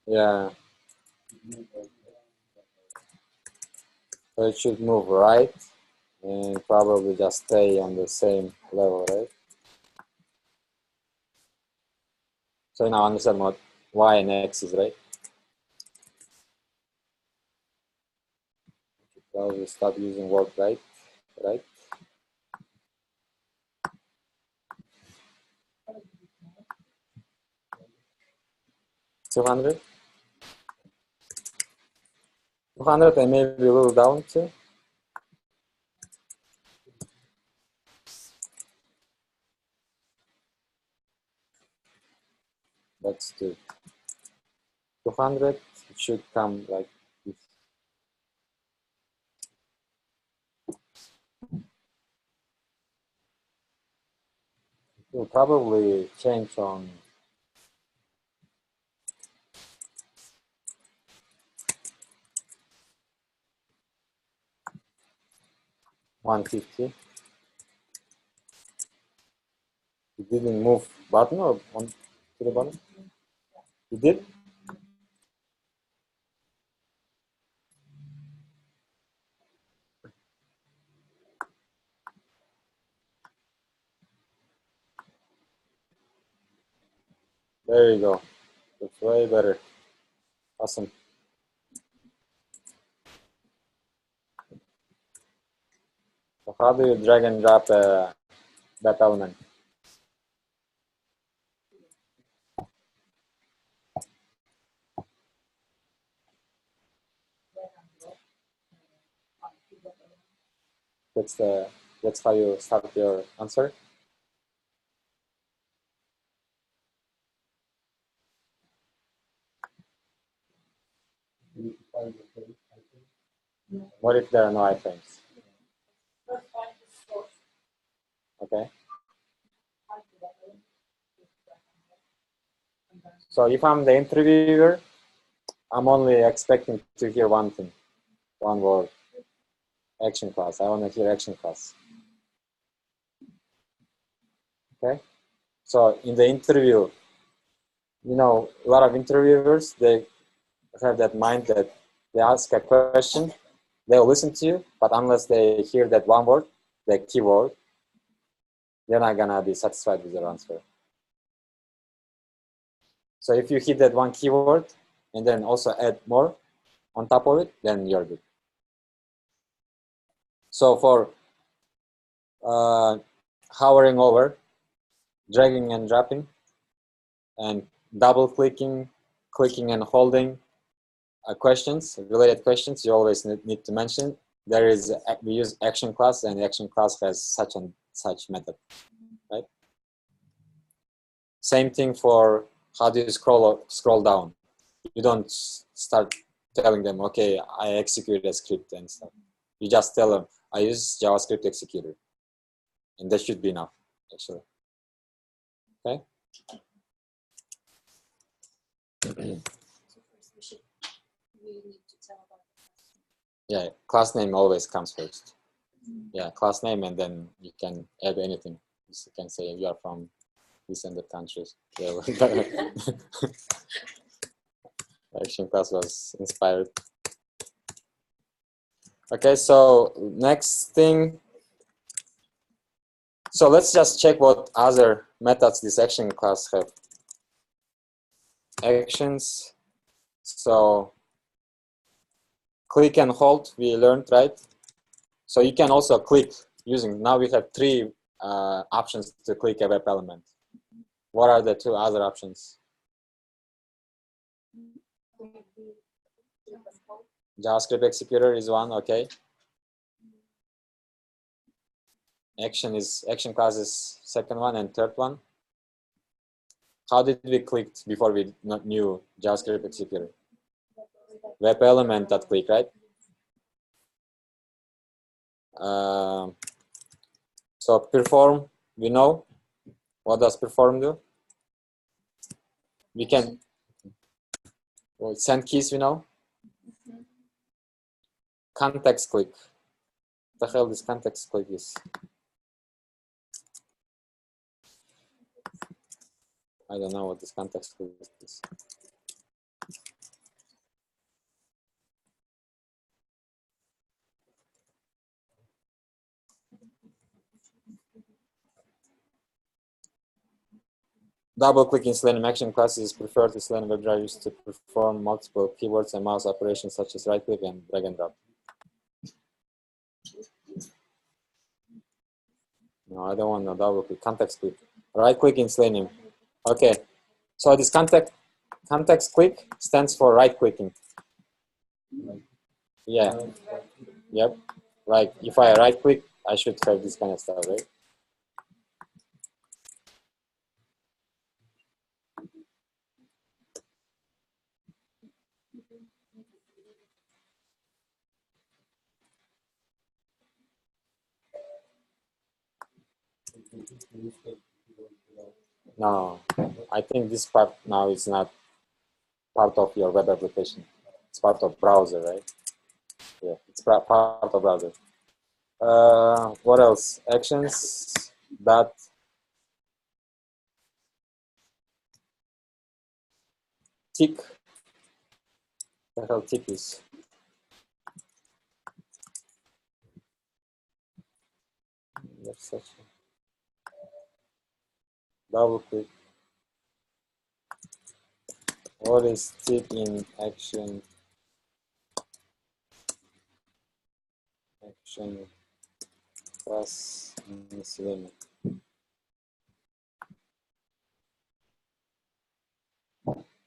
Yeah. So it should move right and probably just stay on the same level, right? So now understand what y and x is, right? So we stop using word right? 200? 200 and maybe a little down too. Let's do 200. It should come like this. Will probably change on $150. You didn't move button or on to the bottom? You did? There you go. It's way better. Awesome. So how do you drag and drop that element? That's how you start your answer. What if there are no iframes? Okay. So if I'm the interviewer, I'm only expecting to hear one thing, one word. Action class. I want to hear action class. Okay. So in the interview, you know, a lot of interviewers, they have that mind that they ask a question, they'll listen to you, but unless they hear that one word, the keyword, they're not gonna be satisfied with your answer. So if you hit that one keyword and then also add more on top of it, then you're good. So for hovering over, dragging and dropping, and double clicking, clicking and holding questions, related questions, you always need to mention. We use action class, and the action class has such and such method, right? Same thing for how do you scroll down. You don't start telling them, okay, I execute a script and stuff. You just tell them, I use JavaScript executor. And that should be enough, actually. Okay? Yeah, class name always comes first. Yeah, class name, and then you can add anything. You can say you are from this and that countries. Yeah. Action class was inspired. Okay, so next thing. So let's just check what other methods this action class have. Actions. So click and hold, we learned, right? So you can also click using, now we have 3 options to click a web element. What are the 2 other options? JavaScript executor is one, okay. Action class is second one, and third one. How did we click before we knew JavaScript executor? Web element that click, right? So perform, we know. What does perform do? We can send keys, we know. Context click. What the hell this context click is? I don't know what this context click is. Double clicking Selenium action classes is preferred to Selenium WebDriver used to perform multiple keywords and mouse operations such as right click and drag and drop. No, I don't want no double click. Context click. Right click in Selenium. Okay. So this context click stands for right clicking. Yeah. Yep. Right. If I right click, I should have this kind of stuff, right? No, I think this part now is not part of your web application. It's part of browser, right? Yeah, it's part of browser. What else? Actions that tick. The hell tick is. That's such a double click. What is tick in action? Action class Selenium.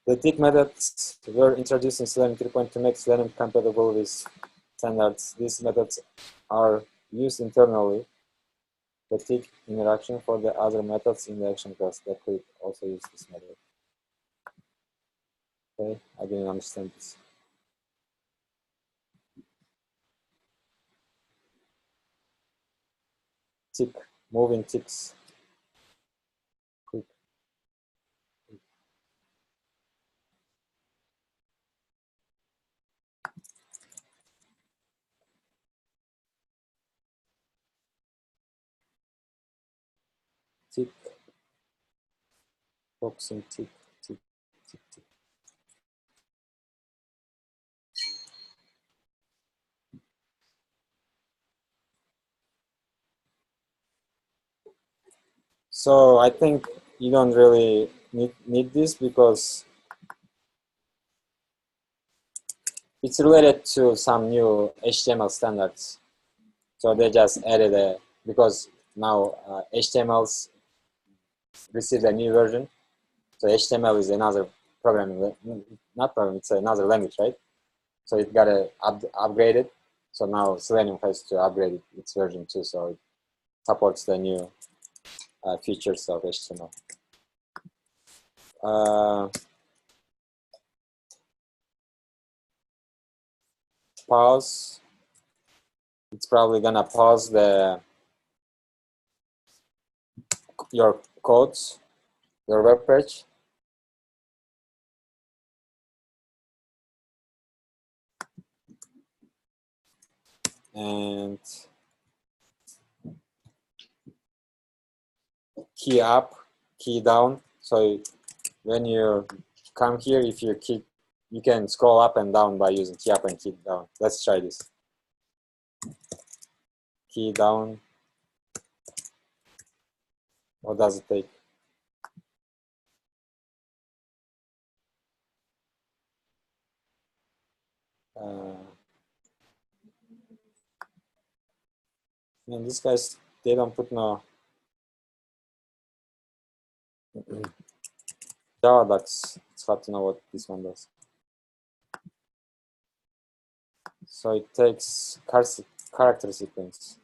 The tick methods were introduced in Selenium 3.0 to make Selenium compatible with standards. These methods are used internally. The tick interaction for the other methods in the action class. The click also use this method. Okay, I didn't understand this. Tick, moving ticks. Click. Tick. Focusing tick, tick, tick, tick. So I think you don't really need this because it's related to some new HTML standards. So they just added a, because now HTML's received a new version. So HTML is another programming, not programming, it's another language, right? So it got upgraded. So now Selenium has to upgrade its version too. So it supports the new features of HTML. Pause. It's probably gonna pause your codes, your web page. And key up, key down. So when you come here, if you keep, you can scroll up and down by using key up and key down. Let's try this. Key down. What does it take? Man, these guys, they don't put no Java docs. It's hard to know what this one does. So it takes character sequence.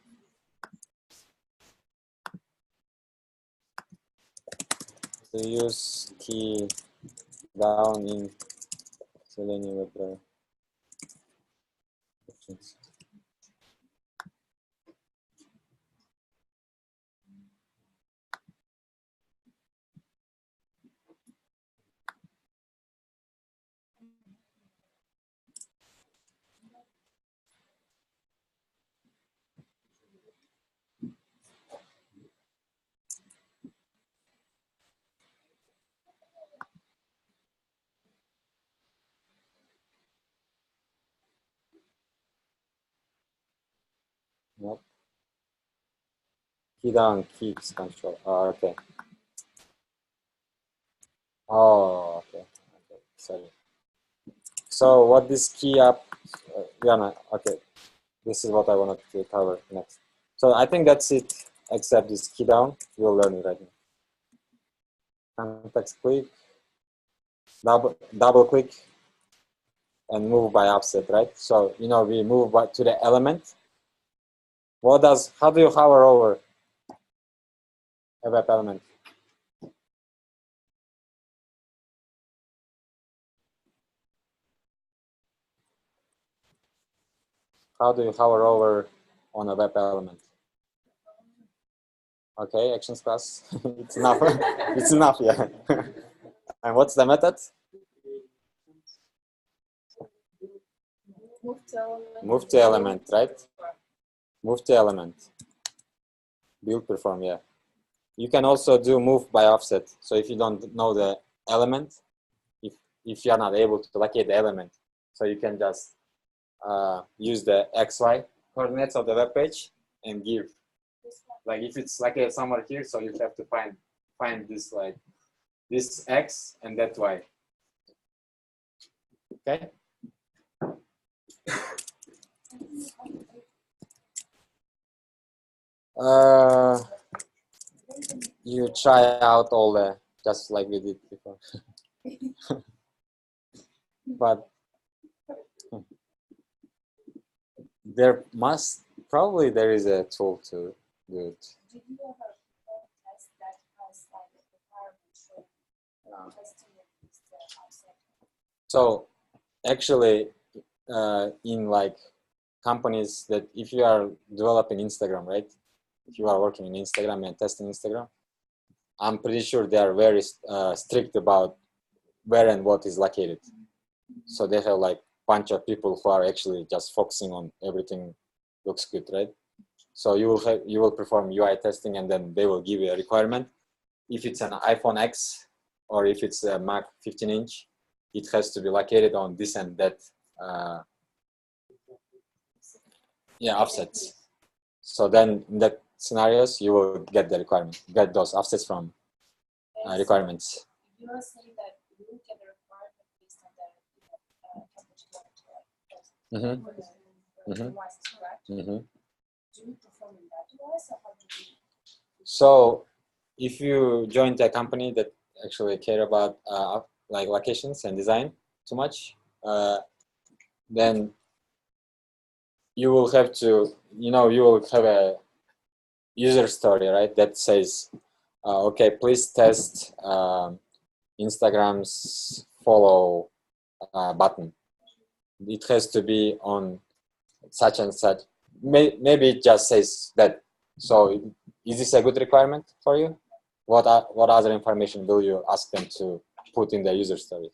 To use key down in Selenium WebDriver. Nope. Key down keeps control. Oh, okay. Oh, okay. Okay. Sorry. So what this key up? Yeah, okay. This is what I wanted to cover next. So I think that's it. Except this key down, we'll learn it right now. Context click, double click, and move by offset, right? So we move to the element. How do you hover over a web element? How do you hover over on a web element? Okay, actions class. It's enough. It's enough, yeah. And what's the method? Move to element, right? Move to element. Build perform, yeah. You can also do move by offset. So if you don't know the element, if you are not able to locate the element, so you can just use the XY coordinates of the web page and give. Like if it's like somewhere here, so you have to find this like this X and that Y. Okay. You try out all the just like we did before. But there probably there is a tool to do it. Did you ever test that has like a requirement for testing the offset? So actually, in like companies that if you are developing Instagram, right? If you are working in Instagram and testing Instagram, I'm pretty sure they are very strict about where and what is located. So they have like bunch of people who are actually just focusing on everything looks good, right? So you will perform UI testing and then they will give you a requirement. If it's an iPhone X or if it's a Mac 15-inch, it has to be located on this and that offsets. So then in that scenarios, you will get the requirement, get those offsets from requirements. You are saying that you will get a requirement based on the temperature devices, correct? Do you perform in that device or how do you? So if you join a company that actually care about like locations and design too much, then you will have to, you will have a user story, right? That says, okay, please test Instagram's follow button. It has to be on such and such. Maybe it just says that. So is this a good requirement for you? What other information will you ask them to put in the user story?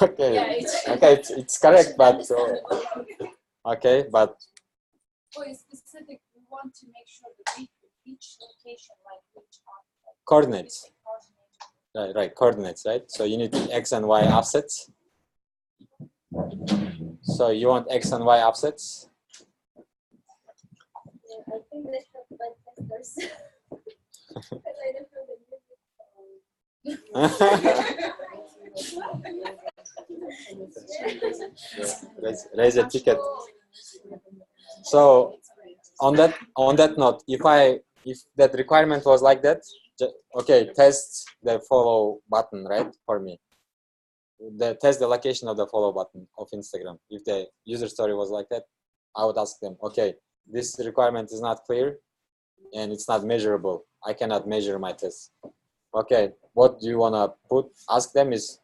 Okay, it's correct, but okay, but For a specific, we want to make sure that each location, like which coordinates. Right, coordinates, right? So you need X and Y offsets. So you want X and Y offsets? I think they have bad testers. Because I don't know the music. Raise a ticket. So on that note, if that requirement was like that, okay, test the follow button, right, for me. Test the location of the follow button of Instagram. If the user story was like that, I would ask them, okay, this requirement is not clear and it's not measurable. I cannot measure my test. Okay, what do you want to ask them is,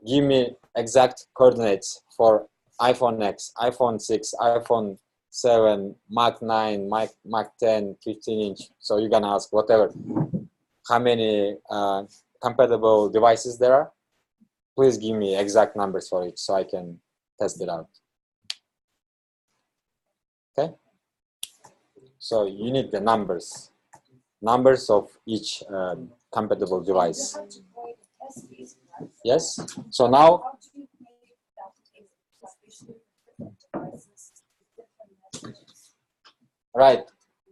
give me exact coordinates for iPhone X, iPhone 6, iPhone 7, Mac 9, Mac 10, 15-inch. So you're going to ask whatever, how many compatible devices there are. Please give me exact numbers for it so I can test it out. Okay? So you need the numbers of each compatible device. Yes? So now, right,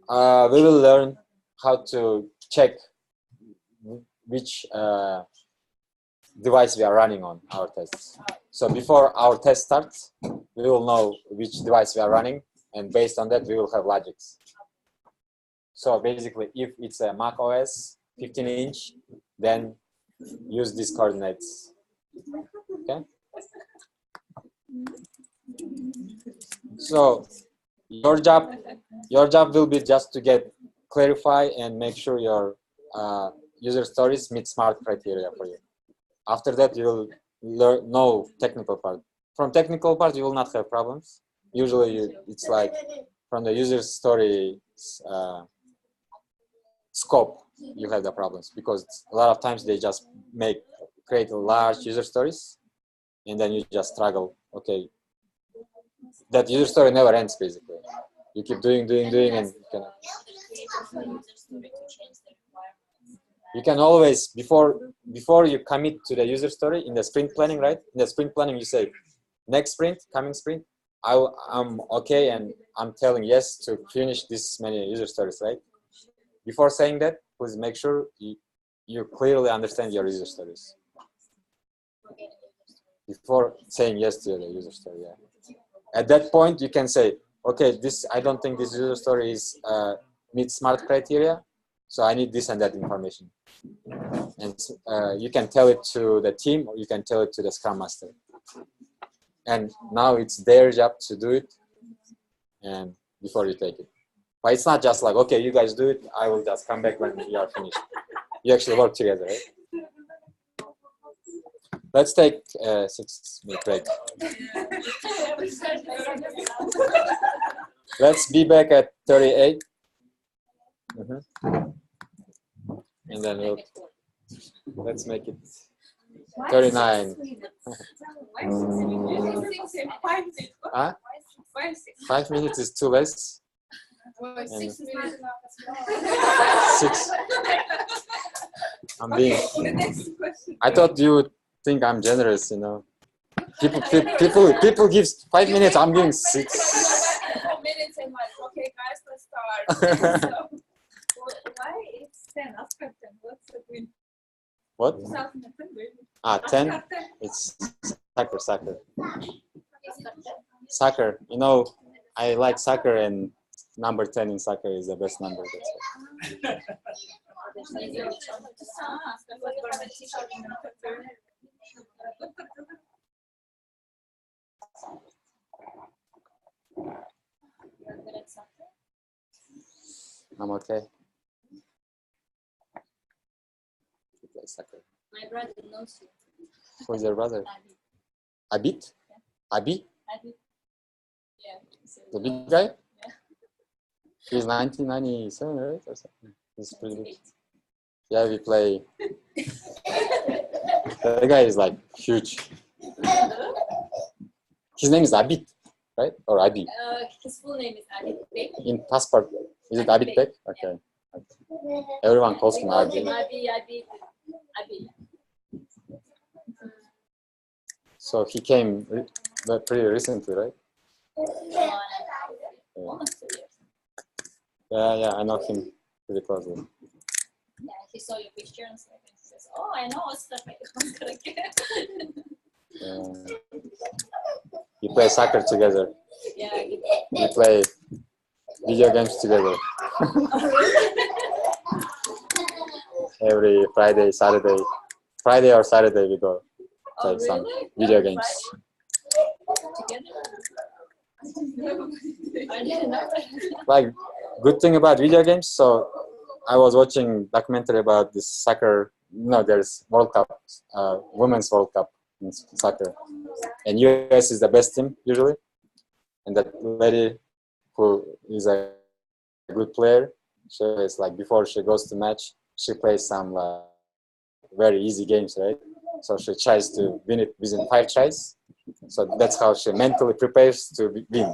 we will learn how to check which device we are running on our tests. So before our test starts, we will know which device we are running, and based on that, we will have logics. So basically, if it's a Mac OS 15-inch, then use these coordinates. Okay. So your job will be just to get clarify and make sure your user stories meet SMART criteria for you. After that, you will know technical part. From technical part, you will not have problems. Usually, it's like from the user story scope, you have the problems because a lot of times they just create large user stories, and then you just struggle. Okay, that user story never ends basically. You keep doing, and you can always before you commit to the user story in the sprint planning, right? In the sprint planning, you say next sprint, coming sprint, I'm okay, and I'm telling yes to finish this many user stories, right? Before saying that, please make sure you clearly understand your user stories before saying yes to the user story. Yeah. At that point, you can say, okay, I don't think this user story is meets SMART criteria, so I need this and that information. And you can tell it to the team, or you can tell it to the Scrum Master. And now it's their job to do it, and before you take it. But it's not just like, okay, you guys do it, I will just come back when you are finished. You actually work together, right? Let's take a 6-minute break. Let's be back at 38. And then let's make it 39. Huh? 5 minutes is too less. And 6. I'm being. I thought you would think I'm generous, you know. People give 5 minutes. I'm giving 6. 4 minutes and like, okay, guys, let's start. So, why it's 10 after 10? What's the point? What? 10. It's soccer. Soccer. You know, I like soccer, and number 10 in soccer is the best number. That's I'm okay. You play soccer. My brother knows you. Who is your brother? Abit? Abi? Yeah. The big guy? Yeah. He's 1997, right? Or something. He's pretty big. Yeah, we play. The guy is like huge. His name is Abit, right? Or Abi? His full name is Abit Bek. In passport, is it Abit Bek? Okay. Okay. Everyone calls him Abi. Abi. So he came pretty recently, right? Almost 2 years. Yeah, I know him pretty closely. Yeah, he saw your picture and he says, "Oh, I know what's that." You play soccer together. Yeah. You play video games together. Every Friday, Saturday. Friday or Saturday we go play some video games. Like, good thing about video games, so I was watching documentary about this soccer. No, there's World Cup, Women's World Cup in soccer. And US is the best team usually. And that lady who is a good player, she is like, before she goes to match, she plays some very easy games, right? So she tries to win it within 5 tries. So that's how she mentally prepares to win.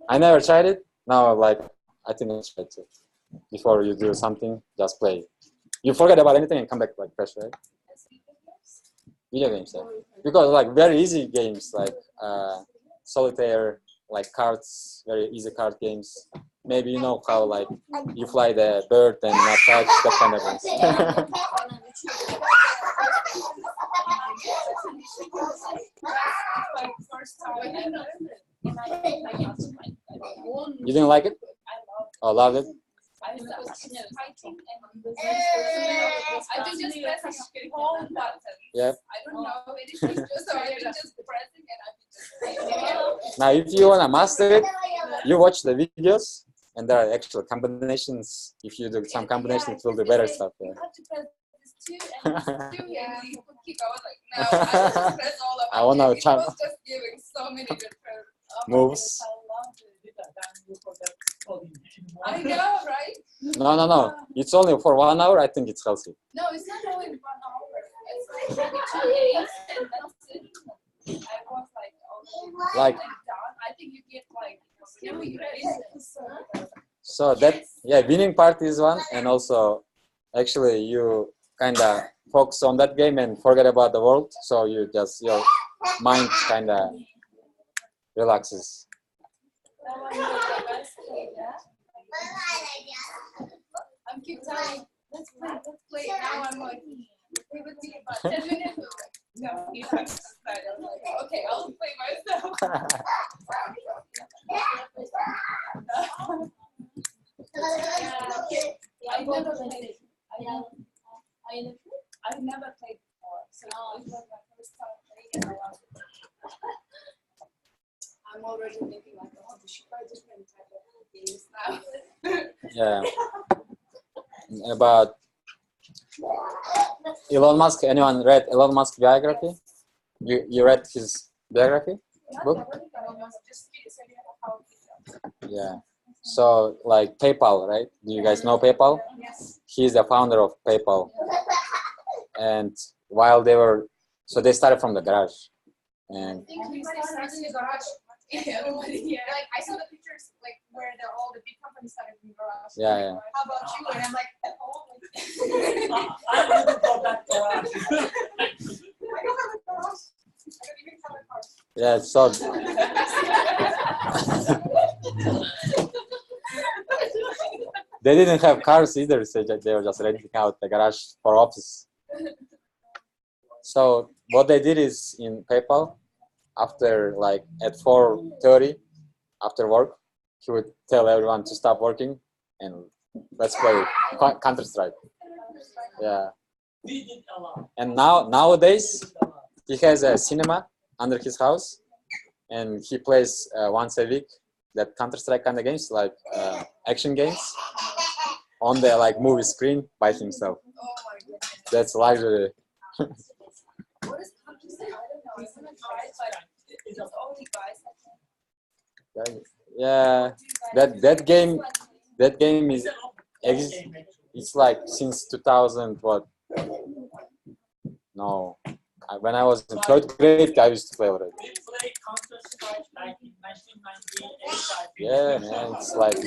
I never tried it. Now, like, I think I tried to. Before you do something, just play. You forget about anything and come back like fresh, right? Video games, yeah. Because like very easy games, like solitaire, like cards, very easy card games. Maybe you know how like you fly the bird and not touch, that kind of things. You didn't like it? Oh, loved it? I do just press home button. Yeah. I don't know anything, so I just press it and I Now, if you want to master it, you watch the videos and there are actual combinations. If you do some combinations, it will do better stuff. Yeah. You have to press this too and this too, and you could keep going like, no, I just press all of I wanna it. try- It was just giving so many different Moves. I know, right? No. It's only for 1 hour. I think it's healthy. No, it's not only 1 hour. It's like maybe 2 days, and that's it. I was like, Like- done. I think you get like 2 days. So that, yeah, winning part is one, and also actually you kind of focus on that game and forget about the world. So you just, your mind kind of relaxes. I'm keep telling, let's play. Now I'm like, play with me about 10 minutes. No, you have to start. I'm like, okay, I'll play myself. I've never played. I've never played before, so it was my first time playing, and I loved it. I'm already thinking like, oh, we should try different type of games now. Yeah. About Elon Musk. Anyone read Elon Musk biography? You read his biography book? Yeah. So like PayPal, right? Do you guys know PayPal? Yes. He's the founder of PayPal. And while they were, so they started from the garage. And I think everybody starts in the garage. Everybody, yeah. Like I saw the pictures, like where all the big companies started in the garage. Yeah. How about you? And I'm like, oh. I'm looking for that garage. I don't have a garage. I don't even have a car. Yeah, so they didn't have cars either, so they were just renting out the garage for office. So what they did is in PayPal, after like at 4:30 after work, he would tell everyone to stop working and let's play Counter-Strike. Yeah. We did a lot. And nowadays he has a cinema under his house, and he plays once a week that Counter-Strike kind of games, like action games, on the like movie screen by himself. Oh my goodness. That's luxury. What is Counter-Strike? I don't know. I haven't tried, but it's only guys. Yeah, that game is it's like since 2000 what? No, when I was in 3rd grade, I used to play already. We played Counter-Strike like in 1998. Yeah, man, it's like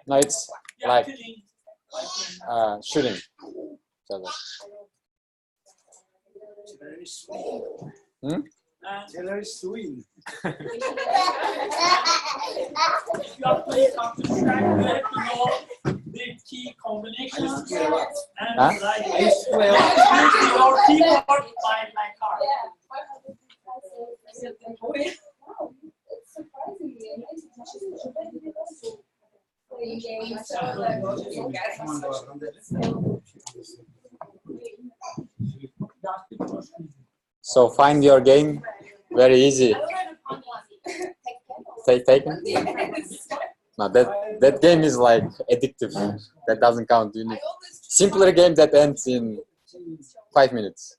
no, it's like shooting each other. Hmm? Taylor Swing. If you are playing Counter-Strike, you have to know the key combinations and Huh? like use your keyboard by like card. It's surprising me. Playing games. So find your game very easy. Taken? No, that game is like addictive. That doesn't count. You need simpler game that ends in 5 minutes.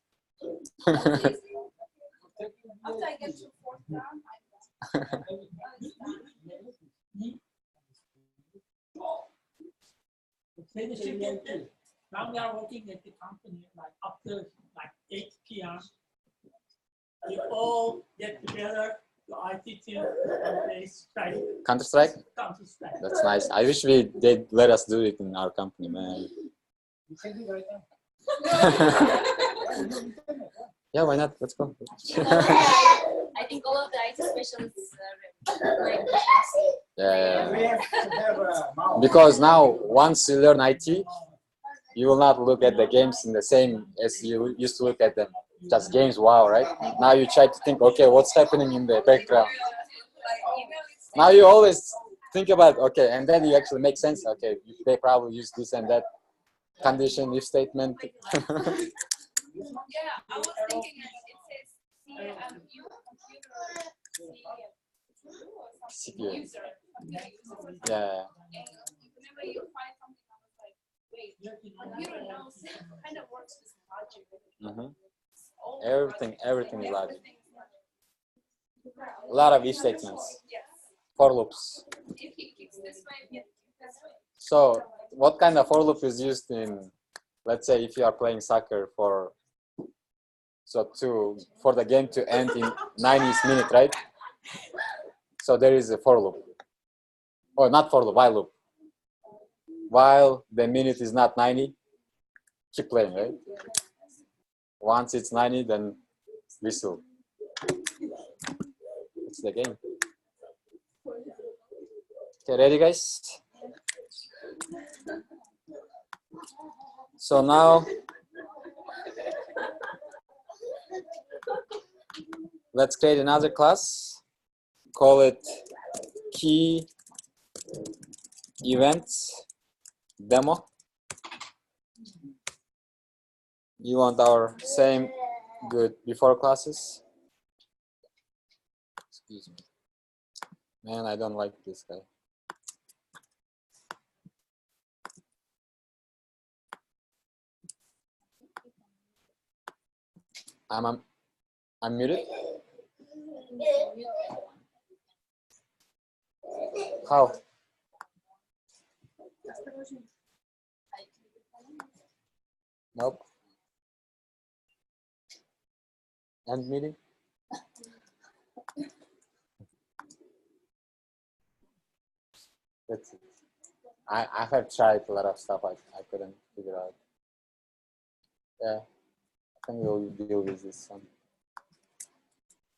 After I get to 4th round, Now we are working at the company like after like 8 p.m. We all get together, the IT team, and they strike. Counter-Strike? Counter-Strike. That's nice. I wish they'd let us do it in our company, man. You can do right now. Yeah, why not? Let's go. I think all of the IT specialists like Yeah. Because now, once you learn IT, you will not look at the games in the same as you used to look at them. Just games, wow, right? Now you try to think, okay, what's happening in the background? Now you always think about, okay, and then you actually make sense. Okay, they probably use this and that condition, if statement. yeah, I was thinking it says CPU, computer, CPU, CPU. user. Yeah. Whenever you find something, I was like, wait, computer knows kind of works with logic. Everything is logic. A lot of if statements, for loops. If he keeps this way, he keeps this way. So what kind of for loop is used in, let's say, if you are playing soccer for the game to end in 90th minute, right? So there is a for loop. Oh, not for loop, while loop. While the minute is not 90, keep playing, right? Once it's 90, then whistle. It's the game. Okay, ready, guys? So now, let's create another class. Call it key events demo. You want our same good before classes? Excuse me. Man, I don't like this guy. I'm muted. How? Nope. End meeting? That's it. I have tried a lot of stuff I couldn't figure out. Yeah, I think we'll deal with this one.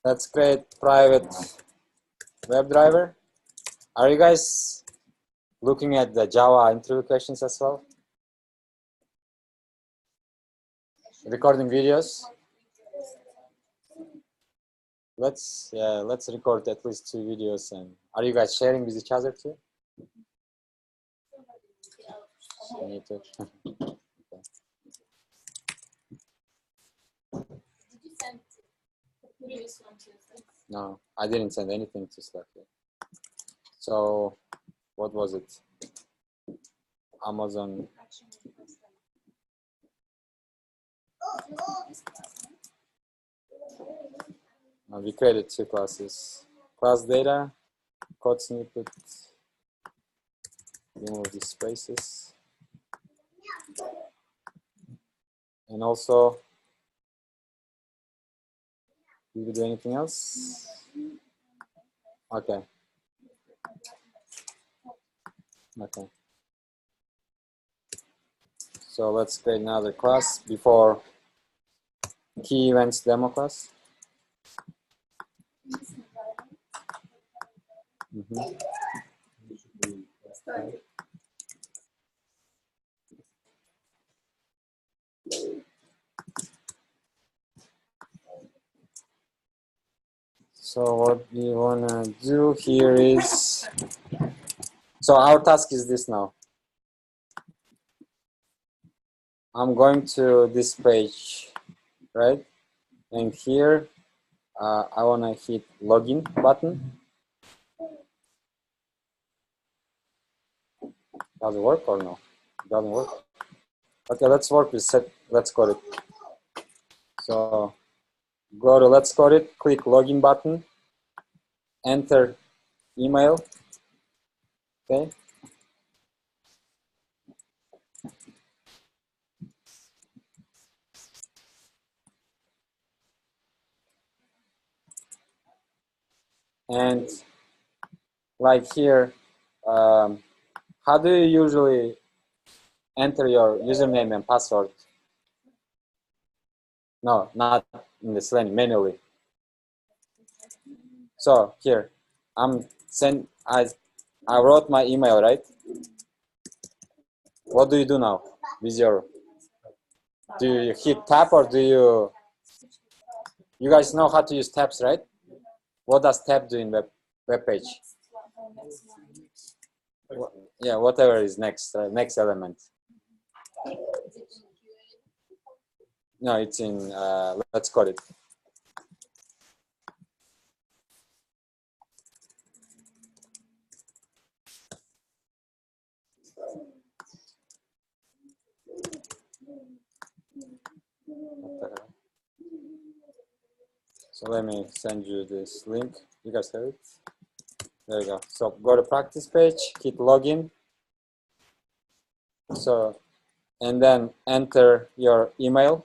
Let's create private WebDriver. Are you guys looking at the Java interview questions as well? Recording videos. Let's record at least 2 videos. And are you guys sharing with each other too? Me too. Okay. Did you send the previous one to us? No, I didn't send anything to Slack yet. So, what was it? Amazon. We created 2 classes. Class data, code snippet, remove the spaces. And also, did we do anything else? Okay. Okay. So let's create another class before key events demo class. So what we wanna do here is, so our task is this now. I'm going to this page, right? And here, I wanna hit login button. Does it work or no? It doesn't work. Okay, let's work with set. Let's code it. So go to let's code it. Click login button. Enter email. Okay. And like here, how do you usually enter your username and password? No, not in the Selenium, manually. So here, I wrote my email, right? What do you do now with your? Do you hit tab or do you? You guys know how to use tabs, right? What does tab do in web page? Yeah, whatever is next, next element. No, it's in, let's code it. So let me send you this link. You guys have it? There you go. So go to practice page, hit login. So, and then enter your email.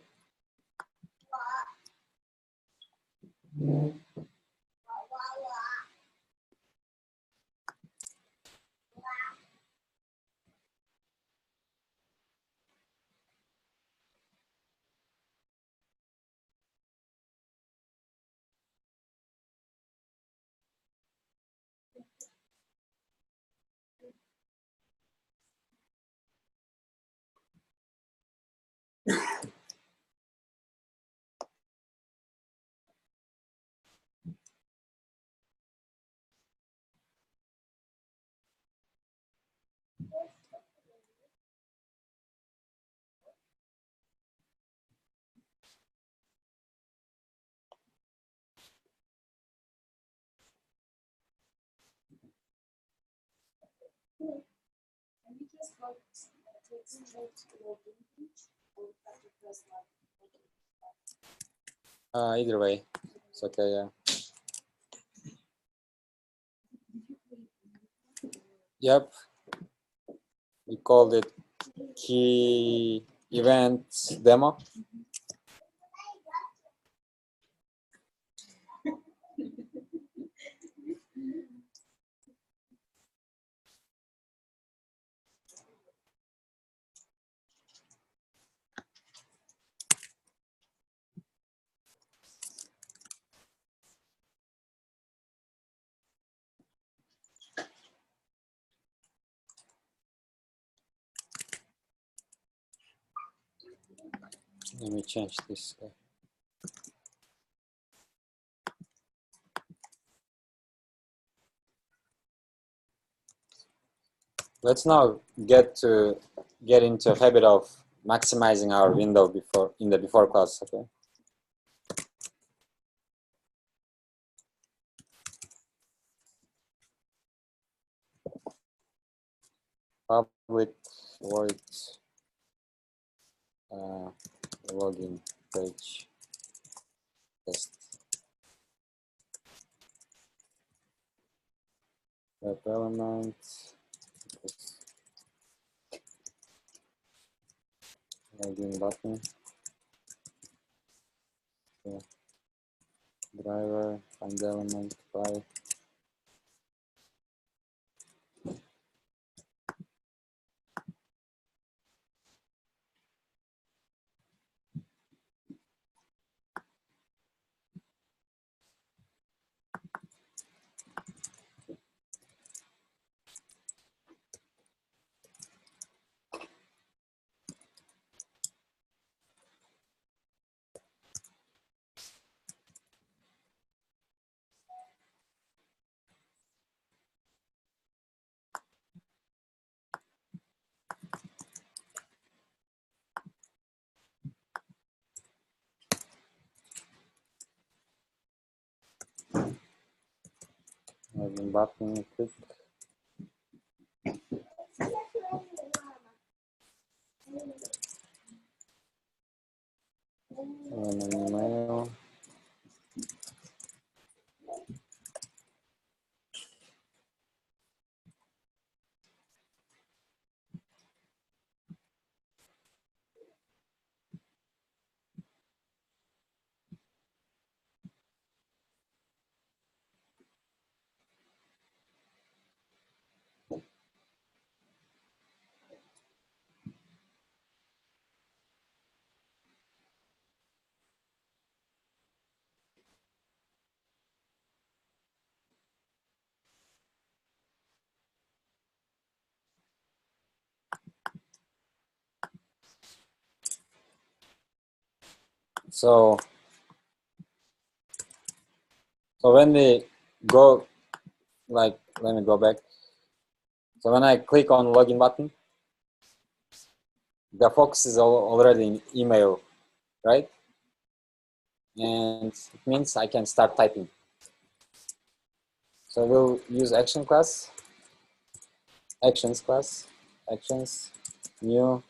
Either way, it's okay. Yeah. Yep. We called it key events demo. Let me change this. Let's now get into a habit of maximizing our window in the before class. Okay. Public void login page test. Web element. Login button. Okay. Driver, find element, by. Login button, click. And an email. So when we go, like, let me go back. So when I click on login button, the focus is already in email, right? And it means I can start typing. So we'll use action class, actions class, actions, new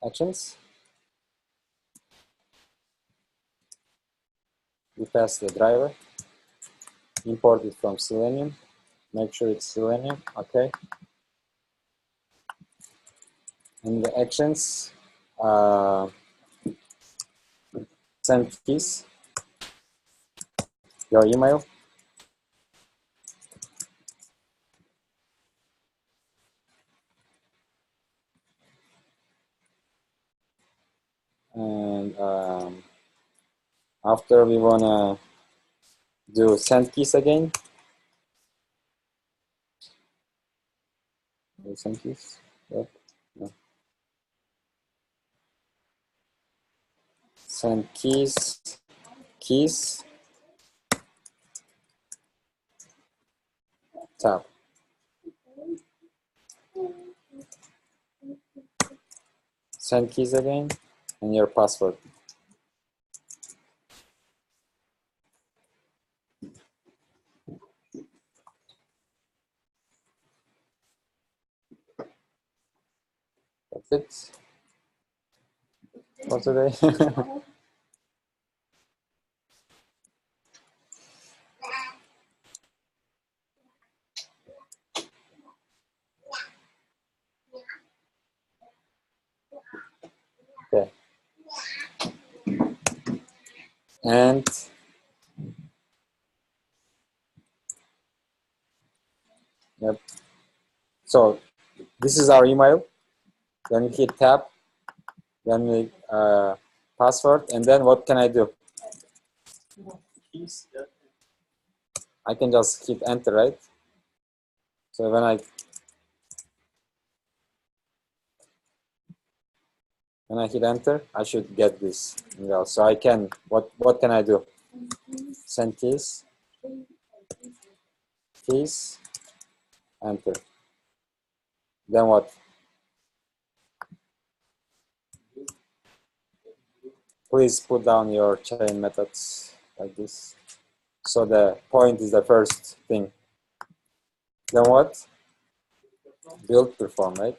actions. We pass the driver. Import it from Selenium. Make sure it's Selenium. Okay. And the actions. Send keys. Your email. And after we wanna do send keys again. Send keys. Yep. No. Send keys. Keys. Tab. Send keys again and your password. That's it for today. Okay. And yep. So this is our email. Then we hit tab. Then we password. And then what can I do? I can just hit enter, right? So when I hit enter, I should get this email. So I can, what can I do? Send keys, enter. Then what? Please put down your chain methods like this. So the point is the first thing. Then what? Build perform, right?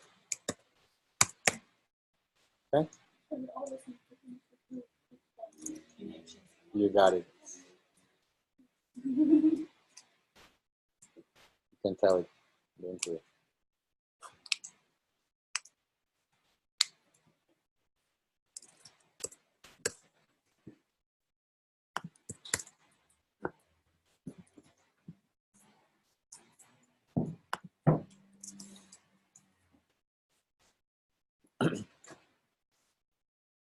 Okay. You got it. You can tell it. Don't you?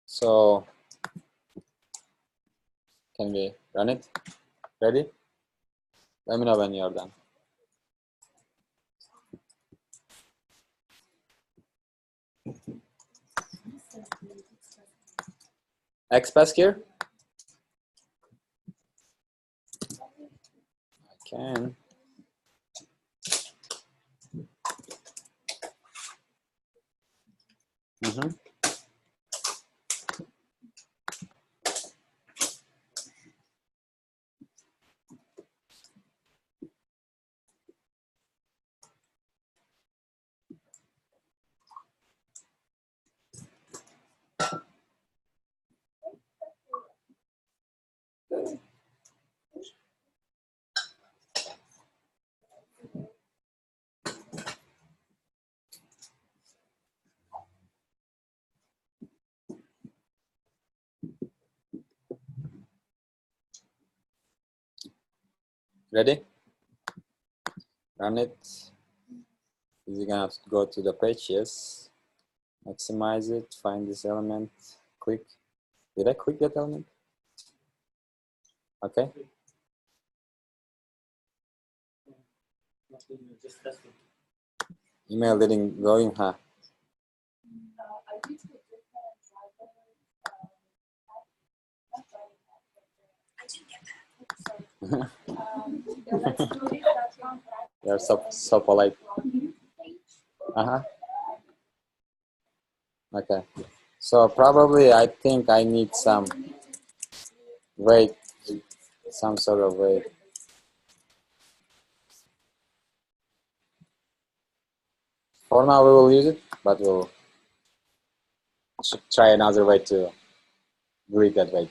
So can we run it? Ready? Let me know when you're done. XPath here? I can. Ready? Run it. Is it gonna go to the page? Yes. Maximize it. Find this element. Click. Did I click that element? Okay. Email didn't go in, huh? You're so polite. Okay. So probably I think I need some weight, some sort of weight. For now we will use it, but we'll try another way to do it that way.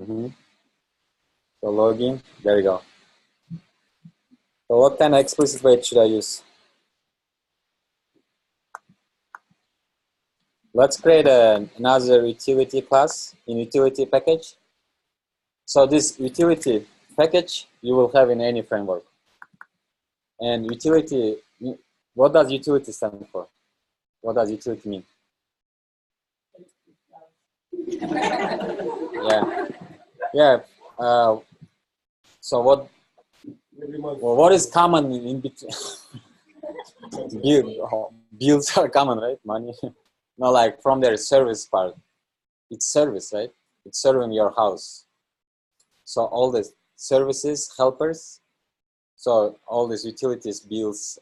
So login, there you go. So what kind of explicit wait should I use? Let's create another utility class in utility package. So this utility package you will have in any framework. And utility, what does utility stand for? What does utility mean? Yeah. So what is common in between? Bills are common, right? Money. No, like from their service part. It's service, right? It's serving your house. So all the services, helpers, so all these utilities, bills,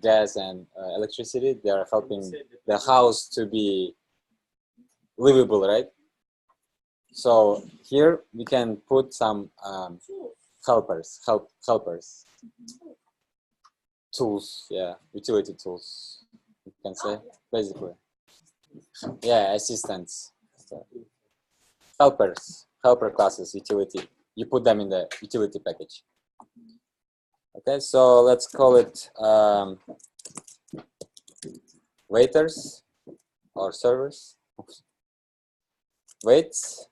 gas and electricity, they are helping the house to be livable, right? So here we can put some helpers, tools, yeah, utility tools, you can say, basically. Yeah, assistants, so, helper classes, utility. You put them in the utility package. Okay, so let's call it waiters or servers. Waits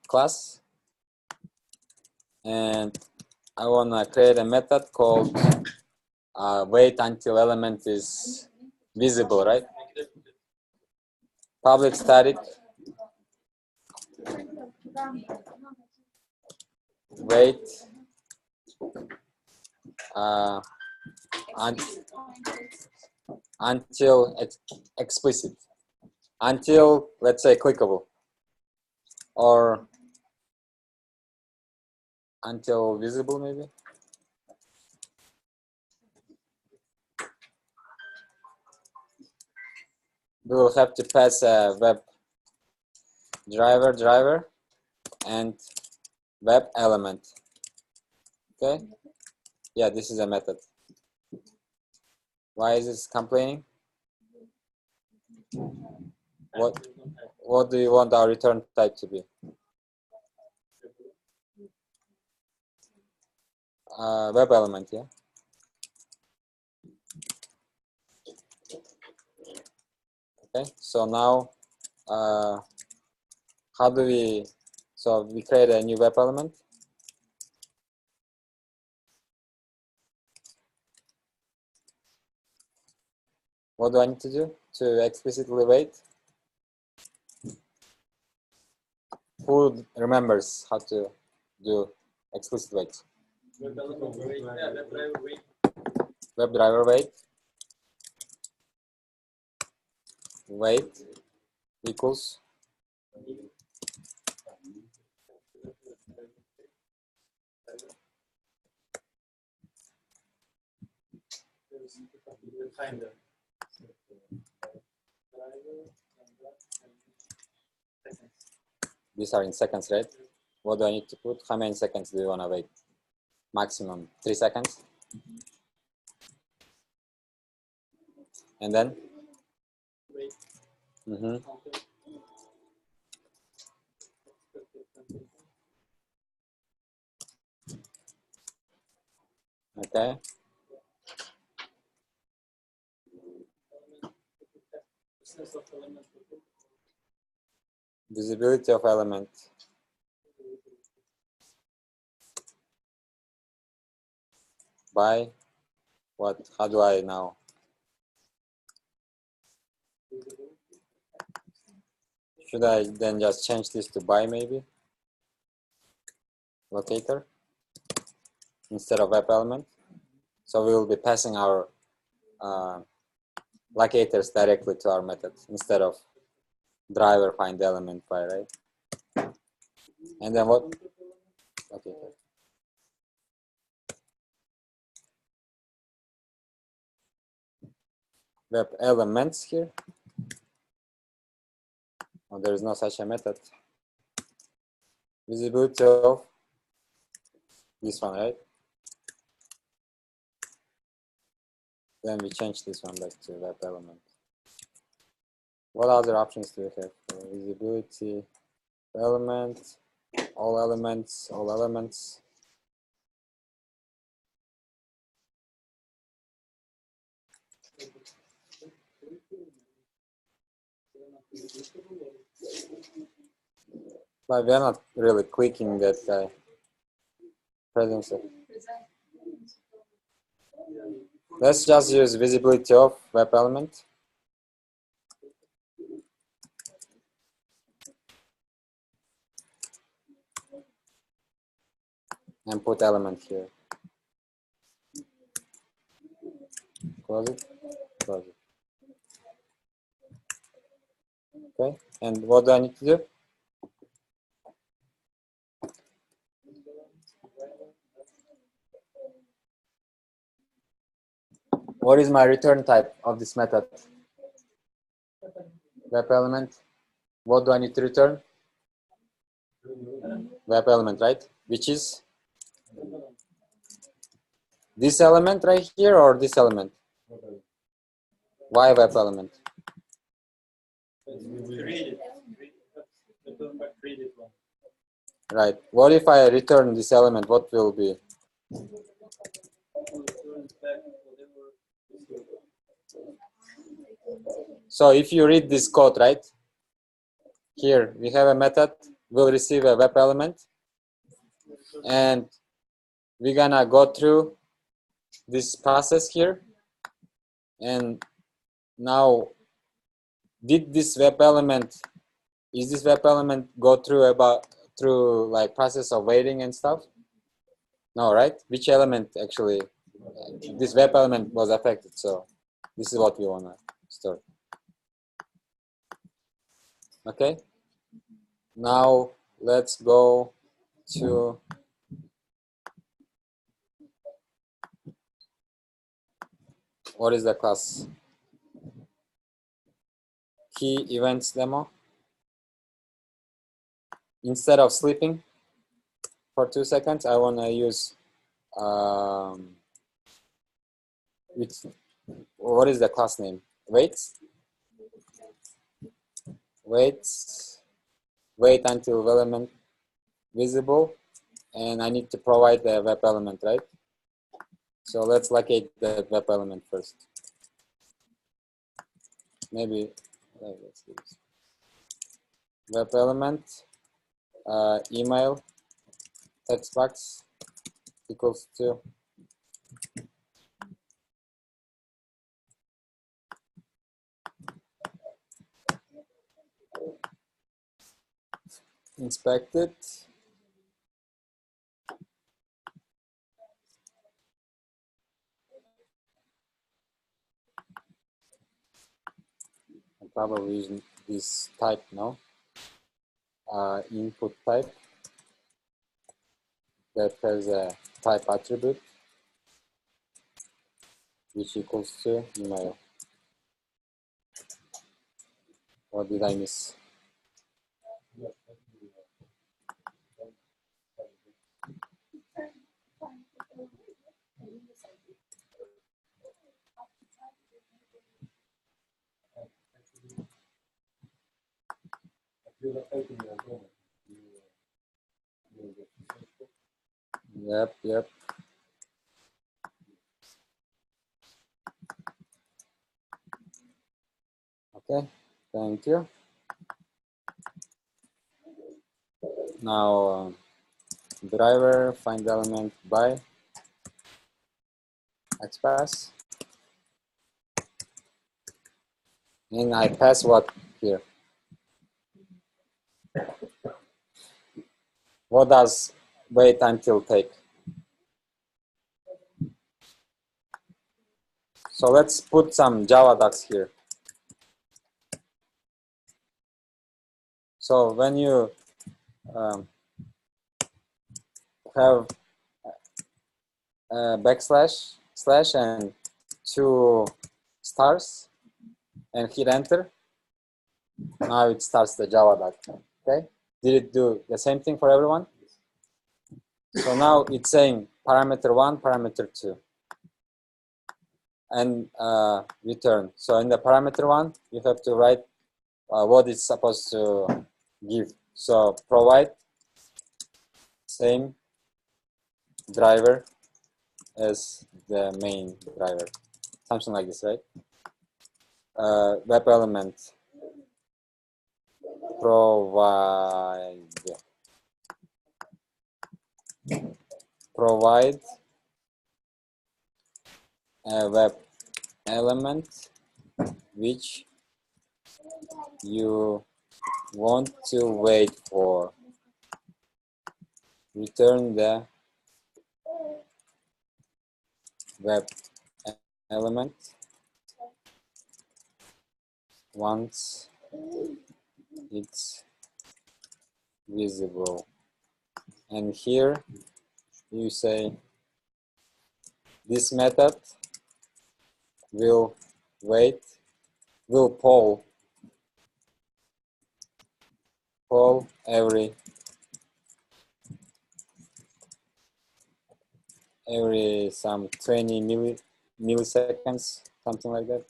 class, and I want to create a method called wait until element is visible, right? Public static wait until explicit, until, let's say, clickable, or until visible, maybe. We will have to pass a web driver and web element. Okay, yeah, this is a method. Why is this complaining? What do you want our return type to be? Web element, yeah. Okay, so now how do we, so we create a new web element. What do I need to do to explicitly wait? Who remembers how to do explicit wait? Web driver wait. Wait equals these are in seconds, right? What do I need to put? How many seconds do you want to wait? Maximum 3 seconds. And then? Okay. Visibility of element. By what? How do I now? Should I then just change this to by maybe? Locator instead of web element. So we will be passing our locators directly to our method instead of driver find element by, right? And then what? Locator. Web elements here. Oh, there is no such a method. Visibility of this one, right? Then we change this one back to web element. What other options do we have? Visibility, element, all elements, all elements. But we are not really clicking that guy. Presence of. Let's just use visibility of web element. And put element here. Close it, close it. Okay, and what do I need to do? What is my return type of this method? Web element. What do I need to return? Web element, right? Which is this element right here or this element? Why web element? Right. What if I return this element? What will be? So if you read this code, right? Here we have a method, will receive a web element, and we're gonna go through this process here. And now, did this web element, is this web element go through like process of waiting and stuff? No, right? Which element actually, this web element was affected. So this is what we wanna store. Okay. Now let's go to what is the class? Key events demo. Instead of sleeping for 2 seconds, I want to use what is the class name? Waits. Waits. Wait until element visible, and I need to provide the web element, right? So let's locate the web element first. Maybe let's do this. Web element, email, text box equals to inspect it. I'm probably using this type now. Input type that has a type attribute which equals to email. What did I miss? Yep. Okay, thank you. Now, driver find element by XPath. And I pass what here? What does wait until take? So let's put some Java docs here. So when you have backslash slash and 2 stars and hit enter, now it starts the Java doc. Okay, did it do the same thing for everyone? So now it's saying parameter 1, parameter 2, and return. So in the parameter 1, you have to write what it's supposed to give. So provide same driver as the main driver, something like this, right? Web element provide a web element which you want to wait for. Return the web element once it's visible. And here you say this method will poll every some 20 milliseconds, something like that.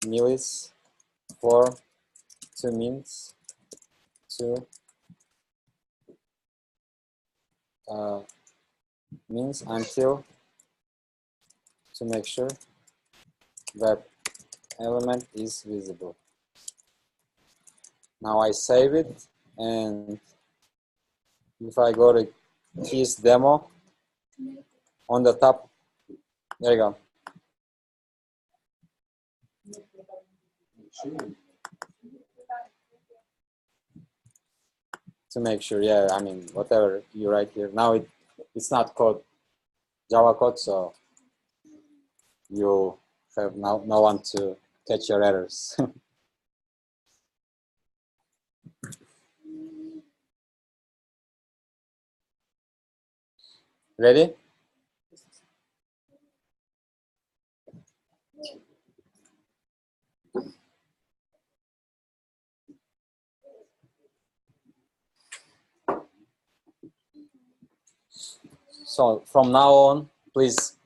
Millis for 2 minutes means until to make sure that element is visible. Now I save it, and if I go to keys demo, on the top, there you go. To make sure, yeah, I mean, whatever you write here. Now it's not code, Java code, so you have no one to catch your errors. Ready? So from now on, please,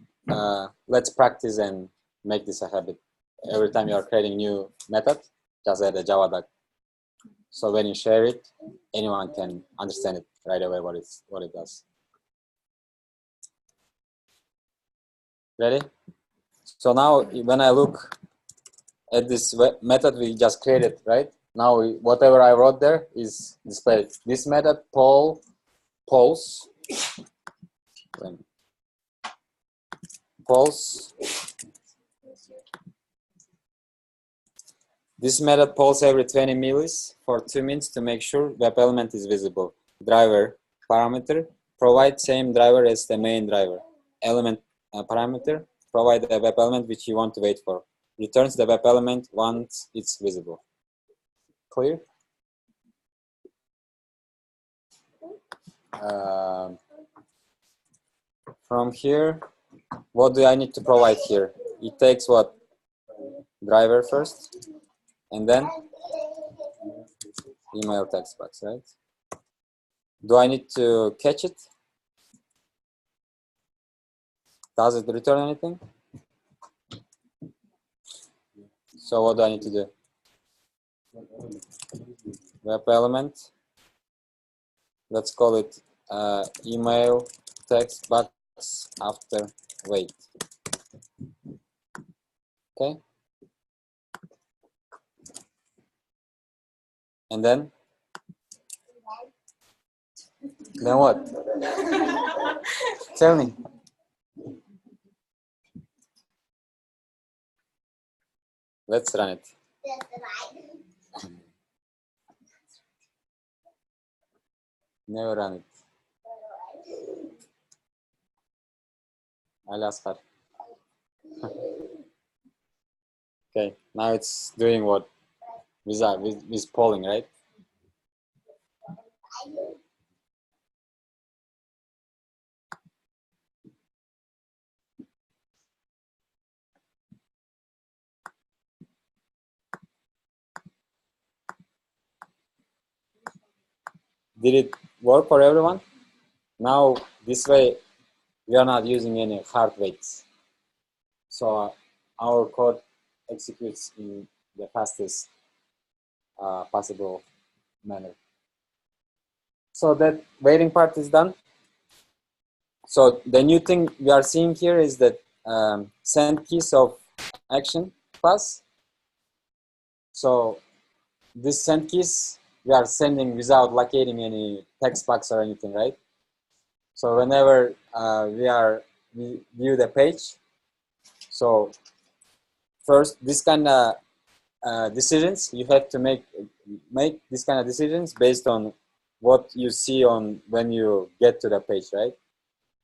let's practice and make this a habit. Every time you are creating new method, just add a Java doc. So when you share it, anyone can understand it right away what it does. Ready? So now when I look at this method we just created, right? Now whatever I wrote there is displayed. This method polls this method polls every 20 millis for 2 minutes to make sure web element is visible. Driver parameter provide same driver as the main driver. Element parameter provide a web element which you want to wait for. Returns the web element once it's visible. Clear? From here, what do I need to provide here? It takes what? Driver first, and then email text box, right? Do I need to catch it? Does it return anything? So what do I need to do? Web element. Let's call it email text box after wait. Okay. And then what? Tell me. Let's run it. Never run it. I'll ask her. Okay, now it's doing what? With polling, right? Did it work for everyone? Now, this way, we are not using any hard waits. So our code executes in the fastest possible manner. So that waiting part is done. So the new thing we are seeing here is that send keys of action class. So this send keys we are sending without locating any text box or anything, right? So whenever we view the page, so first this kind of decisions you have to make this kind of decisions based on what you see on when you get to the page, right?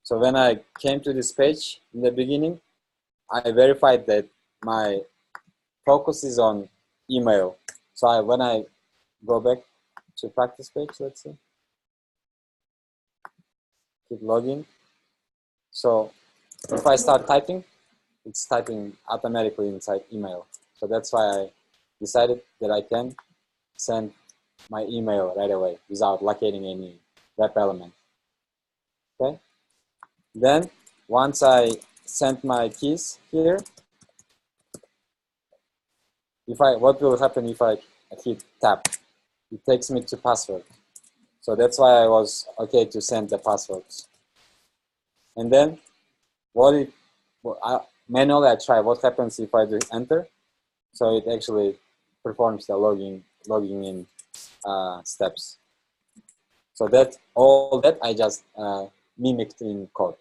So when I came to this page in the beginning, I verified that my focus is on email. So when I go back to practice page, let's see, keep logging. So if I start typing, it's typing automatically inside email. So that's why I decided that I can send my email right away without locating any web element. Okay. Then once I sent my keys here, what will happen if I hit tab? It takes me to password. So that's why I was okay to send the passwords. And then manually I try what happens if I do enter. So it actually performs the logging in steps. So that all that I just mimicked in code.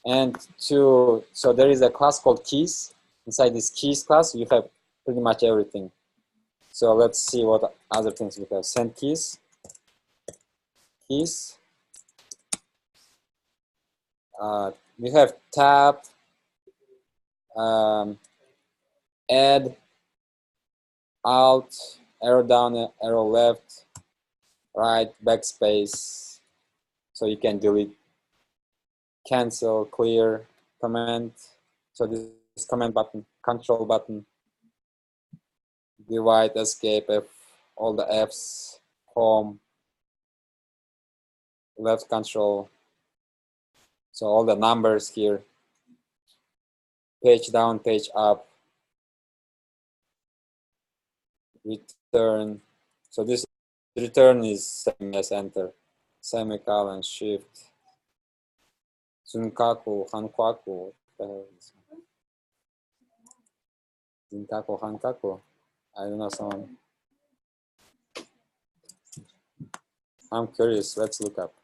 And so there is a class called keys. Inside this keys class, you have pretty much everything. So let's see what other things we have. Send keys. We have tab, add, alt, arrow down, arrow left, right, backspace. So you can delete, cancel, clear, command. So this is command button, control button, divide, escape, F, all the Fs, home, left control. So all the numbers here, page down, page up, return. So this return is same as enter, semicolon, shift, Zunkaku, Hankaku, Zinkaku, Hankaku. I don't know someone. I'm curious. Let's look up.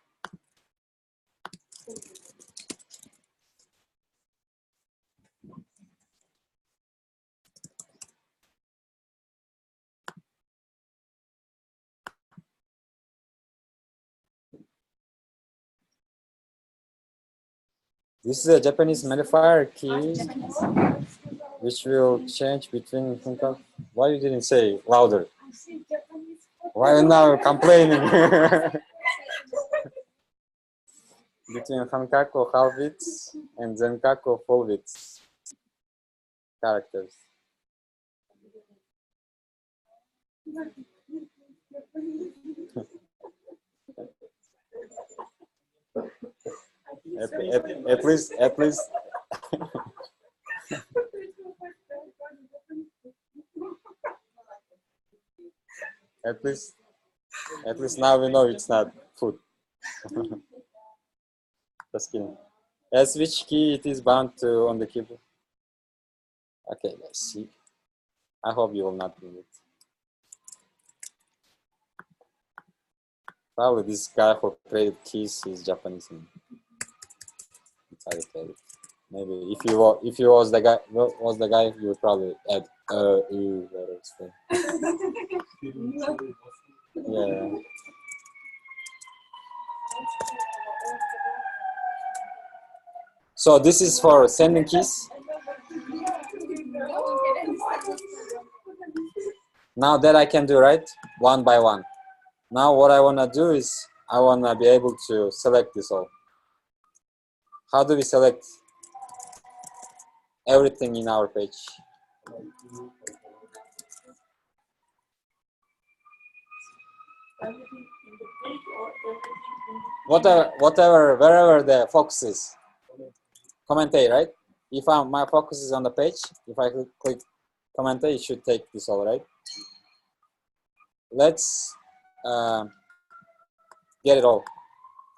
This is a Japanese modifier key, which will change between. Why you didn't say louder? Why are you now complaining? Between Hankaku half width and Zenkaku full width characters. At least at least now we know it's not food. Just kidding. As which key it is bound to on the keyboard? Okay, let's see. I hope you will not do it. Probably this guy who created keys is Japanese. It's how you play it. Maybe if you was the guy, you would probably add yeah. So this is for sending keys. Now that I can do, right, one by one. Now what I want to do is I want to be able to select this all. How do we select everything in our page? Whatever, wherever the focus is. Comment A, right? If my focus is on the page, if I click comment A, it should take this all, right? let's get it all.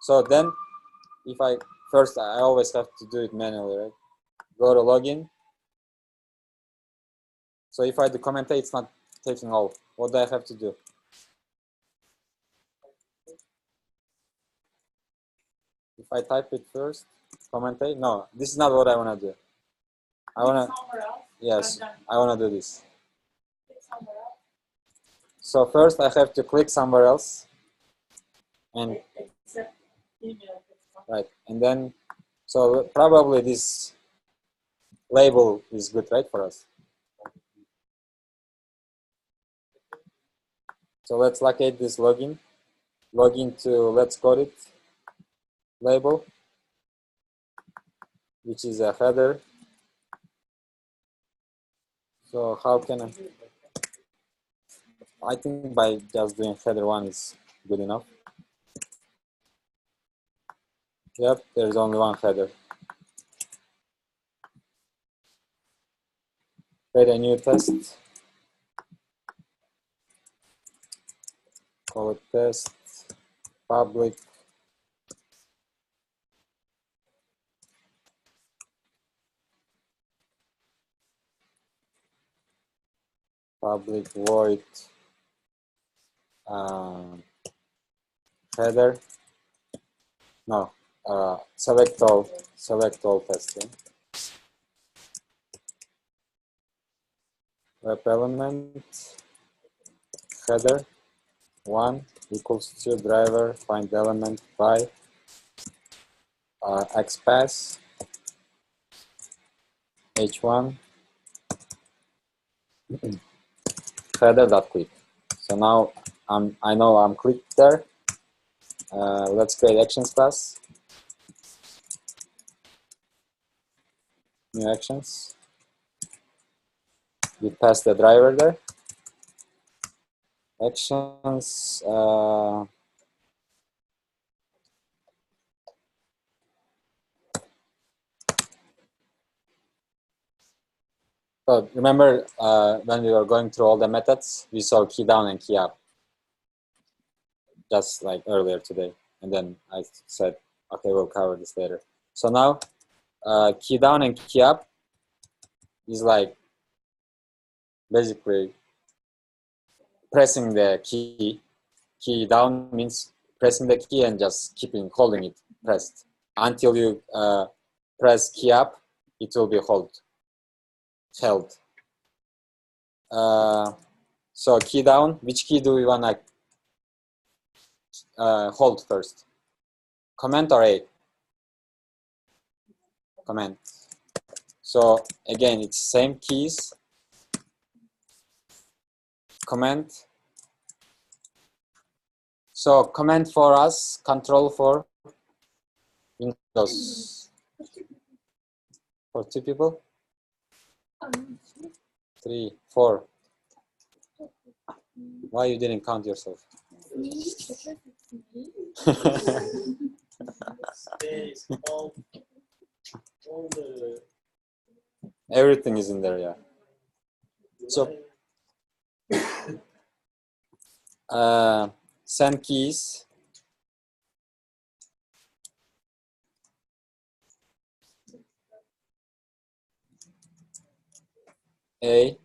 So then, if I first, I always have to do it manually, right? Go to login. So if I do comment A, it's not taking all. What do I have to do? If I type it first, comment A, no, this is not what I want to do. I want to, yes, I want to do this. So first I have to click somewhere else, and right, and then, so probably this label is good, right, for us. So let's locate this login. Login to let's code it label, which is a header. So how can I think by just doing header one is good enough. Yep, there's only one header. Create a new test. Call it test public. Public void header. No, select all testing. Web element header 1 equals to driver find element by xpath h1 header.click. So now I know I'm clicked there. Let's create actions class. New actions. We pass the driver there. Actions. So remember when we were going through all the methods, we saw key down and key up, just like earlier today. And then I said, okay, we'll cover this later. So now key down and key up is like basically pressing the key. Key down means pressing the key and just holding it pressed until you press key up. It will be held. So key down. Which key do we want to hold first? Command or A? Command. So again, it's same keys. Command. So command for us, control for Windows. For 2 people? 3, 4. Why you didn't count yourself? Space, all the Everything is in there, yeah. So send keys. A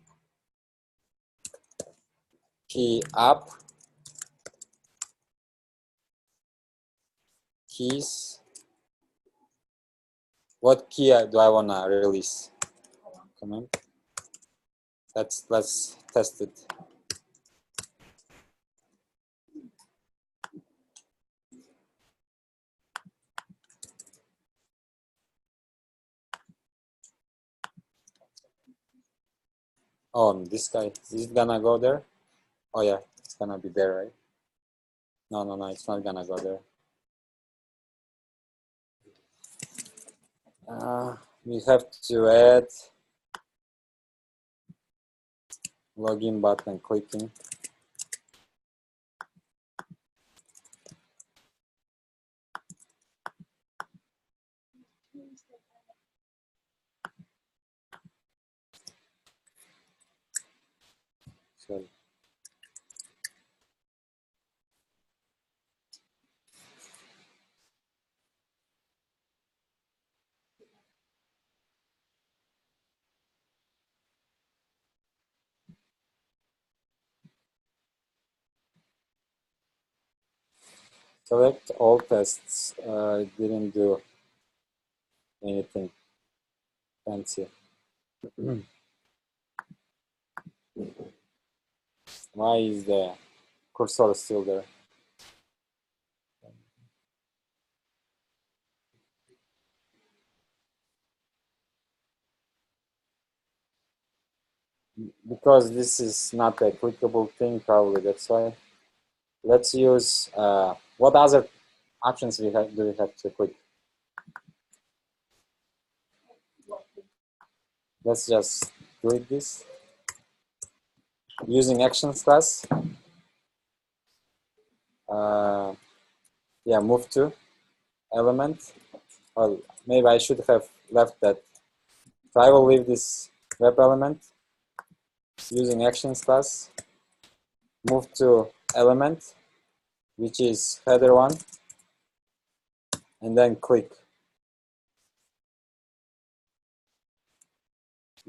key up keys. What key do I want to release? Command. Let's test it. Oh, this guy, is it gonna go there? Oh yeah, it's gonna be there, right? No, it's not gonna go there. We have to add login button clicking. Sorry. Select all tests. It didn't do anything fancy. Why is the cursor still there? Because this is not a clickable thing, probably that's why. Let's use what other options do we have to click? Let's just delete this. Using actions class. Yeah, move to element. Well, maybe I should have left that. So I will leave this web element using actions class. Move to element, which is header one, and then click.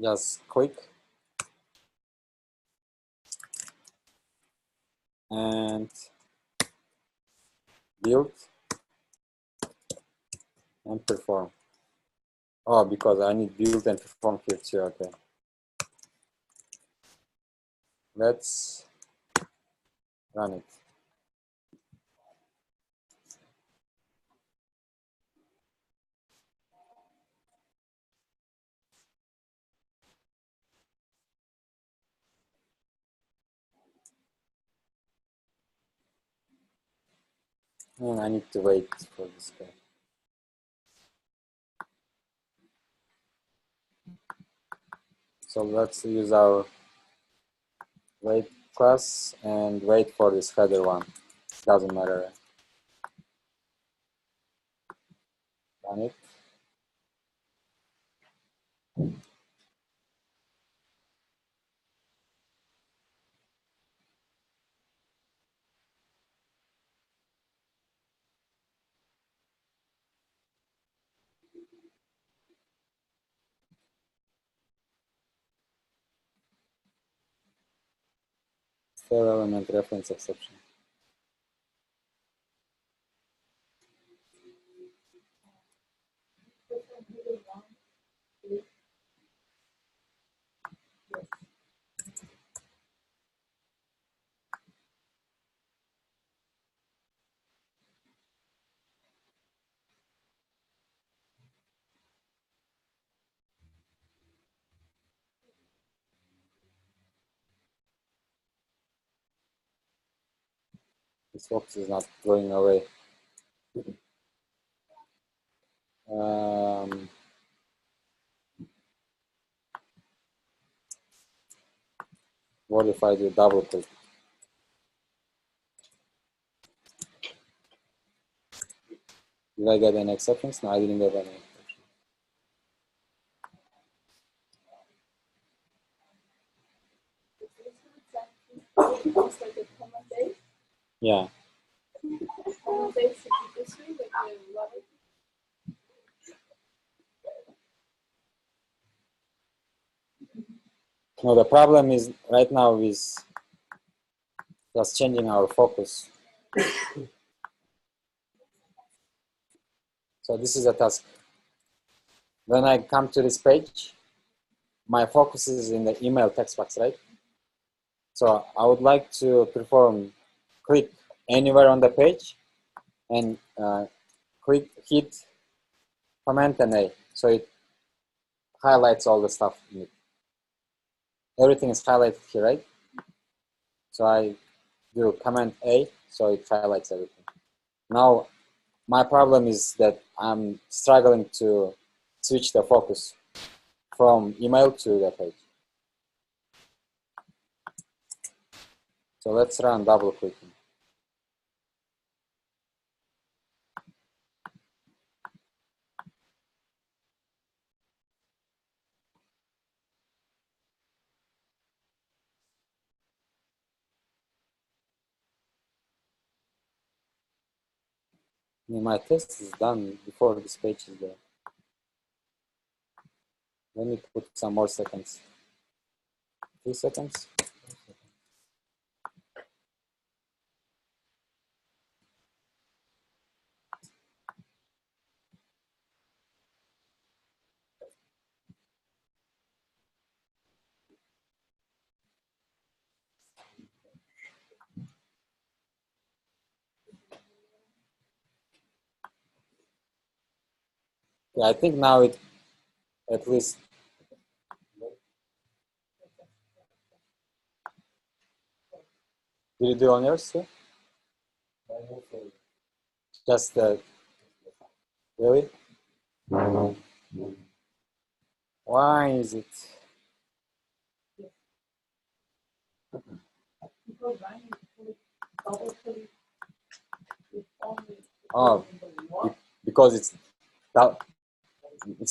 Just click. And build and perform. Oh, because I need build and perform here too. Okay. Let's run it. And I need to wait for this guy. So let's use our wait class and wait for this header one. Doesn't matter. Run it. Fair element reference exception. This box is not going away. What if I do double click? Did I get any exceptions? No, I didn't get any. Yeah. No, the problem is right now is just changing our focus. So this is a task. When I come to this page, my focus is in the email text box, right? So I would like to click anywhere on the page and hit Command and A. So it highlights all the stuff in it. Everything is highlighted here, right? So I do Command A, so it highlights everything. Now, my problem is that I'm struggling to switch the focus from email to the page. So let's run double clicking. My test is done before this page is there. Let me put some more seconds. 3 seconds. Yeah, I think now it at least. Did you do on yours too? Just really? Why is it? Because I need to click, double click, it's only Oh, because it's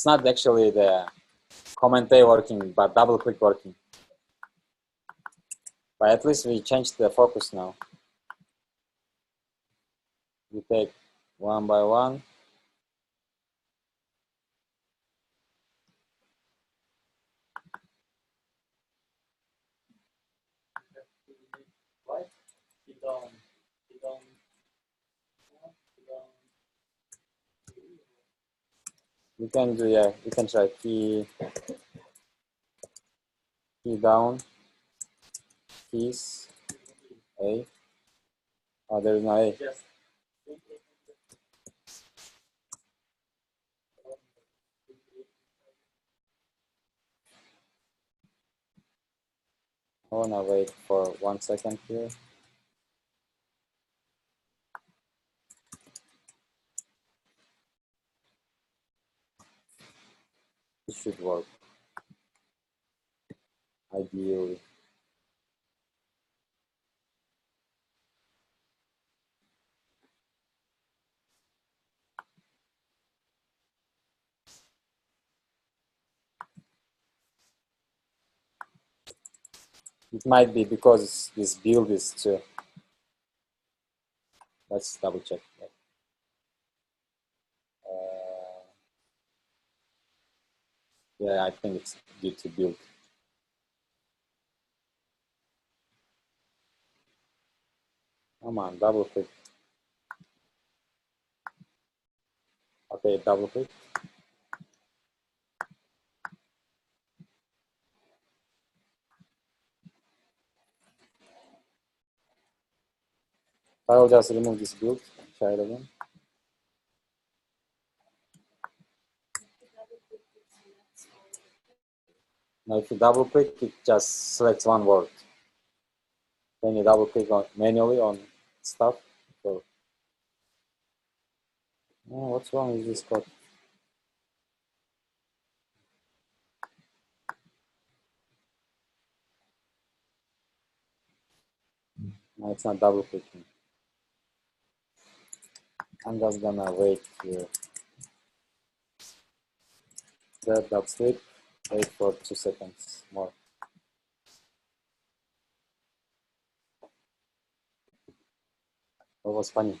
not actually the Command A working, but double click working. But at least we changed the focus now. We take one by one. Right? Keep down. Keep down. You can do, yeah, you can try key down, keys, A. Oh, there is no A. Yes. I wanna wait for 1 second here. It should work. Ideally. It might be because this build is too. Let's double check. Yeah, I think it's due to build. Come on, double click. Okay, double click. I will just remove this build. Try it again. Now, if you double click, it just selects one word. Then you double click on manually on stuff. So, oh, what's wrong with this code? No, it's not double clicking. I'm just gonna wait here. That sleep. Wait for 2 seconds more. What was funny?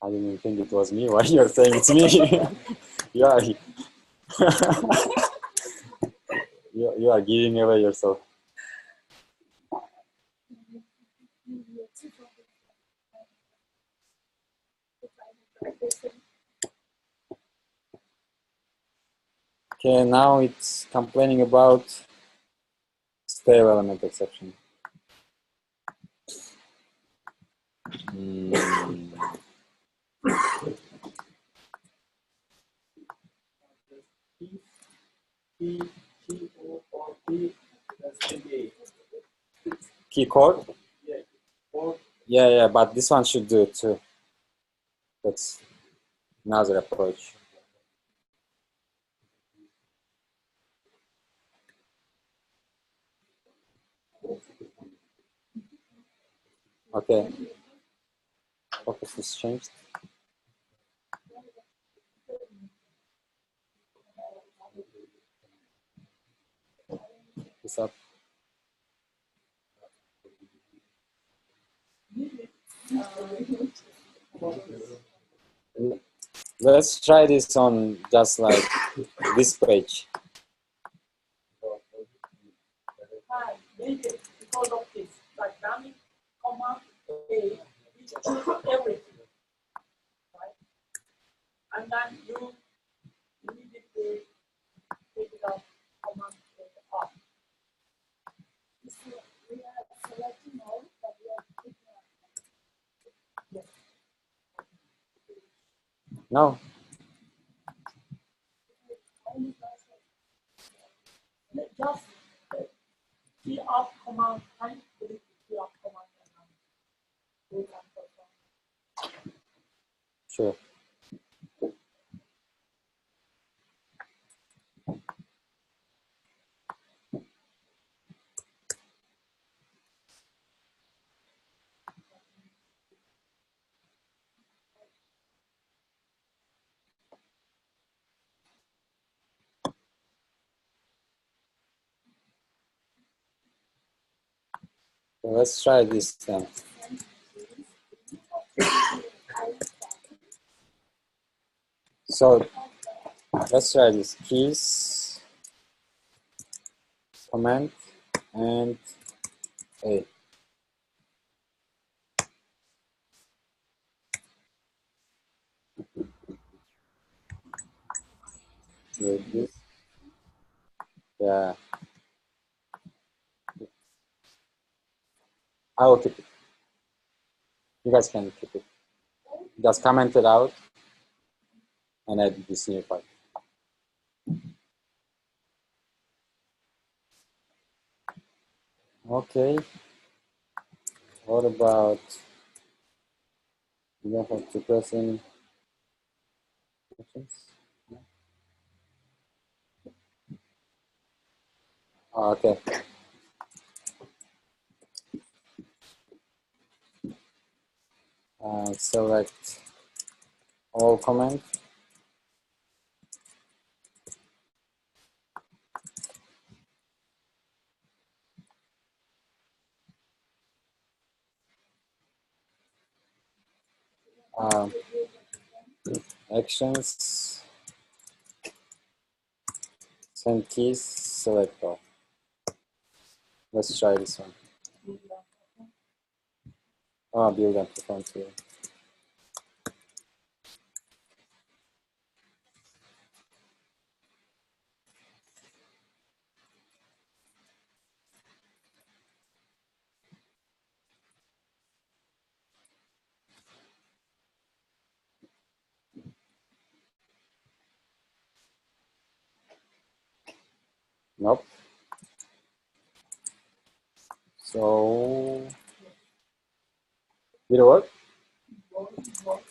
I didn't think it was me. Why you're saying it's me? Yeah. You are giving away yourself. Okay, now it's complaining about stale element exception. Key core? Yeah, but this one should do it too. That's another approach. Okay. Focus is changed. This up. Let's try this on just like this page. Hi, maybe because of this, like running command A, which choose everything, right? And then you immediately take it out command A off. We are selecting all, but we are picking up. Yes. No. Just key up command and key up command and we can perform. Sure. So let's try this then. So let's try this keys, command, and A. With this. Yeah. I will keep it. You guys can keep it. Just comment it out and add this new part. Okay. What about, you don't have to press any options? Oh, okay. Select all comment. Actions, send keys, select all. Let's try this one. Oh, build and perform too. Nope. So, did it work?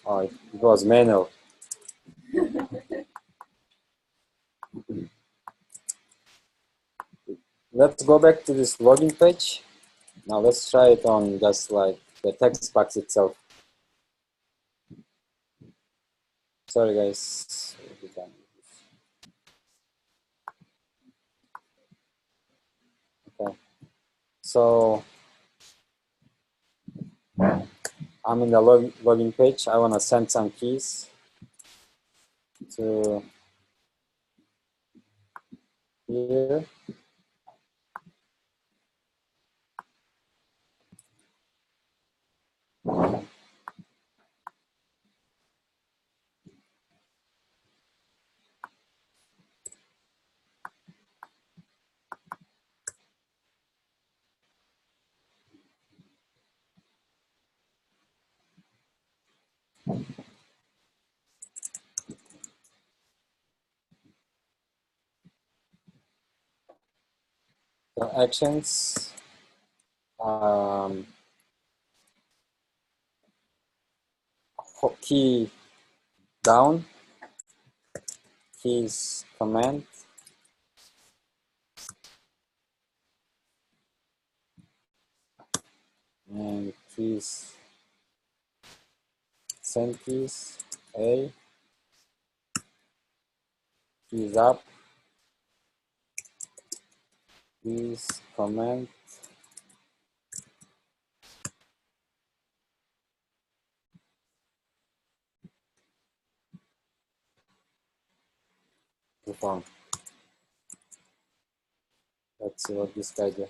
Oh, it was manual. Let's go back to this login page. Now let's try it on just like the text box itself. Sorry guys. Okay. So I'm in the login page. I want to send some keys to here. So actions. Key down. Keys command. And keys send keys A. Keys up. Keys command. Perform. Let's see what this guy do.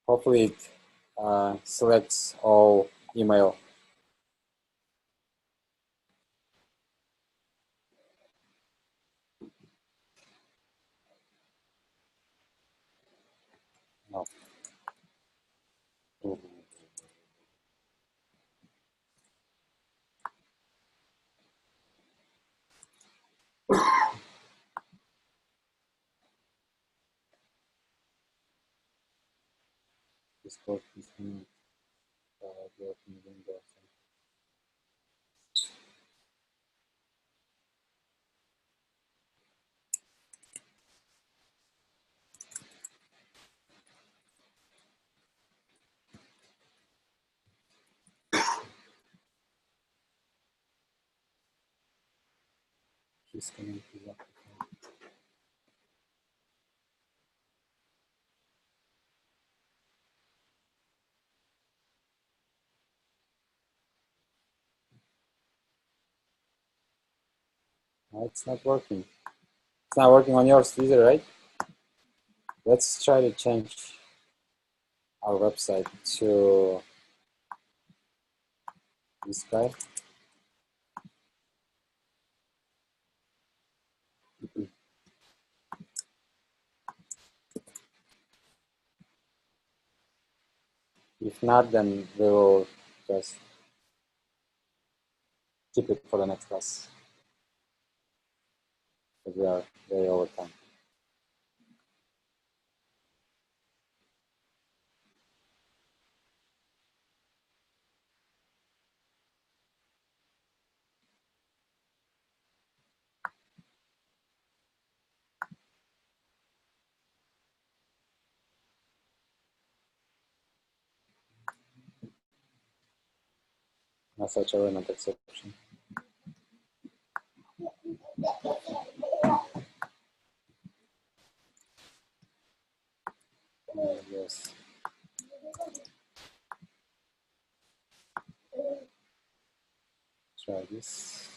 Hopefully it selects all email. No. Discord is not working window. Disconnect is up. No, it's not working. It's not working on yours either, right? Let's try to change our website to this guy. If not, then we will just keep it for the next class. Because we are way over time. Not such a not exception. Yes. Try this.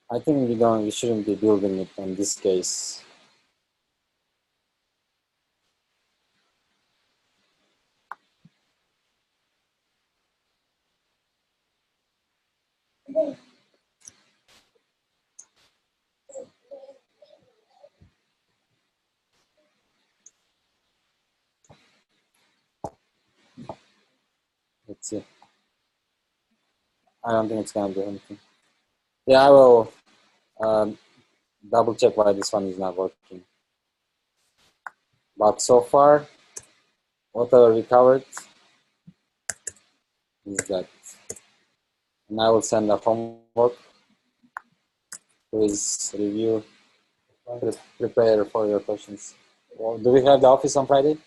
I think we shouldn't be building it in this case. Let's see. I don't think it's gonna do anything. Yeah, I will double check why this one is not working. But so far, whatever we covered is that. And I will send a homework. Please review, prepare for your questions. Well, do we have the office on Friday?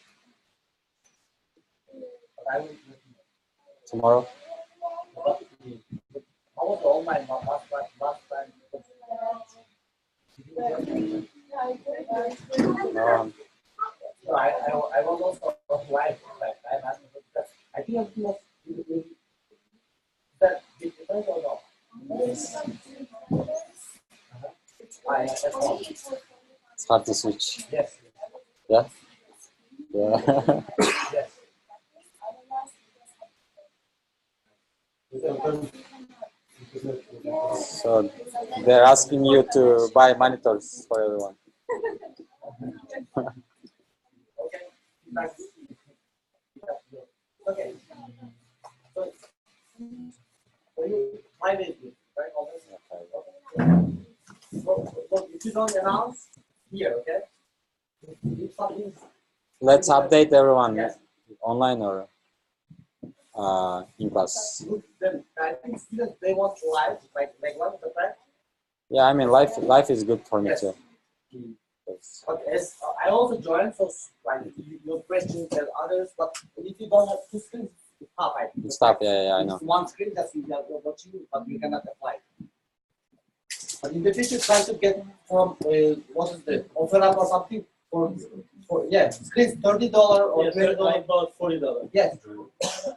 Tomorrow? Almost all my last time. No, I was also offline. I think everything was that different or no? It's hard to switch. Yes. Yeah? Yeah. Yes. So they're asking you to buy monitors for everyone. Okay. So you private, right? So if you don't announce here, okay? If something. Let's update everyone, Yes. online or in class. Then I think students they want live, like one, the fact. Yeah, I mean life is good for me Yes. too. But as I also joined, so like your questions and others, but if you don't have two screens, it's tough. It's tough, yeah, I know. It's one screen that you are watching, but you cannot apply. But in the future, try to get from what is the offer up or something for screens $30 or $20. About $40. Yes,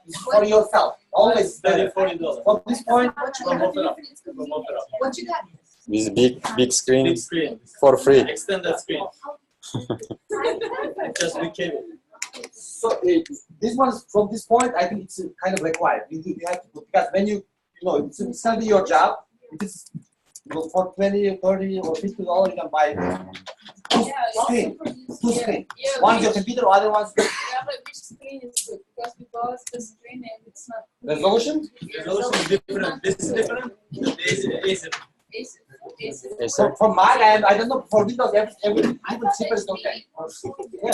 it's for yourself. Always $40. From this point, From offer up. What you got? This big screen, Big screen. for free. Extended screen. Just with cable. so this one is from this point. I think it's kind of required. You have to put, because when you it's gonna be your job. It is for $20, $30, or $50 you can buy two screen. Yeah, One is your computer, other one's yeah, but which screen is good? Because we bought the screen and it's not. resolution. Resolution is different. This is different. This is Acer. Yes, sir. From my end, I don't know, for Windows, everything, even cheaper is okay. Yeah.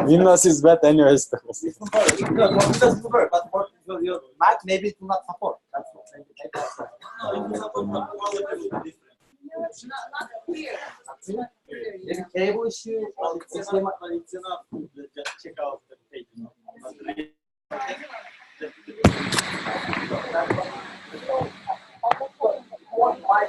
Windows is bad anyways. No, for Windows is super, but for your Mac, maybe it will not support. That's what maybe that's why. Not clear. Maybe cable issue, or it's HDMI. But it's enough to just check out the page, you know. Not really- Why